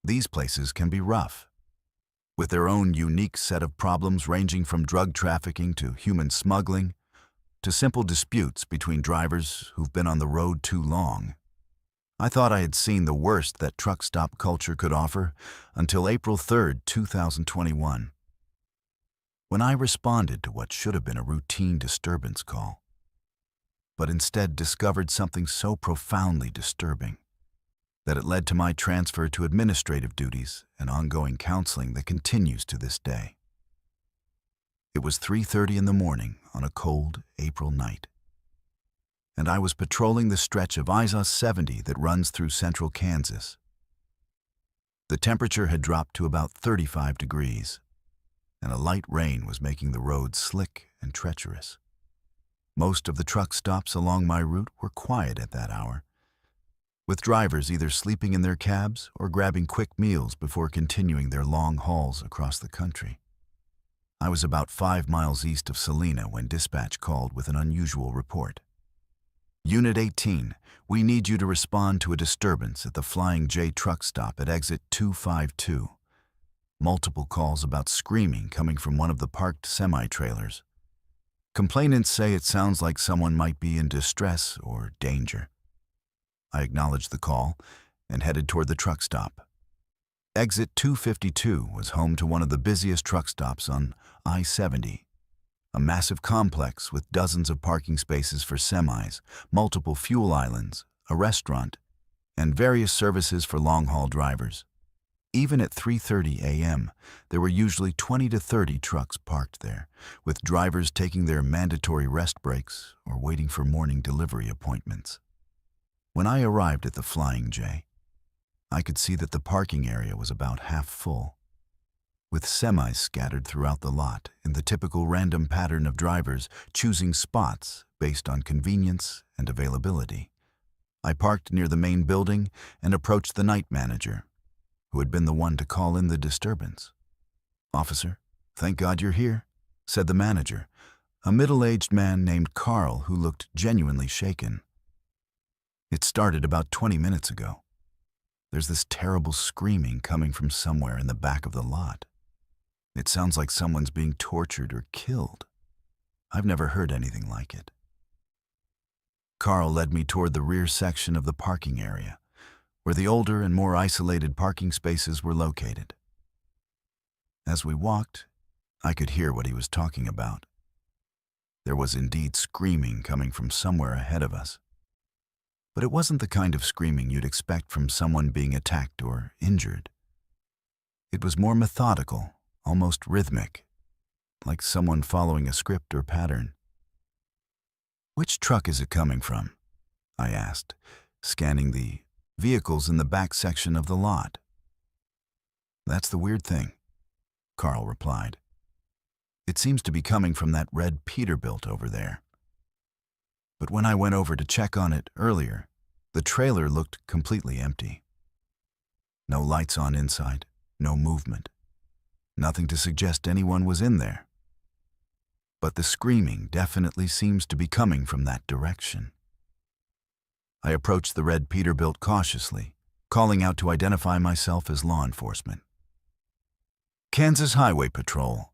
These places can be rough, with their own unique set of problems ranging from drug trafficking to human smuggling, to simple disputes between drivers who've been on the road too long. I thought I had seen the worst that truck stop culture could offer until April 3rd, 2021, when I responded to what should have been a routine disturbance call, but instead discovered something so profoundly disturbing that it led to my transfer to administrative duties and ongoing counseling that continues to this day. It was 3:30 in the morning on a cold April night, and I was patrolling the stretch of I-70 that runs through central Kansas. The temperature had dropped to about 35 degrees, and a light rain was making the roads slick and treacherous. Most of the truck stops along my route were quiet at that hour, with drivers either sleeping in their cabs or grabbing quick meals before continuing their long hauls across the country. I was about 5 miles east of Salina when dispatch called with an unusual report. Unit 18, we need you to respond to a disturbance at the Flying J truck stop at exit 252. Multiple calls about screaming coming from one of the parked semi-trailers. Complainants say it sounds like someone might be in distress or danger. I acknowledged the call and headed toward the truck stop. Exit 252 was home to one of the busiest truck stops on I-70, a massive complex with dozens of parking spaces for semis, multiple fuel islands, a restaurant, and various services for long-haul drivers. Even at 3:30 a.m., there were usually 20 to 30 trucks parked there, with drivers taking their mandatory rest breaks or waiting for morning delivery appointments. When I arrived at the Flying J, I could see that the parking area was about half full, with semis scattered throughout the lot in the typical random pattern of drivers choosing spots based on convenience and availability. I parked near the main building and approached the night manager, who had been the one to call in the disturbance. "Officer, thank God you're here," said the manager, a middle-aged man named Carl who looked genuinely shaken. "It started about 20 minutes ago. There's this terrible screaming coming from somewhere in the back of the lot. It sounds like someone's being tortured or killed. I've never heard anything like it." Carl led me toward the rear section of the parking area, where the older and more isolated parking spaces were located. As we walked, I could hear what he was talking about. There was indeed screaming coming from somewhere ahead of us. But it wasn't the kind of screaming you'd expect from someone being attacked or injured. It was more methodical, almost rhythmic, like someone following a script or pattern. "Which truck is it coming from?" I asked, scanning the vehicles in the back section of the lot. "That's the weird thing," Carl replied. "It seems to be coming from that red Peterbilt over there. But when I went over to check on it earlier, the trailer looked completely empty. No lights on inside, no movement. Nothing to suggest anyone was in there. But the screaming definitely seems to be coming from that direction." I approached the red Peterbilt cautiously, calling out to identify myself as law enforcement. "Kansas Highway Patrol.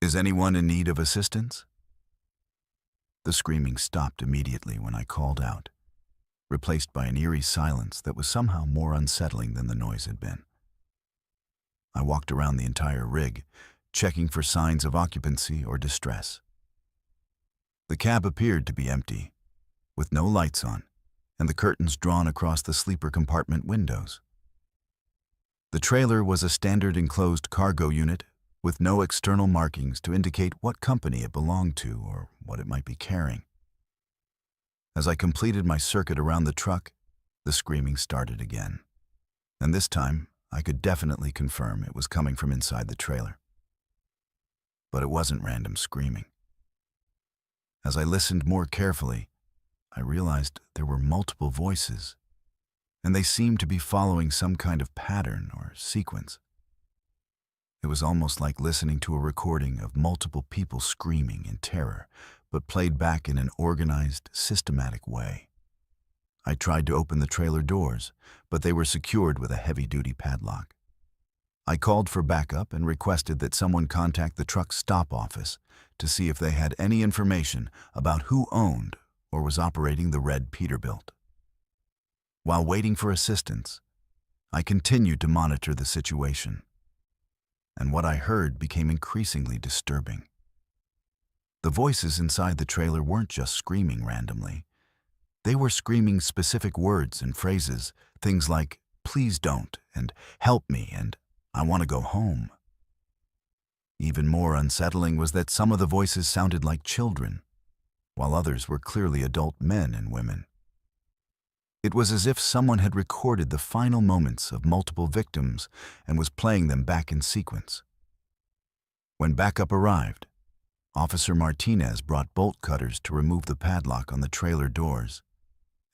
Is anyone in need of assistance?" The screaming stopped immediately when I called out, replaced by an eerie silence that was somehow more unsettling than the noise had been. I walked around the entire rig, checking for signs of occupancy or distress. The cab appeared to be empty, with no lights on, and the curtains drawn across the sleeper compartment windows. The trailer was a standard enclosed cargo unit with no external markings to indicate what company it belonged to or what it might be carrying. As I completed my circuit around the truck, the screaming started again, and this time I could definitely confirm it was coming from inside the trailer. But it wasn't random screaming. As I listened more carefully, I realized there were multiple voices, and they seemed to be following some kind of pattern or sequence. It was almost like listening to a recording of multiple people screaming in terror, but played back in an organized, systematic way. I tried to open the trailer doors, but they were secured with a heavy-duty padlock. I called for backup and requested that someone contact the truck's stop office to see if they had any information about who owned or was operating the red Peterbilt. While waiting for assistance, I continued to monitor the situation, and what I heard became increasingly disturbing. The voices inside the trailer weren't just screaming randomly. They were screaming specific words and phrases, things like, "Please don't," and "Help me," and "I want to go home." Even more unsettling was that some of the voices sounded like children, while others were clearly adult men and women. It was as if someone had recorded the final moments of multiple victims and was playing them back in sequence. When backup arrived, Officer Martinez brought bolt cutters to remove the padlock on the trailer doors.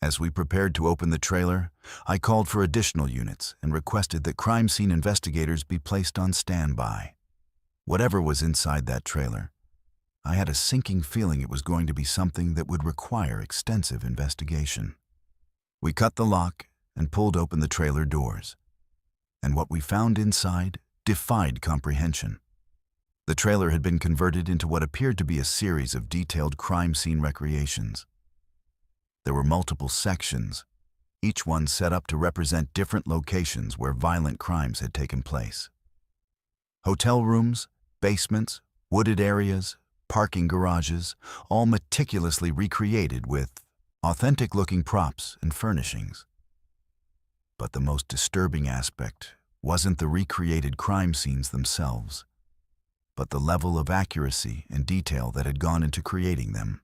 As we prepared to open the trailer, I called for additional units and requested that crime scene investigators be placed on standby. Whatever was inside that trailer, I had a sinking feeling it was going to be something that would require extensive investigation. We cut the lock and pulled open the trailer doors, and what we found inside defied comprehension. The trailer had been converted into what appeared to be a series of detailed crime scene recreations. There were multiple sections, each one set up to represent different locations where violent crimes had taken place. Hotel rooms, basements, wooded areas, parking garages, all meticulously recreated with authentic-looking props and furnishings. But the most disturbing aspect wasn't the recreated crime scenes themselves, but the level of accuracy and detail that had gone into creating them.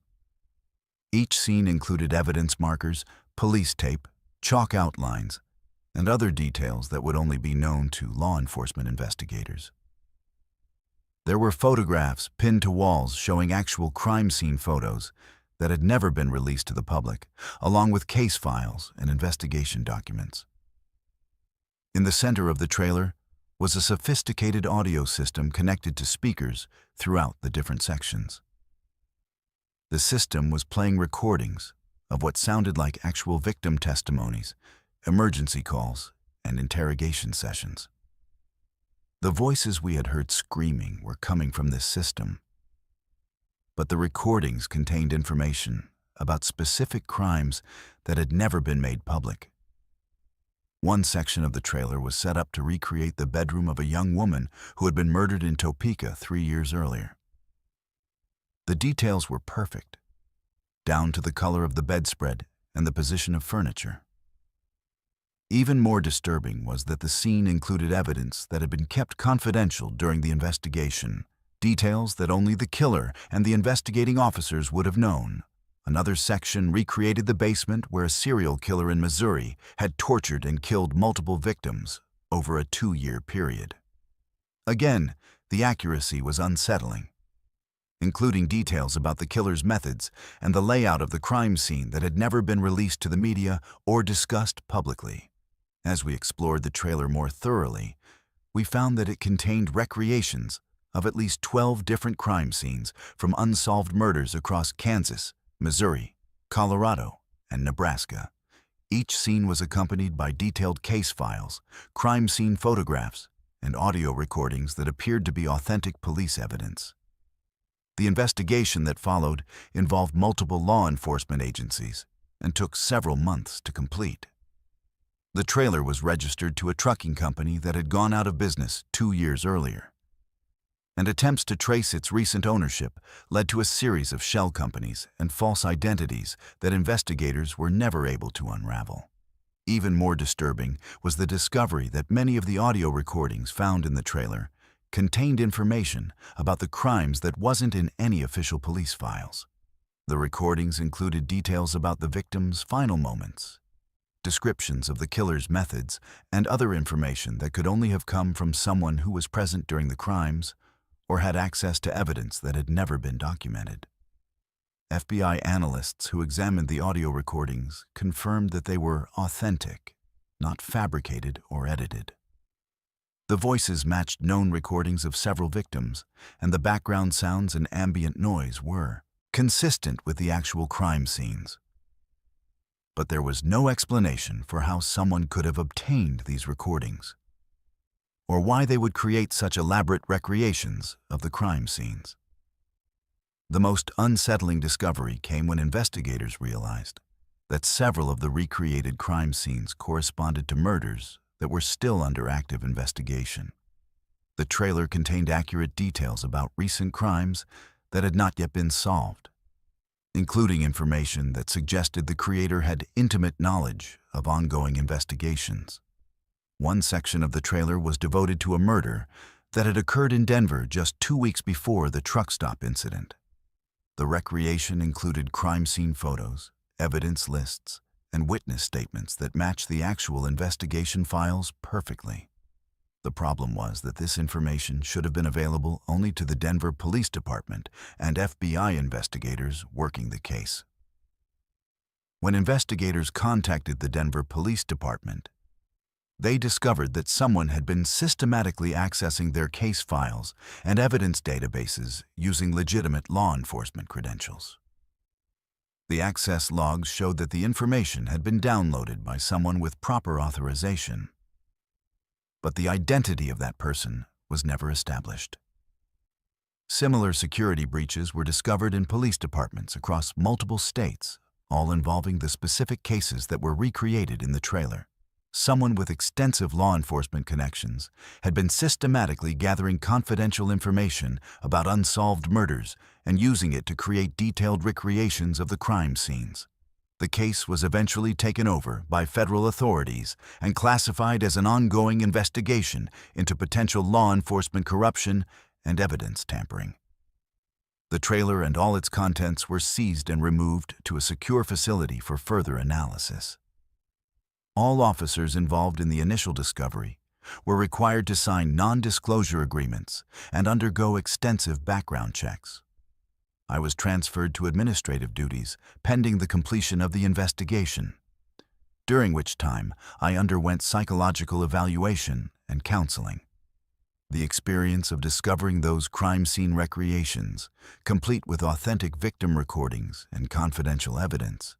Each scene included evidence markers, police tape, chalk outlines, and other details that would only be known to law enforcement investigators. There were photographs pinned to walls showing actual crime scene photos that had never been released to the public, along with case files and investigation documents. In the center of the trailer was a sophisticated audio system connected to speakers throughout the different sections. The system was playing recordings of what sounded like actual victim testimonies, emergency calls, and interrogation sessions. The voices we had heard screaming were coming from this system, but the recordings contained information about specific crimes that had never been made public. One section of the trailer was set up to recreate the bedroom of a young woman who had been murdered in Topeka 3 years earlier. The details were perfect, down to the color of the bedspread and the position of furniture. Even more disturbing was that the scene included evidence that had been kept confidential during the investigation, details that only the killer and the investigating officers would have known. Another section recreated the basement where a serial killer in Missouri had tortured and killed multiple victims over a 2-year period. Again, the accuracy was unsettling, including details about the killer's methods and the layout of the crime scene that had never been released to the media or discussed publicly. As we explored the trailer more thoroughly, we found that it contained recreations of at least 12 different crime scenes from unsolved murders across Kansas, Missouri, Colorado, and Nebraska. Each scene was accompanied by detailed case files, crime scene photographs, and audio recordings that appeared to be authentic police evidence. The investigation that followed involved multiple law enforcement agencies and took several months to complete. The trailer was registered to a trucking company that had gone out of business 2 years earlier, and attempts to trace its recent ownership led to a series of shell companies and false identities that investigators were never able to unravel. Even more disturbing was the discovery that many of the audio recordings found in the trailer contained information about the crimes that wasn't in any official police files. The recordings included details about the victim's final moments, descriptions of the killer's methods, and other information that could only have come from someone who was present during the crimes or had access to evidence that had never been documented. FBI analysts who examined the audio recordings confirmed that they were authentic, not fabricated or edited. The voices matched known recordings of several victims, and the background sounds and ambient noise were consistent with the actual crime scenes. But there was no explanation for how someone could have obtained these recordings, or why they would create such elaborate recreations of the crime scenes. The most unsettling discovery came when investigators realized that several of the recreated crime scenes corresponded to murders that were still under active investigation. The trailer contained accurate details about recent crimes that had not yet been solved, including information that suggested the creator had intimate knowledge of ongoing investigations. One section of the trailer was devoted to a murder that had occurred in Denver just 2 weeks before the truck stop incident. The recreation included crime scene photos, evidence lists, and witness statements that matched the actual investigation files perfectly. The problem was that this information should have been available only to the Denver Police Department and FBI investigators working the case. When investigators contacted the Denver Police Department, they discovered that someone had been systematically accessing their case files and evidence databases using legitimate law enforcement credentials. The access logs showed that the information had been downloaded by someone with proper authorization, but the identity of that person was never established. Similar security breaches were discovered in police departments across multiple states, all involving the specific cases that were recreated in the trailer. Someone with extensive law enforcement connections had been systematically gathering confidential information about unsolved murders and using it to create detailed recreations of the crime scenes. The case was eventually taken over by federal authorities and classified as an ongoing investigation into potential law enforcement corruption and evidence tampering. The trailer and all its contents were seized and removed to a secure facility for further analysis. All officers involved in the initial discovery were required to sign non-disclosure agreements and undergo extensive background checks. I was transferred to administrative duties pending the completion of the investigation, during which time I underwent psychological evaluation and counseling. The experience of discovering those crime scene recreations, complete with authentic victim recordings and confidential evidence,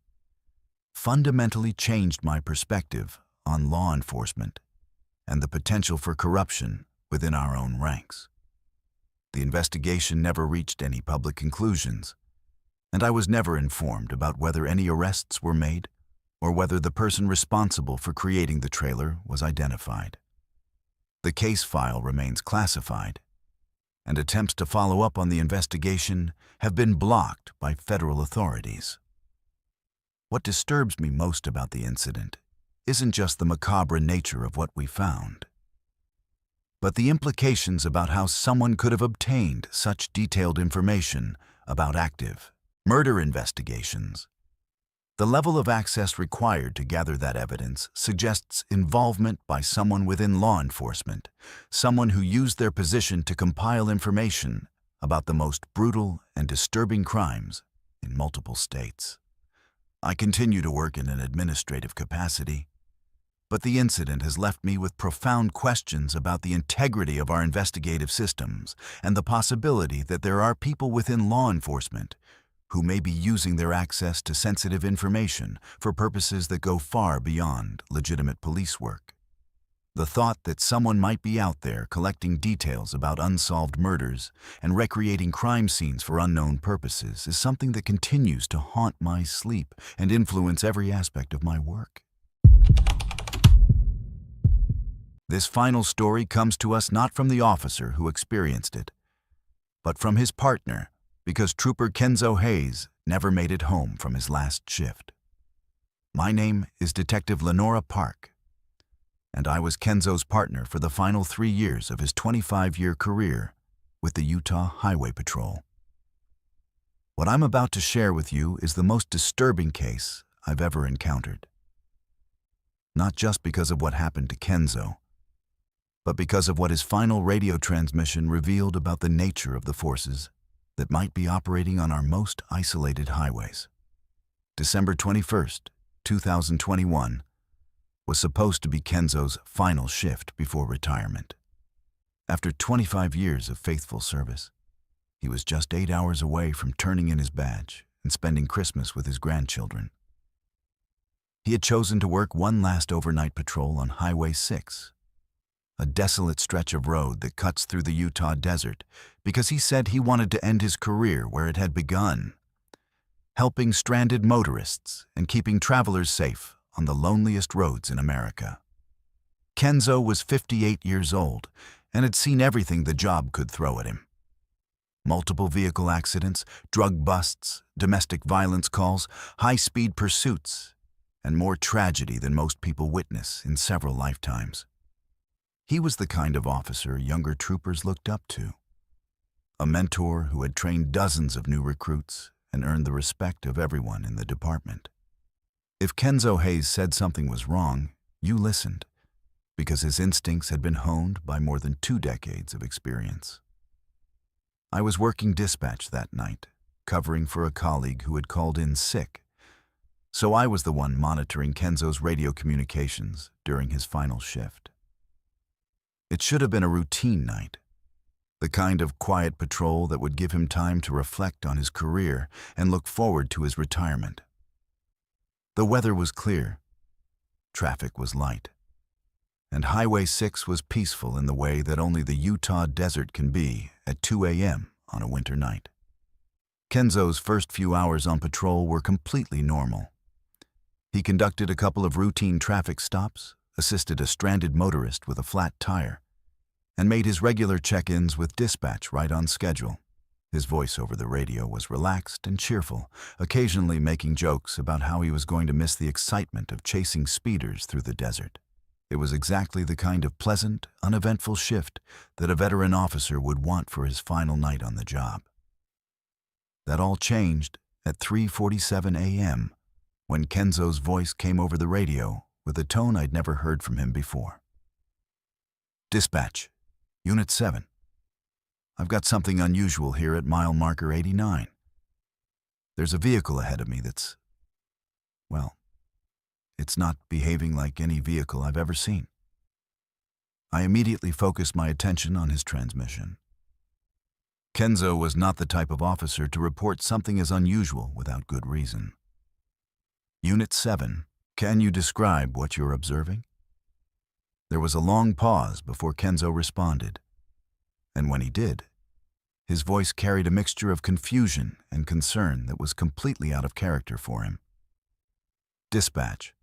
fundamentally changed my perspective on law enforcement and the potential for corruption within our own ranks. The investigation never reached any public conclusions, and I was never informed about whether any arrests were made or whether the person responsible for creating the trailer was identified. The case file remains classified, and attempts to follow up on the investigation have been blocked by federal authorities. What disturbs me most about the incident isn't just the macabre nature of what we found, but the implications about how someone could have obtained such detailed information about active murder investigations. The level of access required to gather that evidence suggests involvement by someone within law enforcement, someone who used their position to compile information about the most brutal and disturbing crimes in multiple states. I continue to work in an administrative capacity, but the incident has left me with profound questions about the integrity of our investigative systems and the possibility that there are people within law enforcement who may be using their access to sensitive information for purposes that go far beyond legitimate police work. The thought that someone might be out there collecting details about unsolved murders and recreating crime scenes for unknown purposes is something that continues to haunt my sleep and influence every aspect of my work. This final story comes to us not from the officer who experienced it, but from his partner, because Trooper Kenzo Hayes never made it home from his last shift. My name is Detective Lenora Park, and I was Kenzo's partner for the final 3 years of his 25-year career with the Utah Highway Patrol. What I'm about to share with you is the most disturbing case I've ever encountered. Not just because of what happened to Kenzo, but because of what his final radio transmission revealed about the nature of the forces that might be operating on our most isolated highways. December 21st, 2021, was supposed to be Kenzo's final shift before retirement. After 25 years of faithful service, he was just 8 hours away from turning in his badge and spending Christmas with his grandchildren. He had chosen to work one last overnight patrol on Highway 6, a desolate stretch of road that cuts through the Utah desert, because he said he wanted to end his career where it had begun, helping stranded motorists and keeping travelers safe on the loneliest roads in America. Kenzo was 58 years old and had seen everything the job could throw at him. Multiple vehicle accidents, drug busts, domestic violence calls, high-speed pursuits, and more tragedy than most people witness in several lifetimes. He was the kind of officer younger troopers looked up to, a mentor who had trained dozens of new recruits and earned the respect of everyone in the department. If Kenzo Hayes said something was wrong, you listened, because his instincts had been honed by more than 2 decades of experience. I was working dispatch that night, covering for a colleague who had called in sick, so I was the one monitoring Kenzo's radio communications during his final shift. It should have been a routine night, the kind of quiet patrol that would give him time to reflect on his career and look forward to his retirement. The weather was clear, traffic was light, and Highway 6 was peaceful in the way that only the Utah desert can be at 2 a.m. on a winter night. Kenzo's first few hours on patrol were completely normal. He conducted a couple of routine traffic stops, assisted a stranded motorist with a flat tire, and made his regular check-ins with dispatch right on schedule. His voice over the radio was relaxed and cheerful, occasionally making jokes about how he was going to miss the excitement of chasing speeders through the desert. It was exactly the kind of pleasant, uneventful shift that a veteran officer would want for his final night on the job. That all changed at 3:47 a.m. when Kenzo's voice came over the radio with a tone I'd never heard from him before. "Dispatch, Unit 7. I've got something unusual here at mile marker 89. There's a vehicle ahead of me that's, well, it's not behaving like any vehicle I've ever seen." I immediately focused my attention on his transmission. Kenzo was not the type of officer to report something as unusual without good reason. "Unit 7, can you describe what you're observing?" There was a long pause before Kenzo responded, and when he did, his voice carried a mixture of confusion and concern that was completely out of character for him. "Dispatch,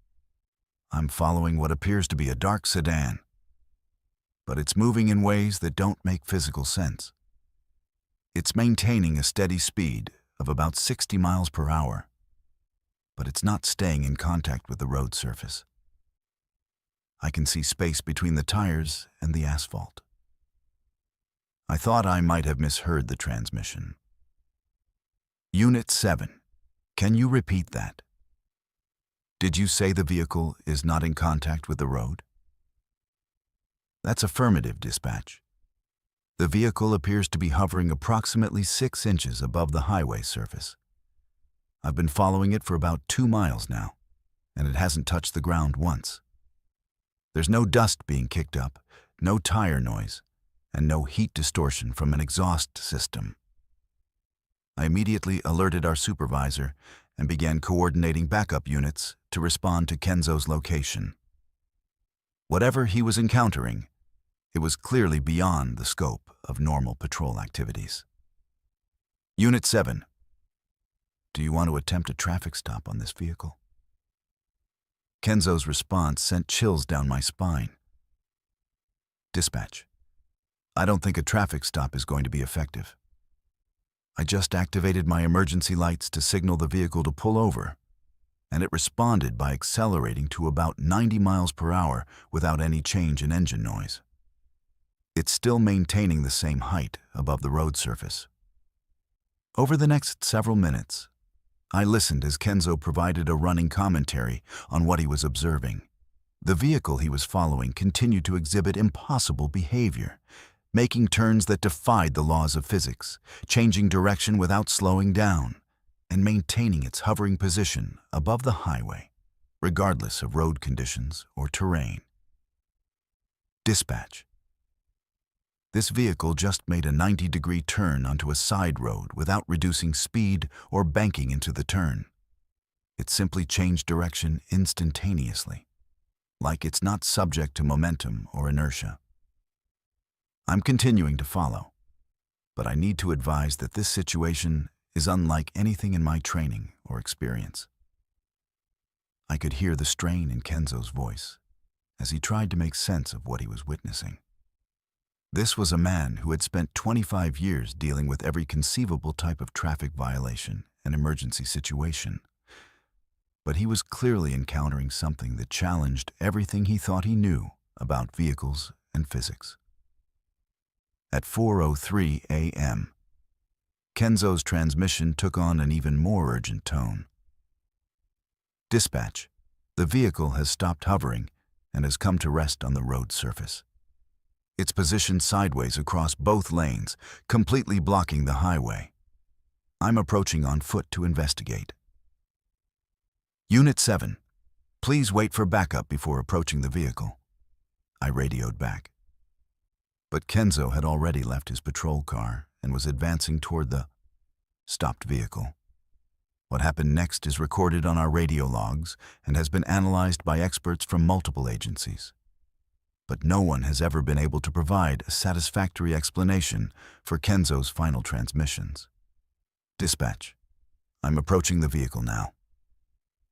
I'm following what appears to be a dark sedan, but it's moving in ways that don't make physical sense. It's maintaining a steady speed of about 60 miles per hour, but it's not staying in contact with the road surface. I can see space between the tires and the asphalt." I thought I might have misheard the transmission. "Unit 7, can you repeat that? Did you say the vehicle is not in contact with the road?" "That's affirmative, dispatch. The vehicle appears to be hovering approximately 6 inches above the highway surface. I've been following it for about 2 miles now, and it hasn't touched the ground once. There's no dust being kicked up, no tire noise, and no heat distortion from an exhaust system." I immediately alerted our supervisor and began coordinating backup units to respond to Kenzo's location. Whatever he was encountering, it was clearly beyond the scope of normal patrol activities. "Unit 7, do you want to attempt a traffic stop on this vehicle?" Kenzo's response sent chills down my spine. "Dispatch, I don't think a traffic stop is going to be effective. I just activated my emergency lights to signal the vehicle to pull over, and it responded by accelerating to about 90 miles per hour without any change in engine noise. It's still maintaining the same height above the road surface." Over the next several minutes, I listened as Kenzo provided a running commentary on what he was observing. The vehicle he was following continued to exhibit impossible behavior, making turns that defied the laws of physics, changing direction without slowing down, and maintaining its hovering position above the highway, regardless of road conditions or terrain. "Dispatch, this vehicle just made a 90-degree turn onto a side road without reducing speed or banking into the turn. It simply changed direction instantaneously, like it's not subject to momentum or inertia. I'm continuing to follow, but I need to advise that this situation is unlike anything in my training or experience." I could hear the strain in Kenzo's voice as he tried to make sense of what he was witnessing. This was a man who had spent 25 years dealing with every conceivable type of traffic violation and emergency situation. But he was clearly encountering something that challenged everything he thought he knew about vehicles and physics. At 4:03 a.m., Kenzo's transmission took on an even more urgent tone. "Dispatch, the vehicle has stopped hovering and has come to rest on the road surface. It's positioned sideways across both lanes, completely blocking the highway. I'm approaching on foot to investigate." "Unit 7, please wait for backup before approaching the vehicle," I radioed back. But Kenzo had already left his patrol car and was advancing toward the stopped vehicle. What happened next is recorded on our radio logs and has been analyzed by experts from multiple agencies. But no one has ever been able to provide a satisfactory explanation for Kenzo's final transmissions. "Dispatch, I'm approaching the vehicle now.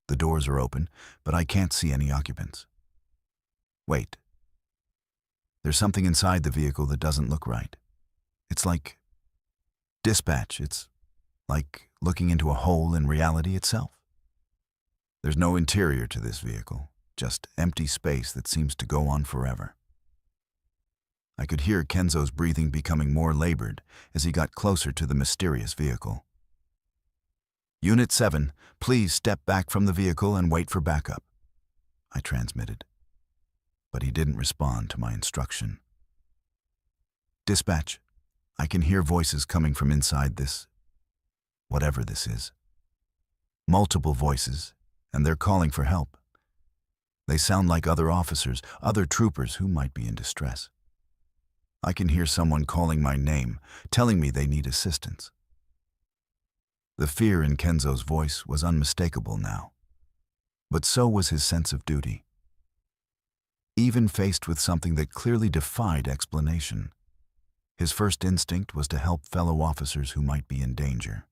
The doors are open, but I can't see any occupants. Wait. There's something inside the vehicle that doesn't look right. It's like Dispatch, it's like looking into a hole in reality itself. There's no interior to this vehicle, just empty space that seems to go on forever. I could hear Kenzo's breathing becoming more labored as he got closer to the mysterious vehicle. Unit 7, please step back from the vehicle and wait for backup, I transmitted. But he didn't respond to my instruction. Dispatch, I can hear voices coming from inside this, whatever this is. Multiple voices, and they're calling for help. They sound like other officers, other troopers who might be in distress. I can hear someone calling my name, telling me they need assistance. The fear in Kenzo's voice was unmistakable now, but so was his sense of duty. Even faced with something that clearly defied explanation, his first instinct was to help fellow officers who might be in danger.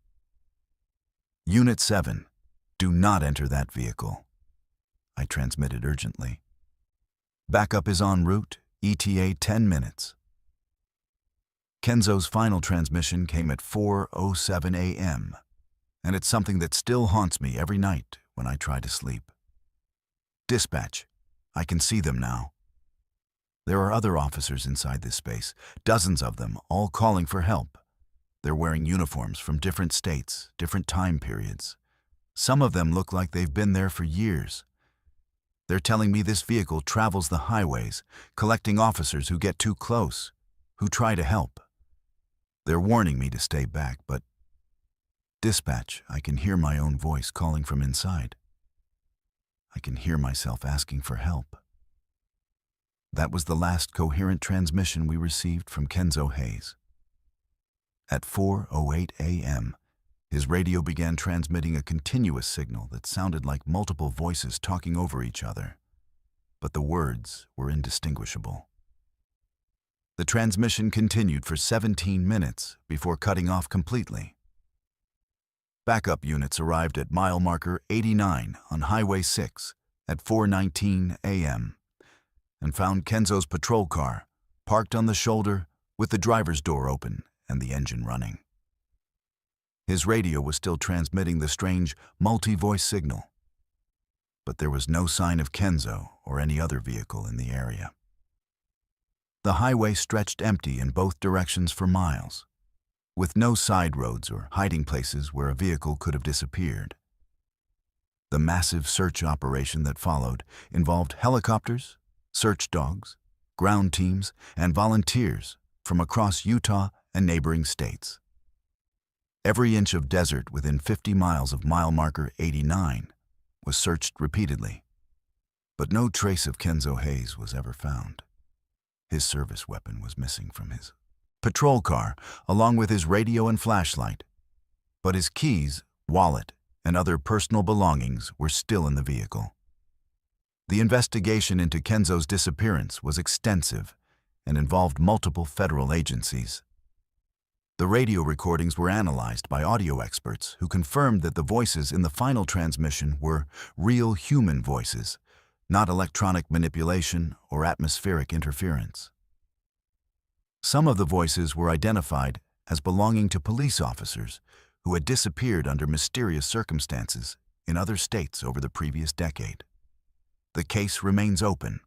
Unit 7, do not enter that vehicle, I transmitted urgently. Backup is en route, ETA 10 minutes. Kenzo's final transmission came at 4:07 a.m., and it's something that still haunts me every night when I try to sleep. Dispatch, I can see them now. There are other officers inside this space, dozens of them, all calling for help. They're wearing uniforms from different states, different time periods. Some of them look like they've been there for years. They're telling me this vehicle travels the highways, collecting officers who get too close, who try to help. They're warning me to stay back, but dispatch, I can hear my own voice calling from inside. I can hear myself asking for help. That was the last coherent transmission we received from Kenzo Hayes. At 4:08 a.m., his radio began transmitting a continuous signal that sounded like multiple voices talking over each other, but the words were indistinguishable. The transmission continued for 17 minutes before cutting off completely. Backup units arrived at mile marker 89 on Highway 6 at 4:19 a.m. and found Kenzo's patrol car parked on the shoulder with the driver's door open and the engine running. His radio was still transmitting the strange multi-voice signal, but there was no sign of Kenzo or any other vehicle in the area. The highway stretched empty in both directions for miles, with no side roads or hiding places where a vehicle could have disappeared. The massive search operation that followed involved helicopters, search dogs, ground teams, and volunteers from across Utah and neighboring states. Every inch of desert within 50 miles of mile marker 89 was searched repeatedly, but no trace of Kenzo Hayes was ever found. His service weapon was missing from his patrol car, along with his radio and flashlight, but his keys, wallet, and other personal belongings were still in the vehicle. The investigation into Kenzo's disappearance was extensive and involved multiple federal agencies. The radio recordings were analyzed by audio experts who confirmed that the voices in the final transmission were real human voices, not electronic manipulation or atmospheric interference. Some of the voices were identified as belonging to police officers who had disappeared under mysterious circumstances in other states over the previous decade. The case remains open,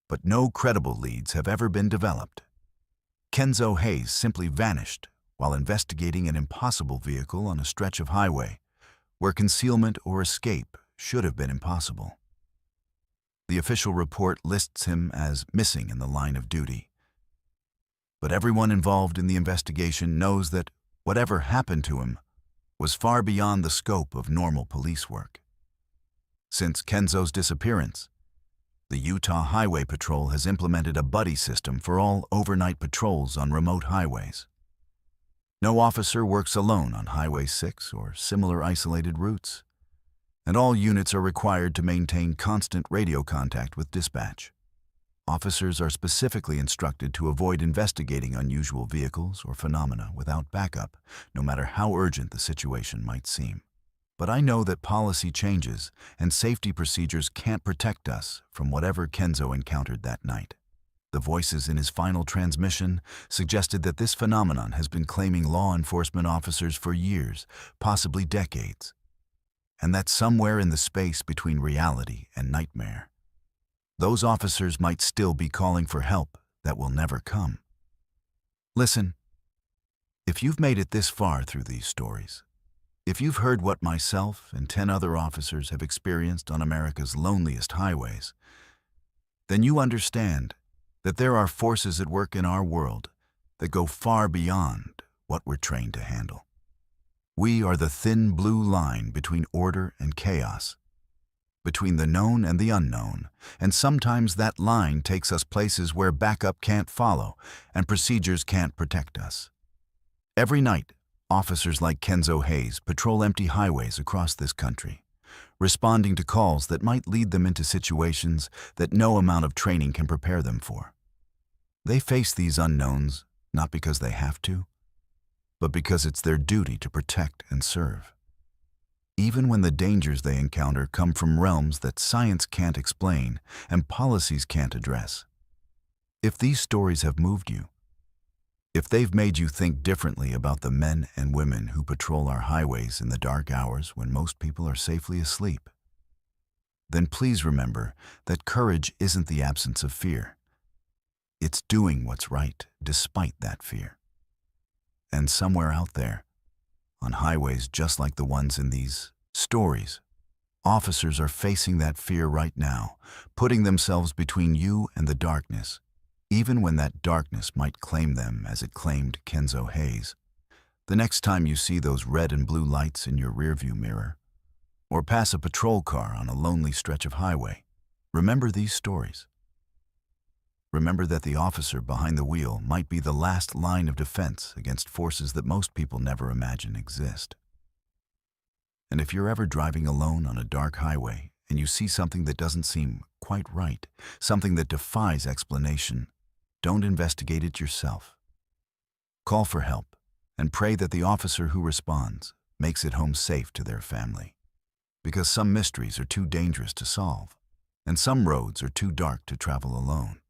but no credible leads have ever been developed. Kenzo Hayes simply vanished while investigating an impossible vehicle on a stretch of highway where concealment or escape should have been impossible. The official report lists him as missing in the line of duty. But everyone involved in the investigation knows that whatever happened to him was far beyond the scope of normal police work. Since Kenzo's disappearance, the Utah Highway Patrol has implemented a buddy system for all overnight patrols on remote highways. No officer works alone on Highway 6 or similar isolated routes, and all units are required to maintain constant radio contact with dispatch. Officers are specifically instructed to avoid investigating unusual vehicles or phenomena without backup, no matter how urgent the situation might seem. But I know that policy changes and safety procedures can't protect us from whatever Kenzo encountered that night. The voices in his final transmission suggested that this phenomenon has been claiming law enforcement officers for years, possibly decades, and that somewhere in the space between reality and nightmare, those officers might still be calling for help that will never come. Listen, if you've made it this far through these stories, if you've heard what myself and 10 other officers have experienced on America's loneliest highways, then you understand that there are forces at work in our world that go far beyond what we're trained to handle. We are the thin blue line between order and chaos, between the known and the unknown, and sometimes that line takes us places where backup can't follow and procedures can't protect us. Every night, officers like Kenzo Hayes patrol empty highways across this country, responding to calls that might lead them into situations that no amount of training can prepare them for. They face these unknowns not because they have to, but because it's their duty to protect and serve. Even when the dangers they encounter come from realms that science can't explain and policies can't address. If these stories have moved you, if they've made you think differently about the men and women who patrol our highways in the dark hours when most people are safely asleep, then please remember that courage isn't the absence of fear. It's doing what's right despite that fear. And somewhere out there, on highways just like the ones in these stories, officers are facing that fear right now, putting themselves between you and the darkness, even when that darkness might claim them as it claimed Kenzo Hayes. The next time you see those red and blue lights in your rearview mirror, or pass a patrol car on a lonely stretch of highway, remember these stories. Remember that the officer behind the wheel might be the last line of defense against forces that most people never imagine exist. And if you're ever driving alone on a dark highway and you see something that doesn't seem quite right, something that defies explanation, don't investigate it yourself. Call for help and pray that the officer who responds makes it home safe to their family. Because some mysteries are too dangerous to solve, and some roads are too dark to travel alone.